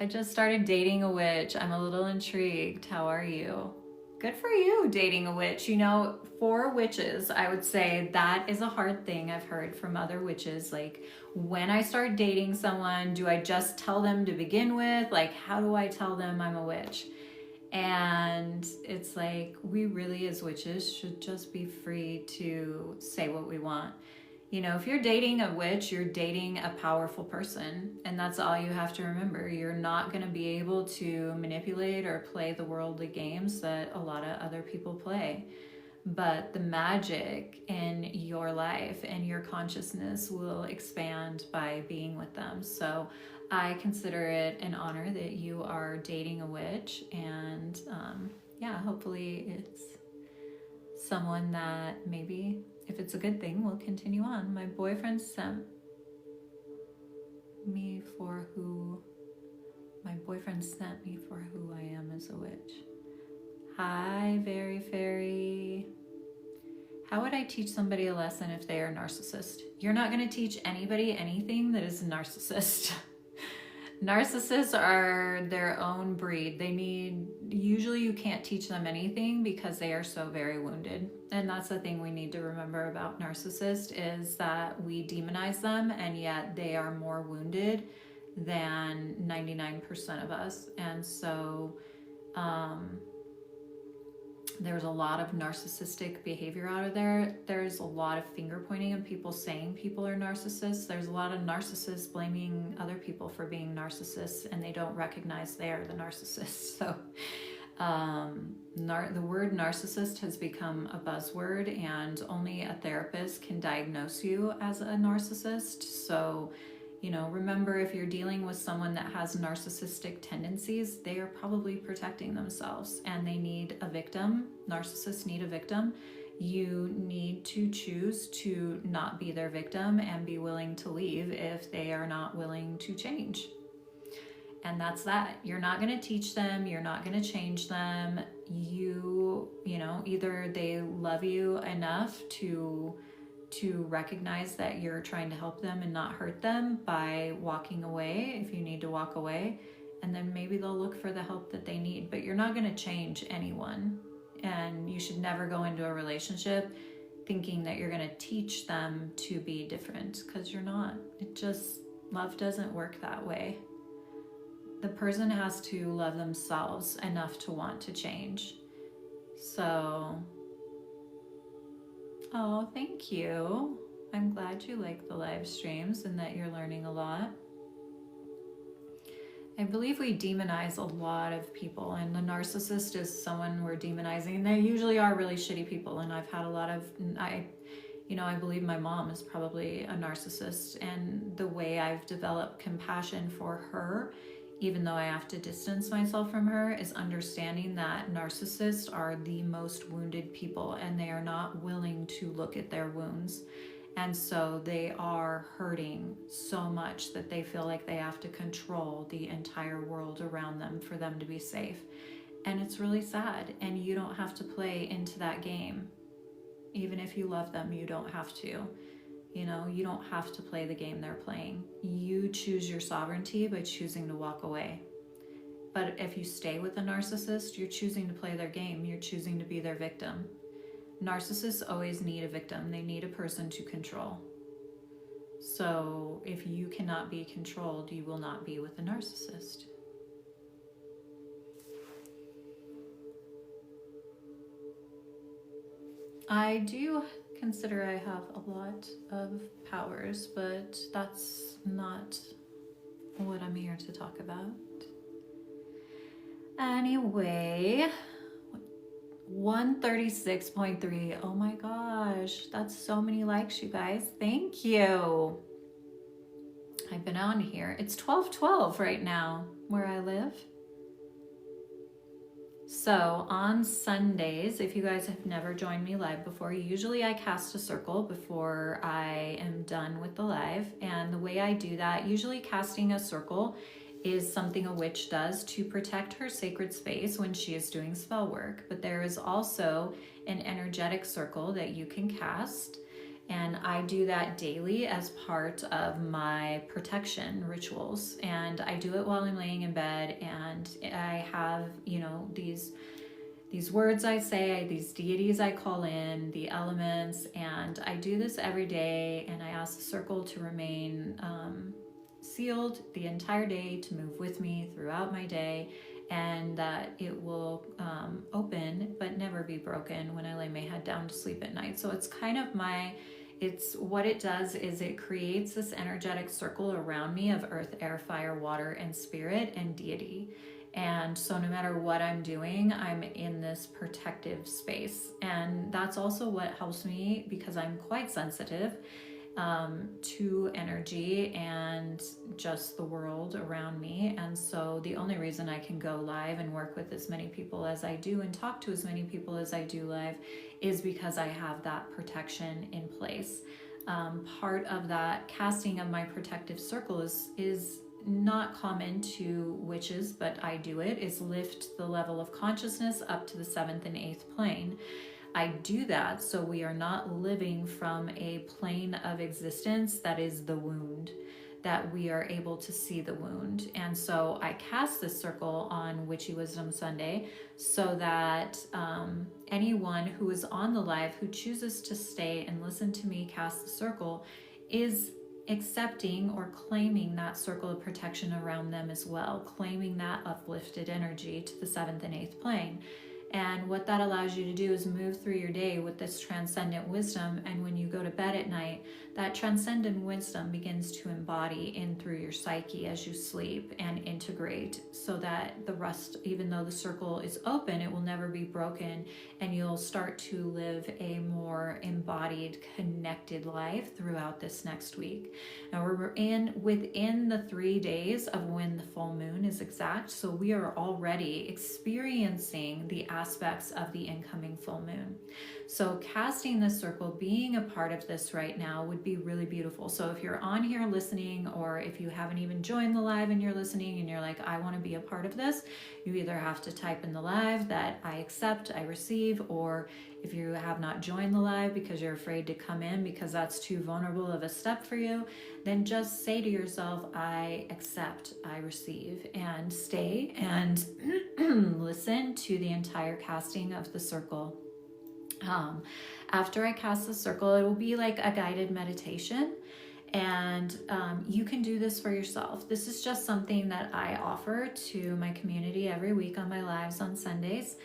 I just started dating a witch. I'm a little intrigued. How are you? Good for you, dating a witch. You know, for witches, I would say that is a hard thing. I've heard from other witches. Like, when I start dating someone, do I just tell them to begin with? Like, how do I tell them I'm a witch? And it's like, we really as witches should just be free to say what we want. You know, if you're dating a witch, you're dating a powerful person, and that's all you have to remember. You're not going to be able to manipulate or play the worldly games that a lot of other people play. But the magic in your life and your consciousness will expand by being with them. So I consider it an honor that you are dating a witch, and yeah, hopefully it's someone that maybe, if it's a good thing, we'll continue on. My boyfriend sent me for who I am as a witch. Hi, Very Fairy. How would I teach somebody a lesson if they are a narcissist? You're not going to teach anybody anything that is a narcissist. Narcissists are their own breed. Usually you can't teach them anything because they are so very wounded. And that's the thing we need to remember about narcissists, is that we demonize them and yet they are more wounded than 99% of us. And so there's a lot of narcissistic behavior out of there. There's a lot of finger pointing and people saying people are narcissists. There's a lot of narcissists blaming other people for being narcissists, and they don't recognize they are the narcissist. So the word narcissist has become a buzzword, and only a therapist can diagnose you as a narcissist. So, you know, remember, if you're dealing with someone that has narcissistic tendencies, they are probably protecting themselves and they need a victim. Narcissists need a victim. You need to choose to not be their victim and be willing to leave if they are not willing to change. And that's that. You're not going to teach them. You're not going to change them. You know, either they love you enough to recognize that you're trying to help them and not hurt them by walking away if you need to walk away, and then maybe they'll look for the help that they need. But you're not going to change anyone, and you should never go into a relationship thinking that you're going to teach them to be different, because you're not. Love doesn't work that way. The person has to love themselves enough to want to change. So, oh, thank you. I'm glad you like the live streams and that you're learning a lot. I believe we demonize a lot of people, and the narcissist is someone we're demonizing, and they usually are really shitty people. And I've had a lot of, I believe my mom is probably a narcissist, and the way I've developed compassion for her, even though I have to distance myself from her, is understanding that narcissists are the most wounded people, and they are not willing to look at their wounds. And so they are hurting so much that they feel like they have to control the entire world around them for them to be safe. And it's really sad. And you don't have to play into that game. Even if you love them, you don't have to. You know, you don't have to play the game they're playing. You choose your sovereignty by choosing to walk away. But if you stay with a narcissist, you're choosing to play their game. You're choosing to be their victim. Narcissists always need a victim. They need a person to control. So if you cannot be controlled, you will not be with a narcissist. I do consider I have a lot of powers, but that's not what I'm here to talk about. Anyway, 136.3. Oh my gosh, that's so many likes, you guys. Thank you. I've been on here. It's 12:12 right now where I live. So on Sundays, if you guys have never joined me live before, usually I cast a circle before I am done with the live. And the way I do that, usually casting a circle is something a witch does to protect her sacred space when she is doing spell work. But there is also an energetic circle that you can cast. And I do that daily as part of my protection rituals. And I do it while I'm laying in bed, and I have, these words I say, these deities I call in, the elements, and I do this every day, and I ask the circle to remain sealed the entire day, to move with me throughout my day, and that it will open but never be broken when I lay my head down to sleep at night. So it's kind of what it does is it creates this energetic circle around me of earth, air, fire, water, and spirit and deity. And so no matter what I'm doing, I'm in this protective space. And that's also what helps me, because I'm quite sensitive to energy and just the world around me. And so the only reason I can go live and work with as many people as I do and talk to as many people as I do live is because I have that protection in place. Part of that casting of my protective circle is not common to witches, but I do it, is lift the level of consciousness up to the 7th and 8th plane. I do that so we are not living from a plane of existence that is the wound, that we are able to see the wound. And so I cast this circle on Witchy Wisdom Sunday so that anyone who is on the live who chooses to stay and listen to me cast the circle is accepting or claiming that circle of protection around them as well, claiming that uplifted energy to the 7th and 8th plane. And what that allows you to do is move through your day with this transcendent wisdom. And when you go to bed at night, that transcendent wisdom begins to embody in through your psyche as you sleep and integrate, so that the rest, even though the circle is open, it will never be broken, and you'll start to live a more embodied, connected life throughout this next week. Now we're within the 3 days of when the full moon is exact, so we are already experiencing the aspects of the incoming full moon. So casting this circle, being a part of this right now would be really beautiful. So if you're on here listening, or if you haven't even joined the live and you're listening and you're like, I want to be a part of this, you either have to type in the live that I accept, I receive, or if you have not joined the live because you're afraid to come in because that's too vulnerable of a step for you, then just say to yourself, I accept, I receive, and stay and listen to the entire casting of the circle. After I cast the circle, it will be like a guided meditation, and you can do this for yourself. This is just something that I offer to my community every week on my lives on Sundays.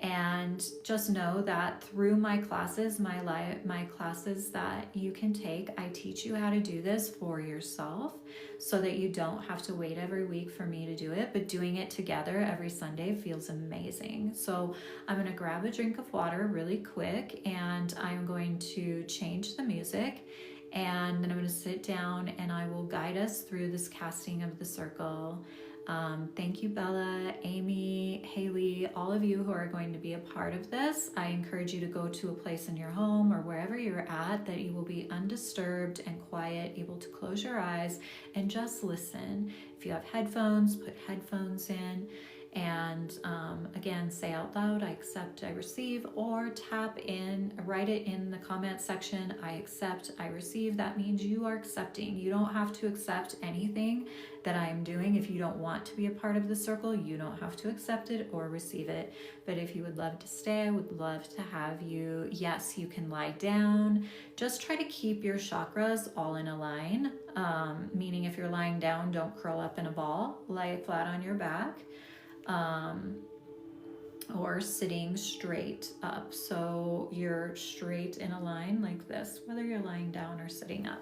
And just know that through my classes, my classes that you can take, I teach you how to do this for yourself, so that you don't have to wait every week for me to do it, but doing it together every Sunday feels amazing. So I'm going to grab a drink of water really quick, and I'm going to change the music, and then I'm going to sit down and I will guide us through this casting of the circle. Thank you, Bella, Amy, Haley, all of you who are going to be a part of this. I encourage you to go to a place in your home or wherever you're at that you will be undisturbed and quiet, able to close your eyes and just listen. If you have headphones, put headphones in. And again, say out loud, I accept, I receive, or tap in, write it in the comment section, I accept, I receive. That means you are accepting. You don't have to accept anything that I am doing. If you don't want to be a part of the circle, you don't have to accept it or receive it. But if you would love to stay, I would love to have you. Yes, you can lie down. Just try to keep your chakras all in a line. Meaning if you're lying down, don't curl up in a ball. Lie flat on your back. Or sitting straight up. So you're straight in a line like this, whether you're lying down or sitting up.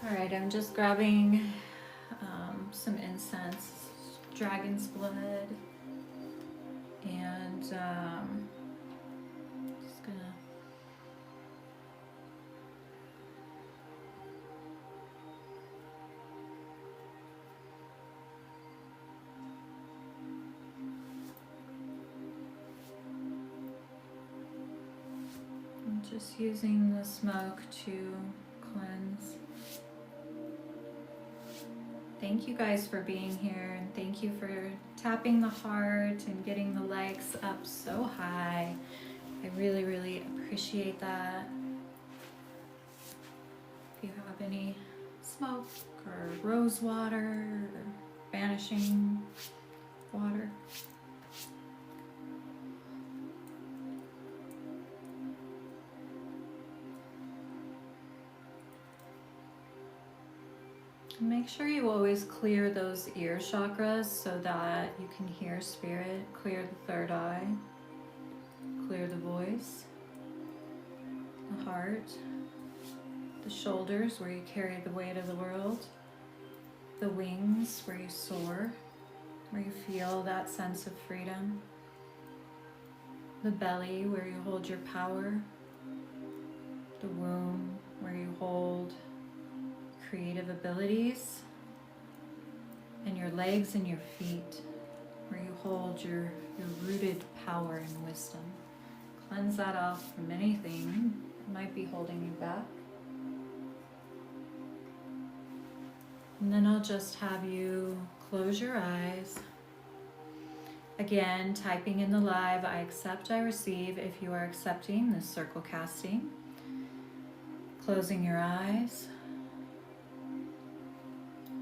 All right, I'm just grabbing some incense, dragon's blood, and just gonna I'm just using the smoke to cleanse. Thank you guys for being here, and thank you for tapping the heart and getting the likes up so high. I really, really appreciate that. If you have any smoke or rose water or vanishing water. Make sure you always clear those ear chakras so that you can hear spirit. Clear the third eye, clear the voice, the heart, the shoulders where you carry the weight of the world, the wings where you soar, where you feel that sense of freedom, the belly where you hold your power, the womb where you hold creative abilities, and your legs and your feet, where you hold your rooted power and wisdom. Cleanse that off from anything that might be holding you back. And then I'll just have you close your eyes. Again, typing in the live, I accept, I receive, if you are accepting this circle casting. Closing your eyes.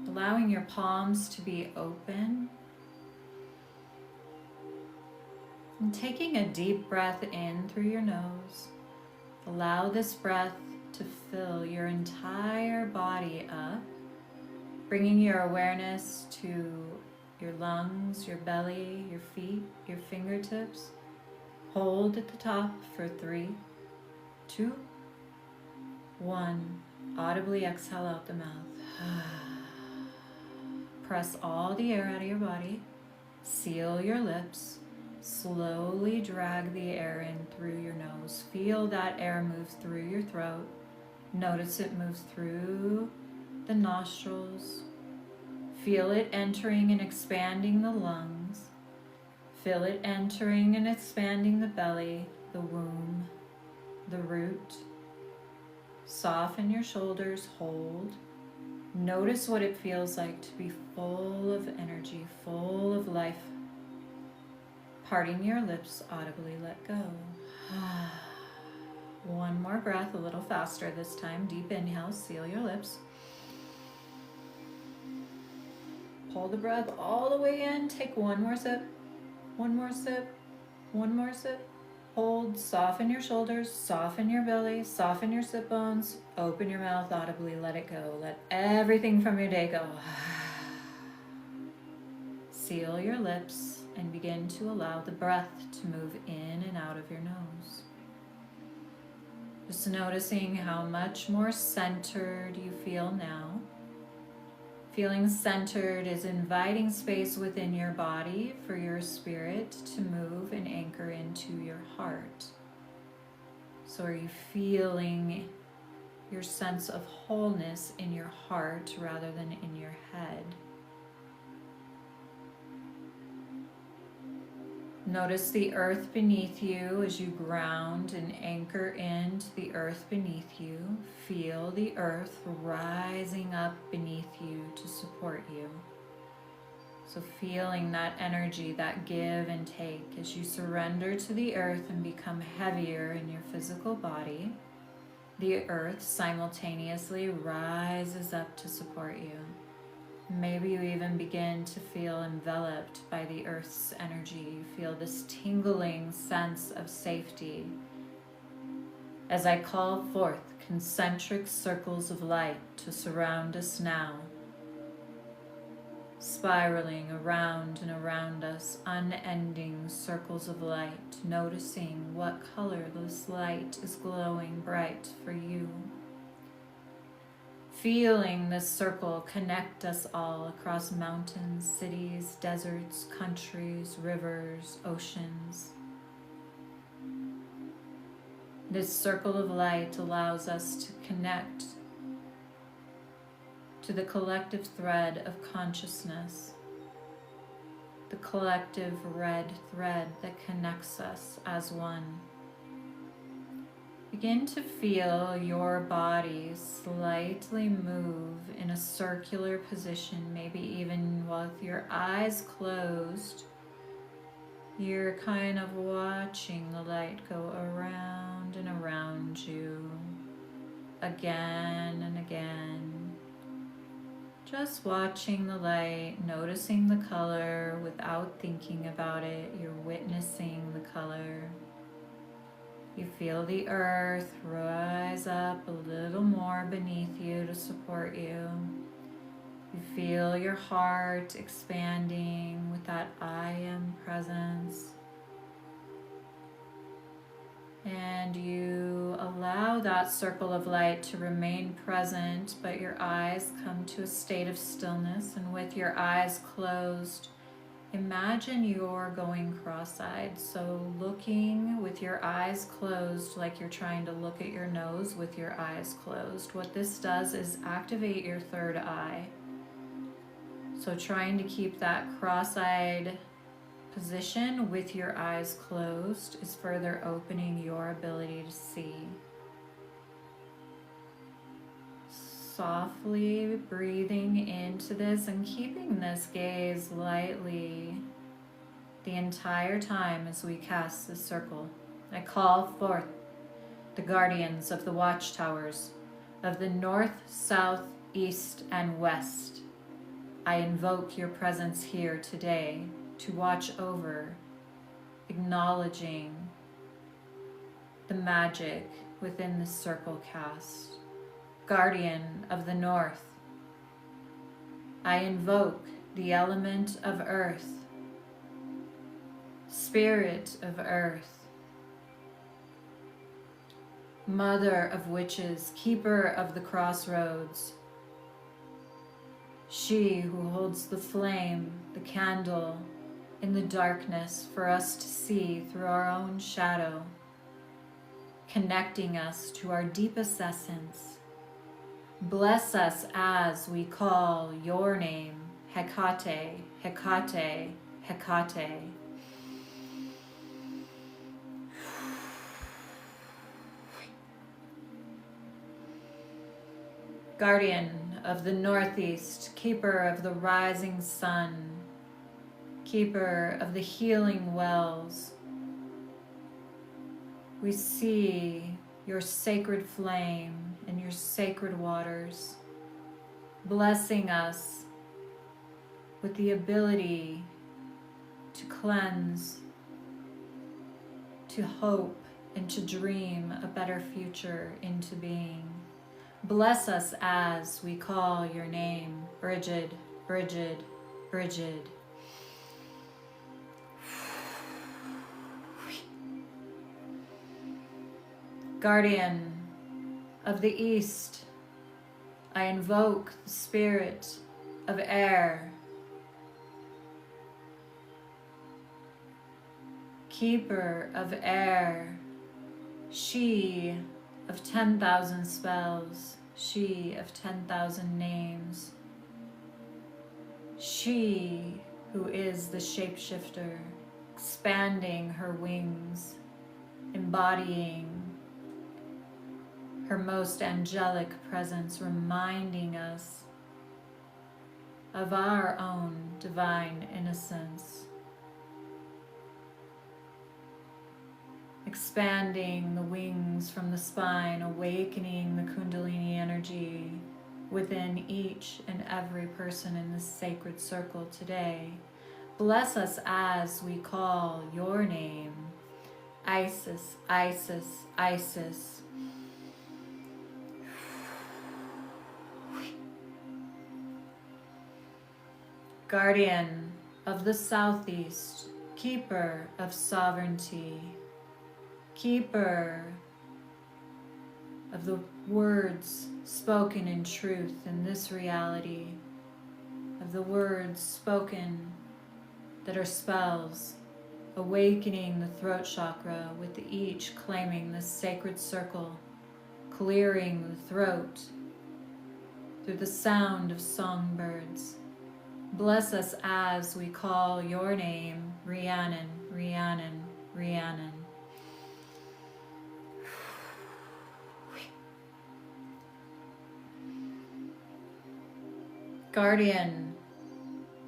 Allowing your palms to be open. And taking a deep breath in through your nose. Allow this breath to fill your entire body up, bringing your awareness to your lungs, your belly, your feet, your fingertips. Hold at the top for 3, 2, 1. Audibly exhale out the mouth. Press all the air out of your body. Seal your lips. Slowly drag the air in through your nose. Feel that air move through your throat. Notice it moves through the nostrils. Feel it entering and expanding the lungs. Feel it entering and expanding the belly, the womb, the root. Soften your shoulders, hold. Notice what it feels like to be full of energy, full of life. Parting your lips, audibly let go. One more breath, a little faster this time. Deep inhale, seal your lips. Hold the breath all the way in. Take one more sip, one more sip, one more sip. Hold, soften your shoulders, soften your belly, soften your sit bones. Open your mouth, audibly let it go. Let everything from your day go. Seal your lips and begin to allow the breath to move in and out of your nose. Just noticing how much more centered you feel now. Feeling centered is inviting space within your body for your spirit to move and anchor into your heart. So are you feeling your sense of wholeness in your heart rather than in your head? Notice the earth beneath you as you ground and anchor into the earth beneath you. Feel the earth rising up beneath you to support you. So feeling that energy, that give and take as you surrender to the earth and become heavier in your physical body. The earth simultaneously rises up to support you. Maybe you even begin to feel enveloped by the earth's energy. You feel this tingling sense of safety. As I call forth concentric circles of light to surround us now, spiraling around and around us, unending circles of light, noticing what color this light is glowing bright for you. Feeling this circle connect us all across mountains, cities, deserts, countries, rivers, oceans. This circle of light allows us to connect to the collective thread of consciousness, the collective red thread that connects us as one. Begin to feel your body slightly move in a circular position, maybe even with your eyes closed. You're kind of watching the light go around and around you, again and again. Just watching the light, noticing the color without thinking about it. You're witnessing the color. You feel the earth rise up a little more beneath you to support you. You feel your heart expanding with that I am presence. And you allow that circle of light to remain present, but your eyes come to a state of stillness. And with your eyes closed, imagine you're going cross-eyed. So looking with your eyes closed, like you're trying to look at your nose with your eyes closed. What this does is activate your third eye. So trying to keep that cross-eyed position with your eyes closed is further opening your ability to see. Softly breathing into this and keeping this gaze lightly the entire time as we cast this circle. I call forth the guardians of the watchtowers of the north, south, east, and west. I invoke your presence here today to watch over, acknowledging the magic within the circle cast. Guardian of the north, I invoke the element of earth, spirit of earth, mother of witches, keeper of the crossroads, she who holds the flame, the candle in the darkness for us to see through our own shadow, connecting us to our deepest essence. Bless us as we call your name, Hecate, Hecate, Hecate. Guardian of the northeast, keeper of the rising sun, keeper of the healing wells, we see your sacred flame and your sacred waters, blessing us with the ability to cleanse, to hope, and to dream a better future into being. Bless us as we call your name, Brigid, Brigid, Brigid. Guardian of the east, I invoke the spirit of air, keeper of air, she of 10,000 spells, she of 10,000 names, she who is the shapeshifter, expanding her wings, embodying her most angelic presence, reminding us of our own divine innocence, expanding the wings from the spine, awakening the Kundalini energy within each and every person in this sacred circle today. Bless us as we call your name, Isis, Isis, Isis. Guardian of the southeast, keeper of sovereignty, keeper of the words spoken in truth in this reality, of the words spoken that are spells, awakening the throat chakra with each claiming this sacred circle, clearing the throat through the sound of songbirds. Bless us as we call your name, Rhiannon, Rhiannon, Rhiannon. Guardian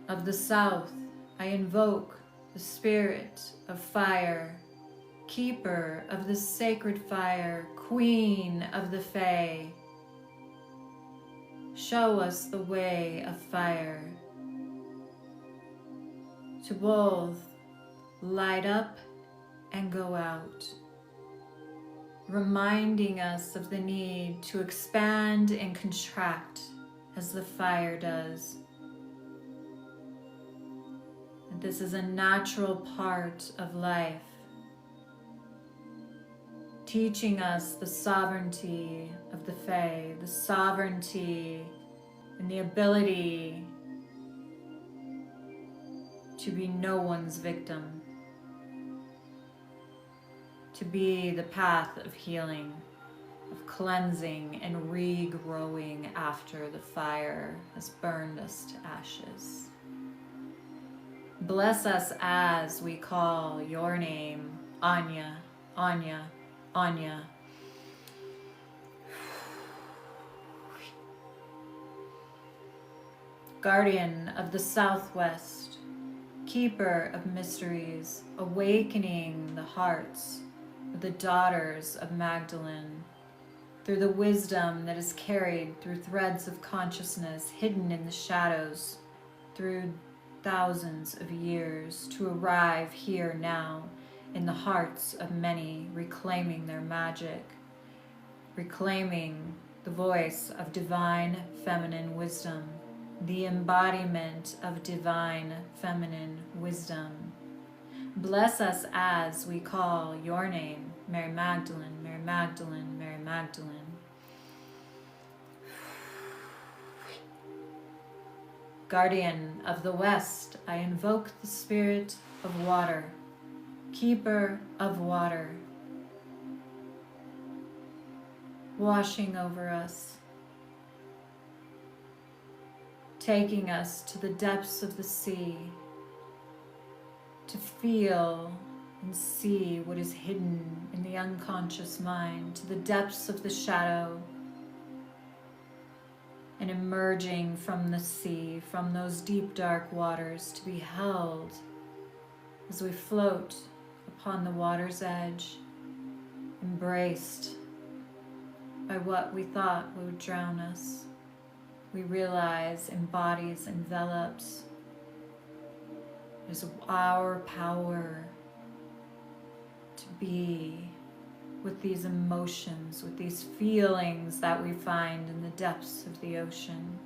of the south, I invoke the spirit of fire, keeper of the sacred fire, queen of the Fae. Show us the way of fire, to both light up and go out, reminding us of the need to expand and contract as the fire does. And this is a natural part of life, teaching us the sovereignty of the Fae, the sovereignty and the ability to be no one's victim, to be the path of healing, of cleansing and regrowing after the fire has burned us to ashes. Bless us as we call your name, Anya, Anya, Anya. Guardian of the Southwest, keeper of mysteries, awakening the hearts of the daughters of Magdalene through the wisdom that is carried through threads of consciousness hidden in the shadows through thousands of years to arrive here now in the hearts of many, reclaiming their magic, reclaiming the voice of divine feminine wisdom, the embodiment of divine feminine wisdom. Bless us as we call your name, Mary Magdalene, Mary Magdalene, Mary Magdalene. Guardian of the West, I invoke the spirit of water, keeper of water, washing over us, taking us to the depths of the sea, to feel and see what is hidden in the unconscious mind, to the depths of the shadow, and emerging from the sea, from those deep dark waters, to be held as we float upon the water's edge, embraced by what we thought would drown us. We realize embodies, envelops, is our power to be with these emotions, with these feelings that we find in the depths of the ocean.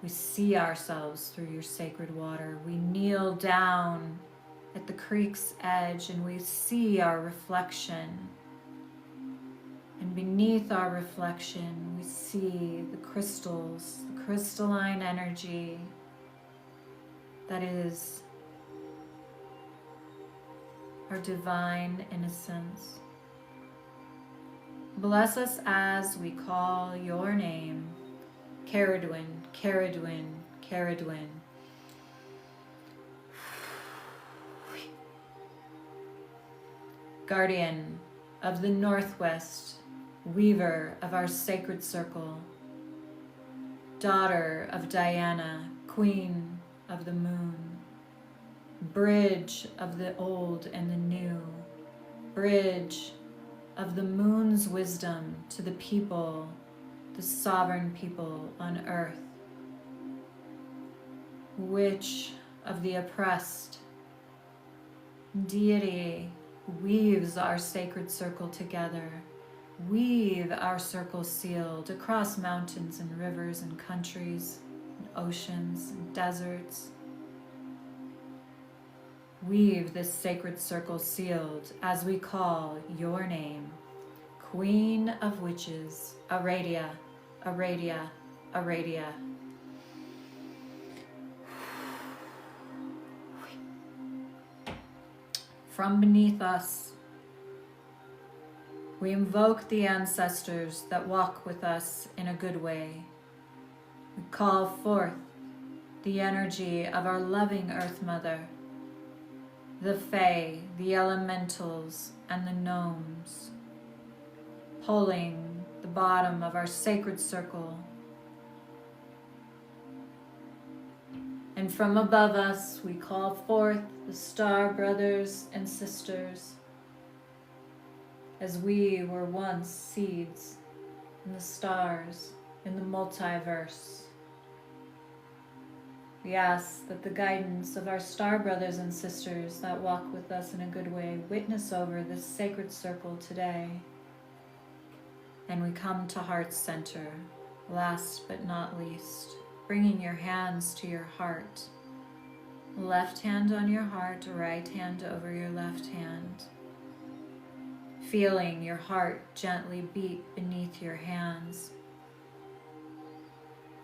We see ourselves through your sacred water. We kneel down at the creek's edge and we see our reflection. And beneath our reflection, we see the crystals, the crystalline energy that is our divine innocence. Bless us as we call your name, Caradwin, Caradwin, Caradwin. Guardian of the Northwest, weaver of our sacred circle, daughter of Diana, queen of the moon, bridge of the old and the new, bridge of the moon's wisdom to the people, the sovereign people on earth, witch of the oppressed, deity weaves our sacred circle together, weave our circle sealed across mountains and rivers and countries and oceans and deserts. Weave this sacred circle sealed as we call your name, Queen of Witches, Aradia, Aradia, Aradia. From beneath us, we invoke the ancestors that walk with us in a good way. We call forth the energy of our loving Earth Mother, the Fae, the elementals, and the gnomes, pulling the bottom of our sacred circle. And from above us, we call forth the star brothers and sisters, as we were once seeds in the stars, in the multiverse. We ask that the guidance of our star brothers and sisters that walk with us in a good way witness over this sacred circle today. And we come to heart center, last but not least, bringing your hands to your heart. Left hand on your heart, right hand over your left hand. Feeling your heart gently beat beneath your hands.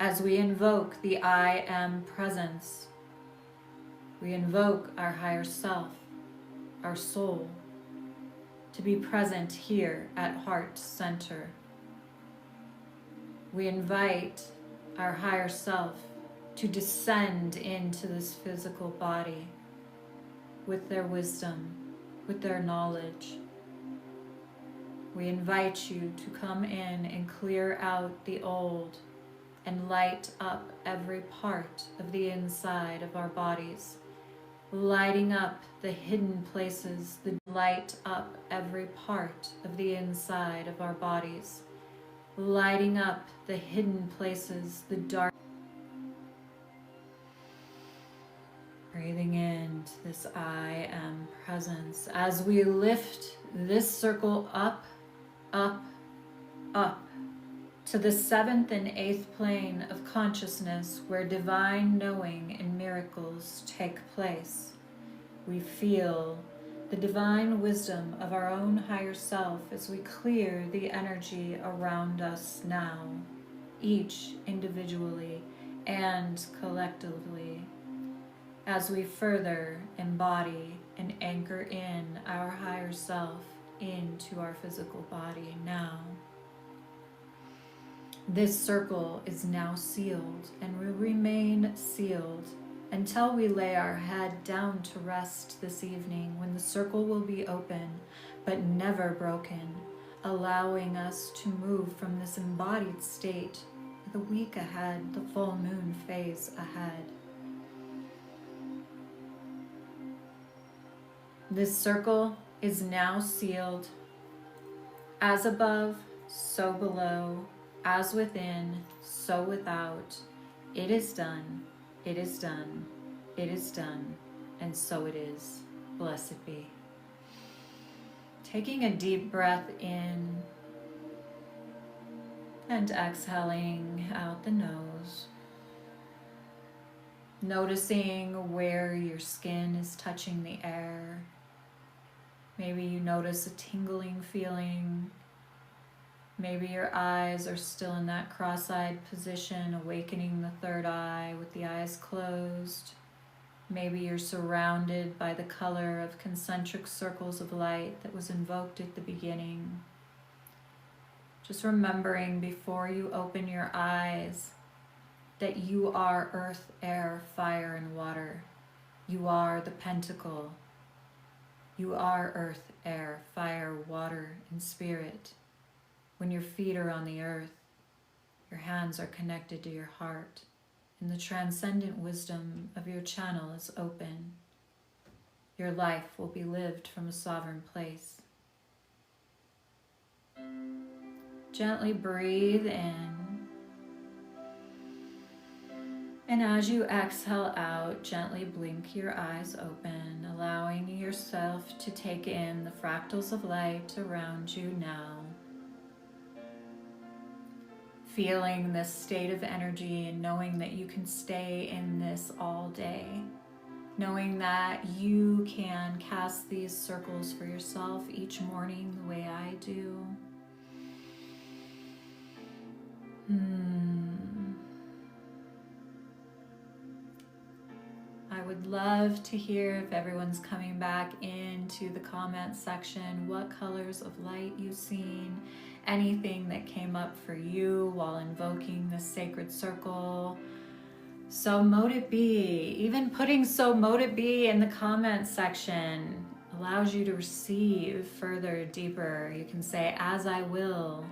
As we invoke the I Am presence, we invoke our higher self, our soul, to be present here at heart center. We invite our higher self to descend into this physical body with their wisdom, with their knowledge. We invite you to come in and clear out the old and light up every part of the inside of our bodies, lighting up the hidden places, light up every part of the inside of our bodies, lighting up the hidden places, the dark. Breathing into this I am presence as we lift this circle up, up, up to the 7th and 8th plane of consciousness where divine knowing and miracles take place. We feel the divine wisdom of our own higher self as we clear the energy around us now, each individually and collectively, as we further embody and anchor in our higher self into our physical body now. This circle is now sealed and will remain sealed until we lay our head down to rest this evening, when the circle will be open but never broken, allowing us to move from this embodied state the week ahead, the full moon phase ahead. This circle is now sealed. As above, so below, as within, so without. It is done, it is done, it is done, and so it is. Blessed be. Taking a deep breath in and exhaling out the nose. Noticing where your skin is touching the air. Maybe you notice a tingling feeling. Maybe your eyes are still in that cross-eyed position, awakening the third eye with the eyes closed. Maybe you're surrounded by the color of concentric circles of light that was invoked at the beginning. Just remembering before you open your eyes that you are earth, air, fire, and water. You are the pentacle. You are earth, air, fire, water, and spirit. When your feet are on the earth, your hands are connected to your heart, and the transcendent wisdom of your channel is open. Your life will be lived from a sovereign place. Gently breathe in. And as you exhale out, gently blink your eyes open, allowing yourself to take in the fractals of light around you now. Feeling this state of energy and knowing that you can stay in this all day. Knowing that you can cast these circles for yourself each morning the way I do. I would love to hear if everyone's coming back into the comment section what colors of light you've seen, anything that came up for you while invoking this sacred circle. So mote it be. Even putting so mote it be in the comment section allows you to receive further, deeper. You can say, as I will,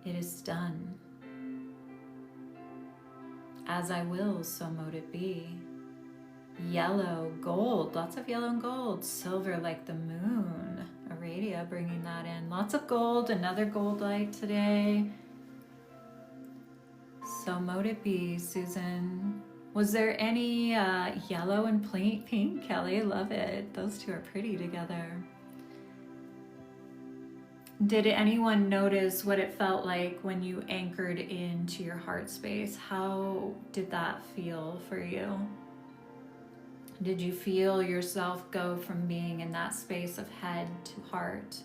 it is done. As I will, so mote it be. Yellow, gold, lots of yellow and gold. Silver like the moon. Aradia bringing that in. Lots of gold, another gold light today. So mote it be, Susan. Was there any yellow and pink? Kelly, love it. Those two are pretty together. Did anyone notice what it felt like when you anchored into your heart space? How did that feel for you? Did you feel yourself go from being in that space of head to heart?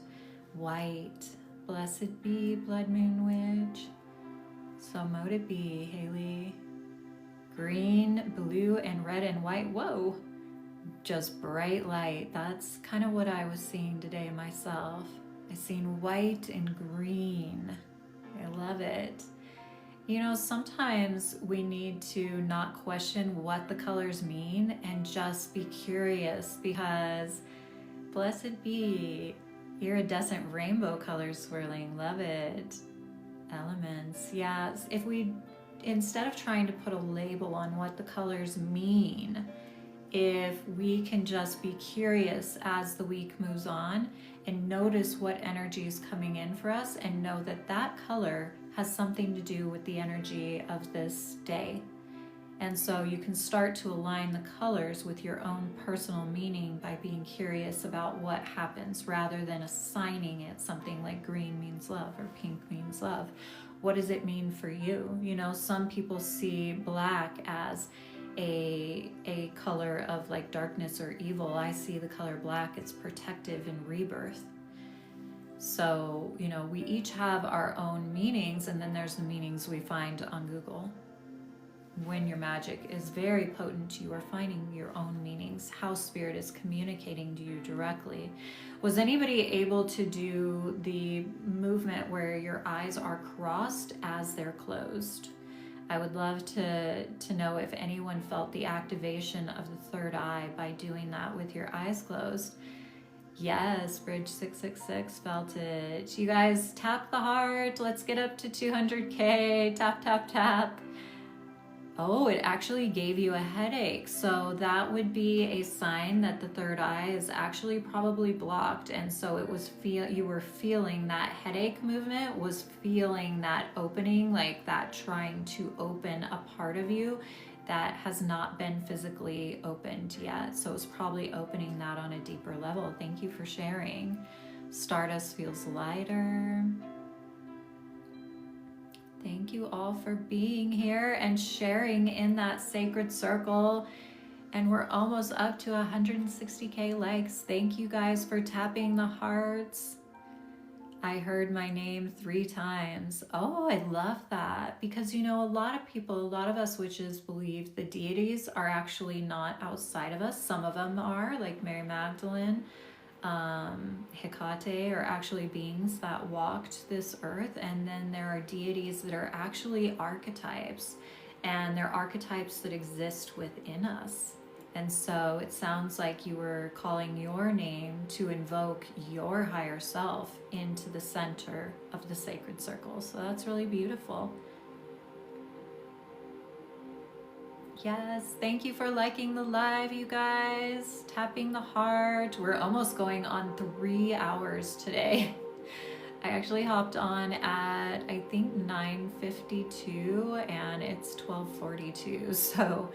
White, blessed be, blood moon witch. So mote it be, Haley. Green, blue, and red and white. Whoa. just bright light. That's kind of what I was seeing today myself. I seen white and green. I love it. You know, sometimes we need to not question what the colors mean and just be curious, because blessed be iridescent rainbow colors swirling. Love it. Elements. Yes. If we, instead of trying to put a label on what the colors mean, if we can just be curious as the week moves on and notice what energy is coming in for us, and know that that color has something to do with the energy of this day. And so you can start to align the colors with your own personal meaning by being curious about what happens, rather than assigning it something like green means love or pink means love. What does it mean for you? You know, some people see black as a color of like darkness or evil. I see the color black as protective and rebirth. So, you know, we each have our own meanings, and then there's the meanings we find on Google. When your magic is very potent, you are finding your own meanings, how spirit is communicating to you directly. Was anybody able to do the movement where your eyes are crossed as they're closed? I would love to know if anyone felt the activation of the third eye by doing that with your eyes closed. Yes, Bridge 666 felt it. You guys tap the heart. Let's get up to 200K. Tap, tap, tap. Oh, it actually gave you a headache. So that would be a sign that the third eye is actually probably blocked. And so it was you were feeling that headache movement, was feeling that opening, like that trying to open a part of you that has not been physically opened yet. So it's probably opening that on a deeper level. Thank you for sharing. Stardust feels lighter. Thank you all for being here and sharing in that sacred circle. And we're almost up to 160K likes. Thank you guys for tapping the hearts. I heard my name 3 times. Oh, I love that. Because, you know, a lot of us witches believe the deities are actually not outside of us. Some of them are, like Mary Magdalene. Hecate are actually beings that walked this earth, and then there are deities that are actually archetypes, and they're archetypes that exist within us. And so it sounds like you were calling your name to invoke your higher self into the center of the sacred circle. So that's really beautiful. Yes, thank you for liking the live, you guys. Tapping the heart. We're almost going on 3 hours today. I actually hopped on at, I think, 9:52, and it's 12:42. So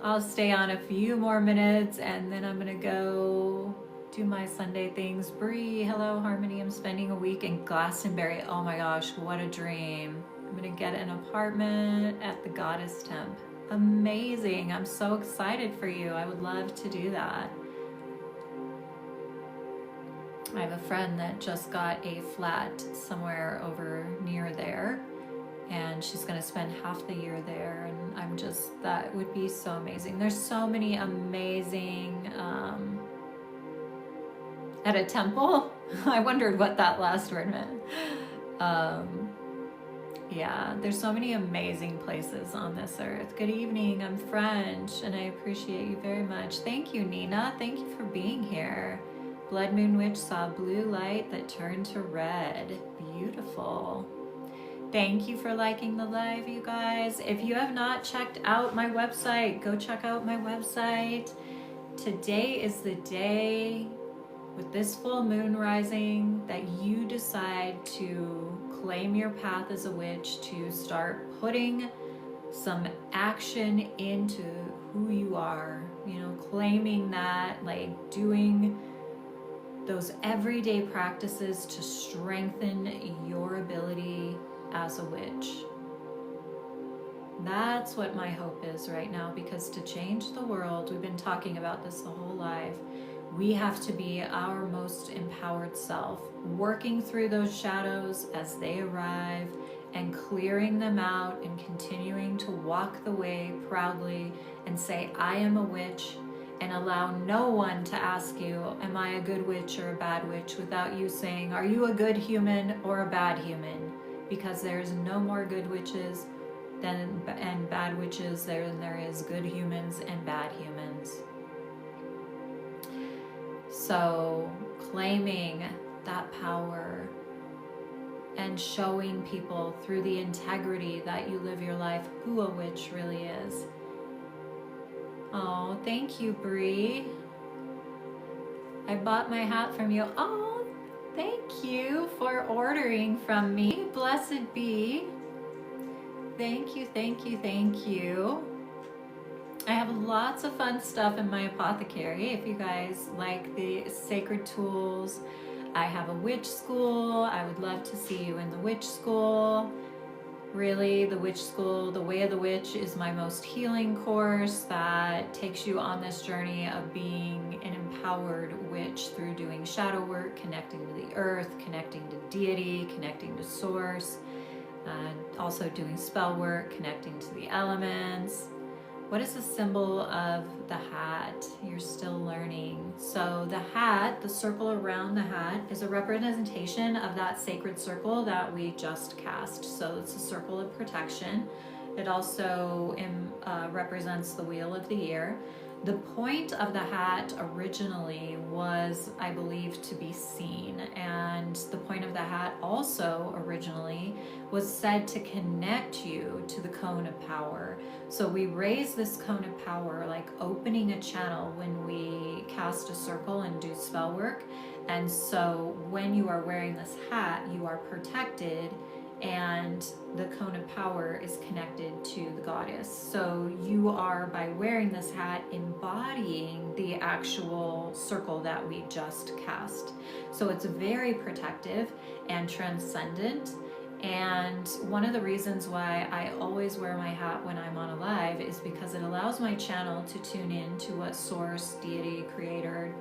I'll stay on a few more minutes, and then I'm gonna go do my Sunday things. Bree, hello, Harmony. I'm spending a week in Glastonbury. Oh my gosh, what a dream. I'm gonna get an apartment at the Goddess Temp. Amazing. I'm so excited for you. I would love to do that. I have a friend that just got a flat somewhere over near there, and she's gonna spend half the year there, and I'm just, that would be so amazing. There's so many amazing, at a temple? I wondered what that last word meant. Yeah, there's so many amazing places on this earth. Good evening, I'm French, and I appreciate you very much. Thank you, Nina. Thank you for being here. Blood Moon Witch saw blue light that turned to red. Beautiful. Thank you for liking the live, you guys. If you have not checked out my website, go check out my website. Today is the day, with this full moon rising, that you decide to claim your path as a witch, to start putting some action into who you are, you know, claiming that, like doing those everyday practices to strengthen your ability as a witch. That's what my hope is right now, because to change the world, we've been talking about this the whole life, we have to be our most empowered self, working through those shadows as they arrive and clearing them out and continuing to walk the way proudly and say, I am a witch, and allow no one to ask you, am I a good witch or a bad witch, without you saying, are you a good human or a bad human? Because there's no more good witches and bad witches than there is good humans and bad humans. So claiming that power and showing people through the integrity that you live your life who a witch really is. Oh, thank you, Bree. I bought my hat from you. Oh, thank you for ordering from me. Blessed be. Thank you, thank you, thank you. I have lots of fun stuff in my apothecary. If you guys like the sacred tools, I have a witch school. I would love to see you in the witch school. Really, the witch school, the Way of the Witch, is my most healing course that takes you on this journey of being an empowered witch through doing shadow work, connecting to the earth, connecting to deity, connecting to source, also doing spell work, connecting to the elements. What is the symbol of the hat? You're still learning. So the hat, the circle around the hat, is a representation of that sacred circle that we just cast. So it's a circle of protection. It also represents the wheel of the year. The point of the hat originally was, I believe, to be seen. And the point of the hat also originally was said to connect you to the cone of power. So we raise this cone of power, like opening a channel when we cast a circle and do spell work. And so when you are wearing this hat, you are protected, and the cone of power is connected to the goddess. So you are, by wearing this hat, embodying the actual circle that we just cast. So it's very protective and transcendent. And one of the reasons why I always wear my hat when I'm on a live is because it allows my channel to tune in to what source, deity, creator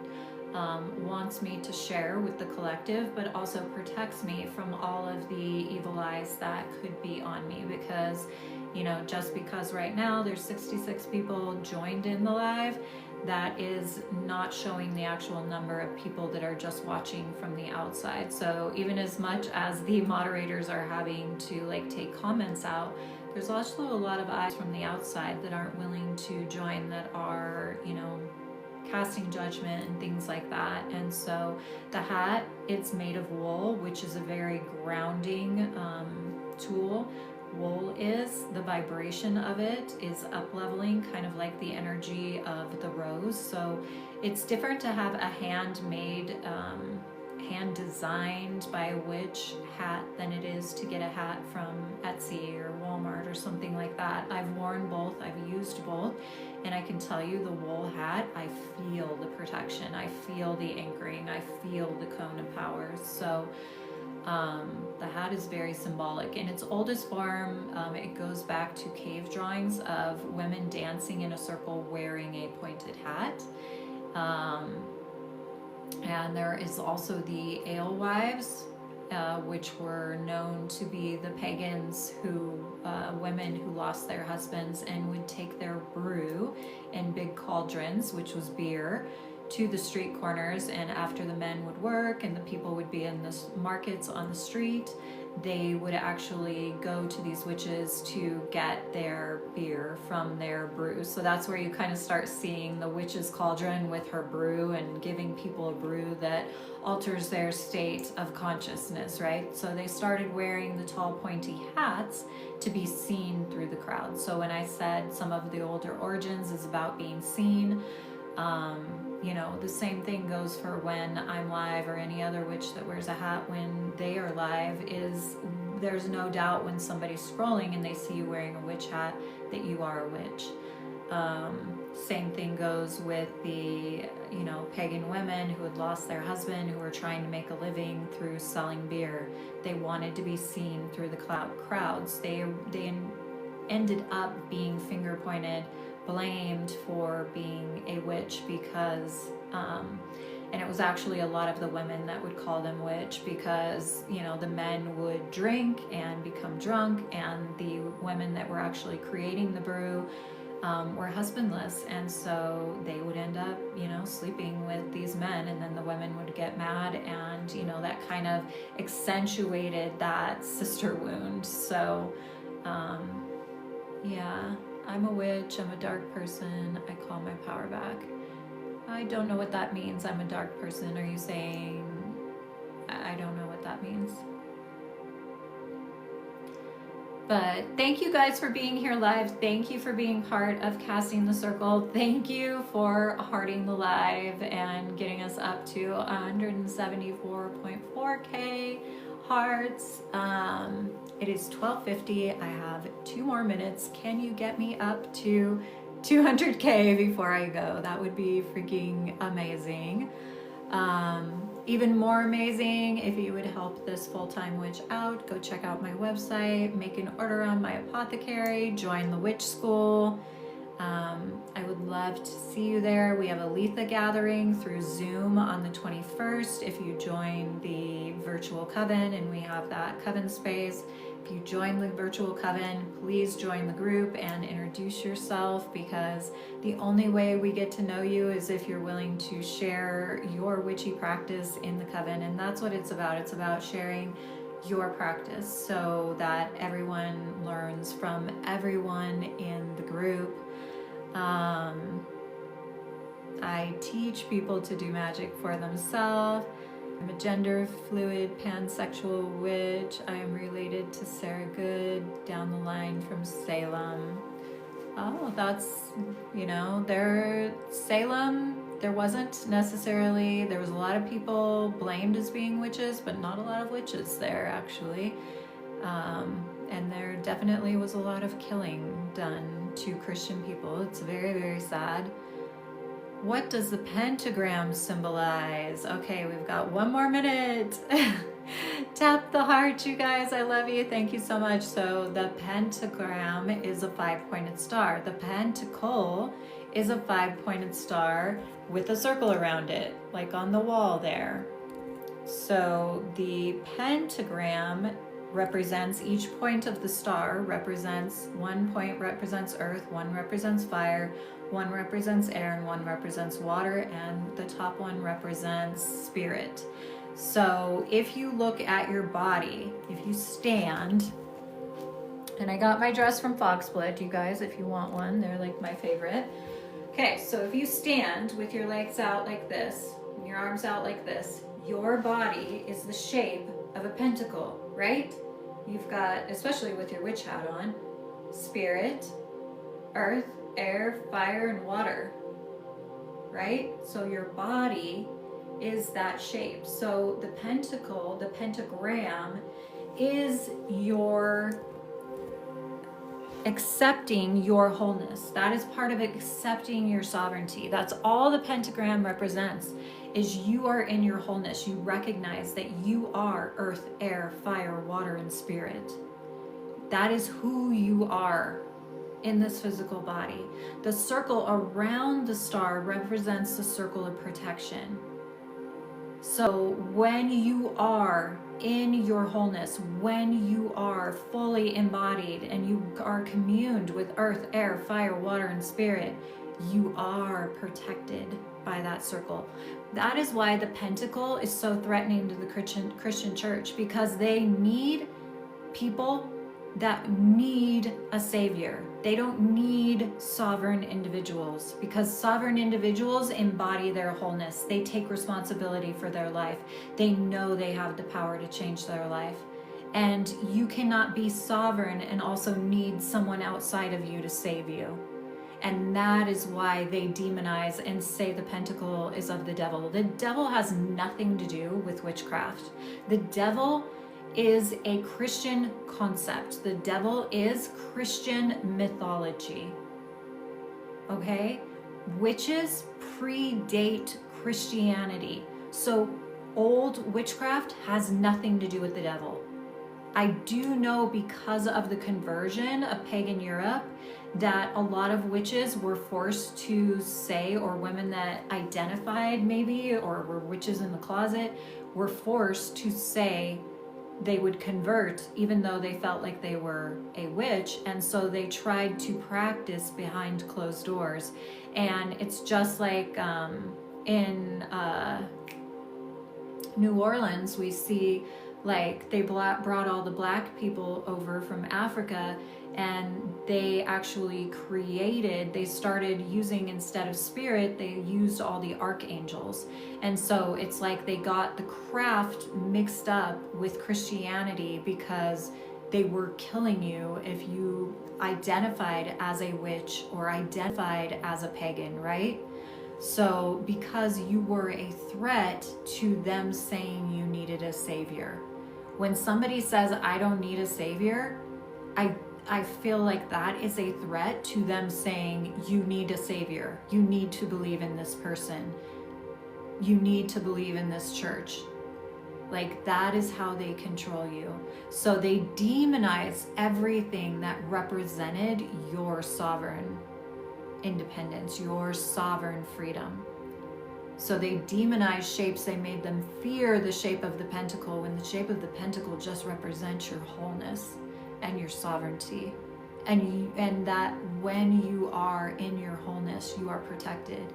wants me to share with the collective, but also protects me from all of the evil eyes that could be on me. Because, you know, just because right now there's 66 people joined in the live, that is not showing the actual number of people that are just watching from the outside. So even as much as the moderators are having to like take comments out, there's also a lot of eyes from the outside that aren't willing to join, that are, you know, casting judgment and things like that. And so the hat, it's made of wool, which is a very grounding tool. Wool is, the vibration of it is up-leveling, kind of like the energy of the rose. So it's different to have a handmade, hand-designed by a witch hat than it is to get a hat from Etsy or Walmart or something like that. I've worn both, I've used both, and I can tell you the wool hat, I feel the protection, I feel the anchoring, I feel the cone of power. So the hat is very symbolic. In its oldest form, it goes back to cave drawings of women dancing in a circle wearing a pointed hat. And there is also the alewives, which were known to be the pagans who, women who lost their husbands and would take their brew in big cauldrons, which was beer, to the street corners. And after the men would work and the people would be in the markets on the street, they would actually go to these witches to get their beer from their brew. So that's where you kind of start seeing the witch's cauldron with her brew and giving people a brew that alters their state of consciousness, right? So they started wearing the tall pointy hats to be seen through the crowd. So when I said some of the older origins is about being seen, you know, the same thing goes for when I'm live, or any other witch that wears a hat when they are live. Is there's no doubt when somebody's scrolling and they see you wearing a witch hat that you are a witch. Same thing goes with the, you know, pagan women who had lost their husband, who were trying to make a living through selling beer. They wanted to be seen through the crowds. They ended up being finger pointed, blamed for being a witch, because and it was actually a lot of the women that would call them witch, because, you know, the men would drink and become drunk, and the women that were actually creating the brew were husbandless, and so they would end up, sleeping with these men, and then the women would get mad, and that kind of accentuated that sister wound. So yeah, I'm a witch, I'm a dark person, I call my power back. I don't know what that means. I'm a dark person. Are you saying I don't know what that means? But thank you guys for being here live. Thank you for being part of Casting the Circle. Thank you for hearting the live and getting us up to 174.4K hearts. It is 12:50. I have 2 more minutes. Can you get me up to 200K before I go? That would be freaking amazing. Even more amazing if you would help this full-time witch out. Go check out my website, make an order on my apothecary, join the witch school. I would love to see you there. We have a Letha gathering through Zoom on the 21st if you join the virtual coven, and we have that coven space. If you join the virtual coven, please join the group and introduce yourself, because the only way we get to know you is if you're willing to share your witchy practice in the coven. And that's what it's about. It's about sharing your practice so that everyone learns from everyone in the group. I teach people to do magic for themselves. I'm a gender fluid pansexual witch. I am related to Sarah Good down the line from Salem. Oh, that's, Salem, there was a lot of people blamed as being witches, but not a lot of witches there actually. And there definitely was a lot of killing done to Christian people. It's very, very sad. What does the pentagram symbolize? Okay, we've got 1 more minute. Tap the heart, you guys. I love you. Thank you so much. So the pentagram is a 5-pointed star. The pentacle is a 5-pointed star with a circle around it, like on the wall there. So the pentagram represents, each point of the star represents, 1 point represents earth, 1 represents fire, 1 represents air, and 1 represents water, and the top one represents spirit. So if you look at your body, if you stand, and I got my dress from Foxblood, you guys, if you want one, they're like my favorite. Okay, so if you stand with your legs out like this, and your arms out like this, your body is the shape of a pentacle, right? You've got, especially with your witch hat on, spirit, earth, air, fire, and water, right? So your body is that shape. So the pentacle, the pentagram, is your accepting your wholeness. That is part of accepting your sovereignty. That's all the pentagram represents, is you are in your wholeness. You recognize that you are earth, air, fire, water, and spirit. That is who you are in this physical body. The circle around the star represents the circle of protection. So when you are in your wholeness, when you are fully embodied and you are communed with earth, air, fire, water, and spirit, you are protected by that circle. That is why the pentacle is so threatening to the Christian church, because they need people that need a savior. They don't need sovereign individuals, because sovereign individuals embody their wholeness. They take responsibility for their life. They know they have the power to change their life. And you cannot be sovereign and also need someone outside of you to save you. And that is why they demonize and say the pentacle is of the devil. The devil has nothing to do with witchcraft. The devil is a Christian concept. The devil is Christian mythology. Okay? Witches predate Christianity. So old witchcraft has nothing to do with the devil. I do know, because of the conversion of pagan Europe, that a lot of witches were forced to say, or women that identified maybe, or were witches in the closet, were forced to say they would convert even though they felt like they were a witch. And so they tried to practice behind closed doors. And it's just like in New Orleans, we see like they brought all the black people over from Africa, and they actually they started using, instead of spirit, they used all the archangels. And so it's like they got the craft mixed up with Christianity, because they were killing you if you identified as a witch or identified as a pagan, right? So because you were a threat to them saying you needed a savior. When somebody says, I don't need a savior, I feel like that is a threat to them saying, you need a savior. You need to believe in this person. You need to believe in this church. Like, that is how they control you. So they demonize everything that represented your sovereign independence, your sovereign freedom. So they demonized shapes. They made them fear the shape of the pentacle, when the shape of the pentacle just represents your wholeness and your sovereignty. And that when you are in your wholeness, you are protected.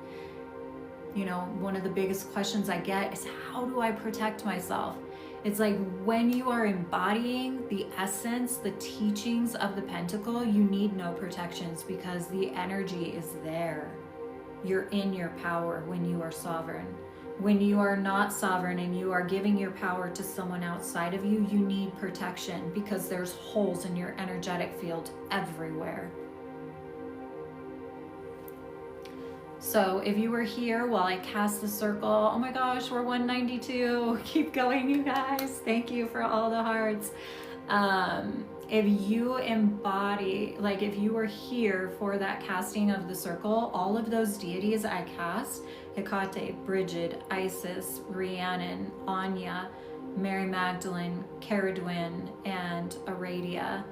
You know, one of the biggest questions I get is, how do I protect myself? It's like, when you are embodying the essence, the teachings of the pentacle, you need no protections, because the energy is there. You're in your power when you are sovereign. When you are not sovereign and you are giving your power to someone outside of you, you need protection, because there's holes in your energetic field everywhere. So if you were here while I cast the circle, oh my gosh, we're 192. Keep going, you guys. Thank you for all the hearts. If you embody, like if you were here for that casting of the circle, all of those deities I cast, Hecate, Bridget, Isis, Rhiannon, Anya, Mary Magdalene, Caradwyn, and Aradia,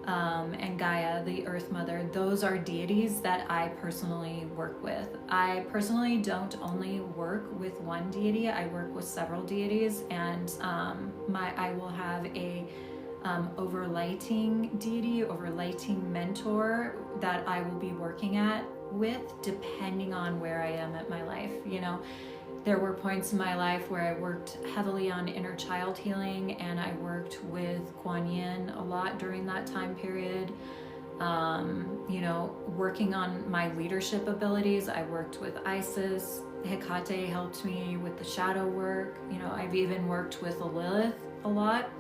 and Gaia, the Earth Mother, those are deities that I personally work with. I personally don't only work with one deity, I work with several deities, and I will have a overlighting deity, overlighting mentor that I will be working with, depending on where I am at my life. You know, there were points in my life where I worked heavily on inner child healing, and I worked with Kuan Yin a lot during that time period. You know, working on my leadership abilities, I worked with Isis. Hecate helped me with the shadow work. You know, I've even worked with Lilith a lot.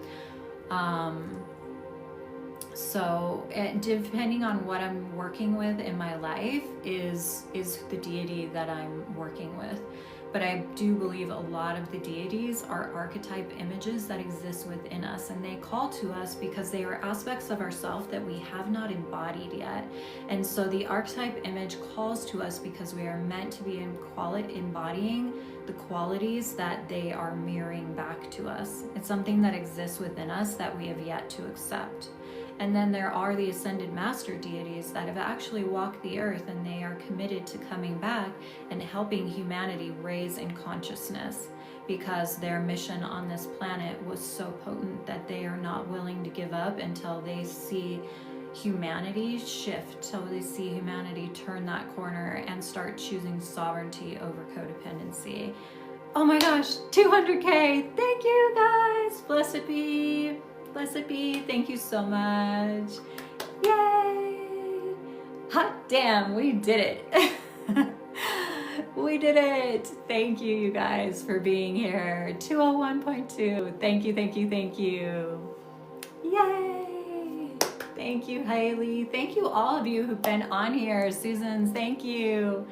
So depending on what I'm working with in my life is the deity that I'm working with. But I do believe a lot of the deities are archetype images that exist within us, and they call to us because they are aspects of ourself that we have not embodied yet. And so the archetype image calls to us because we are meant to be embodying the qualities that they are mirroring back to us. It's something that exists within us that we have yet to accept. And then there are the ascended master deities that have actually walked the earth, and they are committed to coming back and helping humanity raise in consciousness, because their mission on this planet was so potent that they are not willing to give up until they see humanity shift, till they see humanity turn that corner and start choosing sovereignty over codependency. Oh my gosh, 200K! Thank you guys! Blessed be! Blessed be. Thank you so much. Yay! Hot damn, we did it. We did it. Thank you, you guys, for being here. 201.2. Thank you, thank you, thank you. Yay! Thank you, Hailey. Thank you, all of you who've been on here. Susan's, thank you.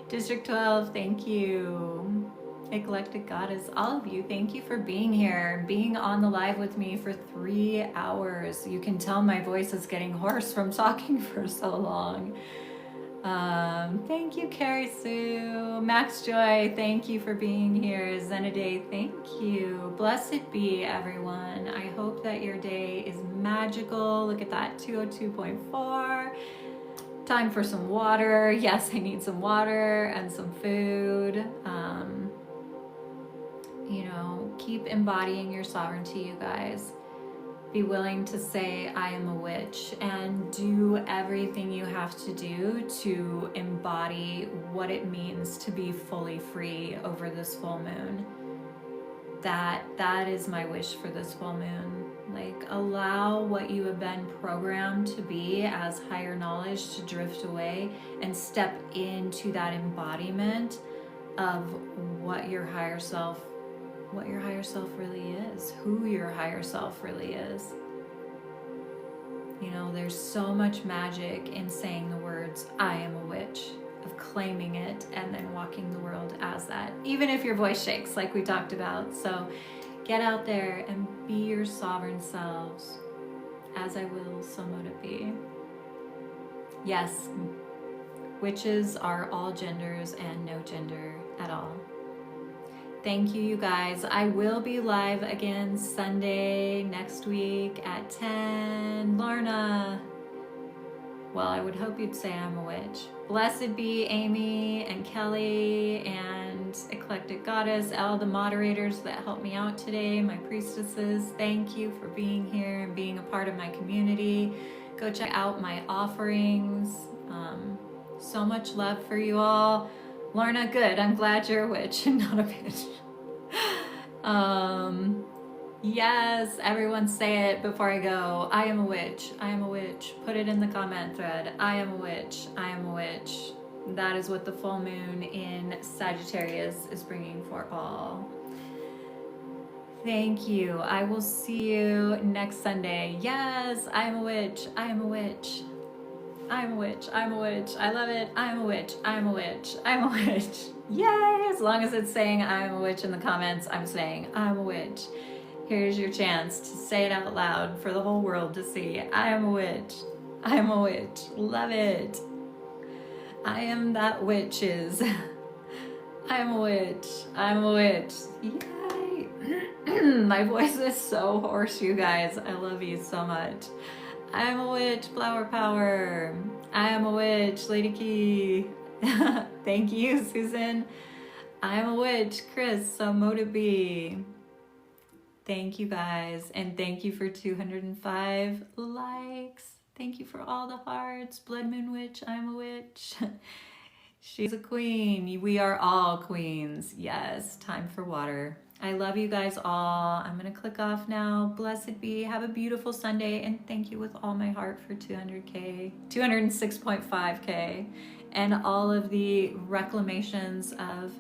District 12, thank you. Eclectic Goddess, all of you, thank you for being here, being on the live with me for 3 hours. You can tell my voice is getting hoarse from talking for so long. Thank you, Carrie Sue. Max Joy, thank you for being here. Zenaday, thank you. Blessed be, everyone. I hope that your day is magical. Look at that, 202.4. Time for some water. Yes, I need some water and some food. You know, Keep embodying your sovereignty, you guys. Be willing to say, I am a witch, and do everything you have to do to embody what it means to be fully free over this full moon. That is my wish for this full moon. Like, allow what you have been programmed to be as higher knowledge to drift away, and step into that embodiment of what your higher self really is, who your higher self really is. You know, there's so much magic in saying the words, I am a witch, of claiming it and then walking the world as that, even if your voice shakes, like we talked about. So get out there and be your sovereign selves. As I will, so mote it be. Yes, witches are all genders and no gender at all. Thank you, you guys. I will be live again Sunday next week at 10. Lorna. Well, I would hope you'd say I'm a witch. Blessed be Amy and Kelly and Eclectic Goddess, all the moderators that helped me out today, my priestesses. Thank you for being here and being a part of my community. Go check out my offerings. So much love for you all. Lorna, good. I'm glad you're a witch and not a bitch. Yes, everyone say it before I go. I am a witch. I am a witch. Put it in the comment thread. I am a witch. I am a witch. That is what the full moon in Sagittarius is bringing for all. Thank you. I will see you next Sunday. Yes, I am a witch. I am a witch. I'm a witch. I'm a witch. I love it. I'm a witch. I'm a witch. I'm a witch. Yay! As long as it's saying I'm a witch in the comments, I'm saying I'm a witch. Here's your chance to say it out loud for the whole world to see. I am a witch. I am a witch. Love it. I am that witches. I am a witch. I'm a witch. Yay! My voice is so hoarse, you guys. I love you so much. I am a witch, flower power. I am a witch, Lady Key. Thank you, Susan. I am a witch, Chris, so mote it be. Thank you guys, and thank you for 205 likes. Thank you for all the hearts. Blood Moon Witch, I'm a witch. She's a queen. We are all queens. Yes, time for water. I love you guys all. I'm going to click off now. Blessed be. Have a beautiful Sunday. And thank you with all my heart for 200K, 206.5K, and all of the reclamations of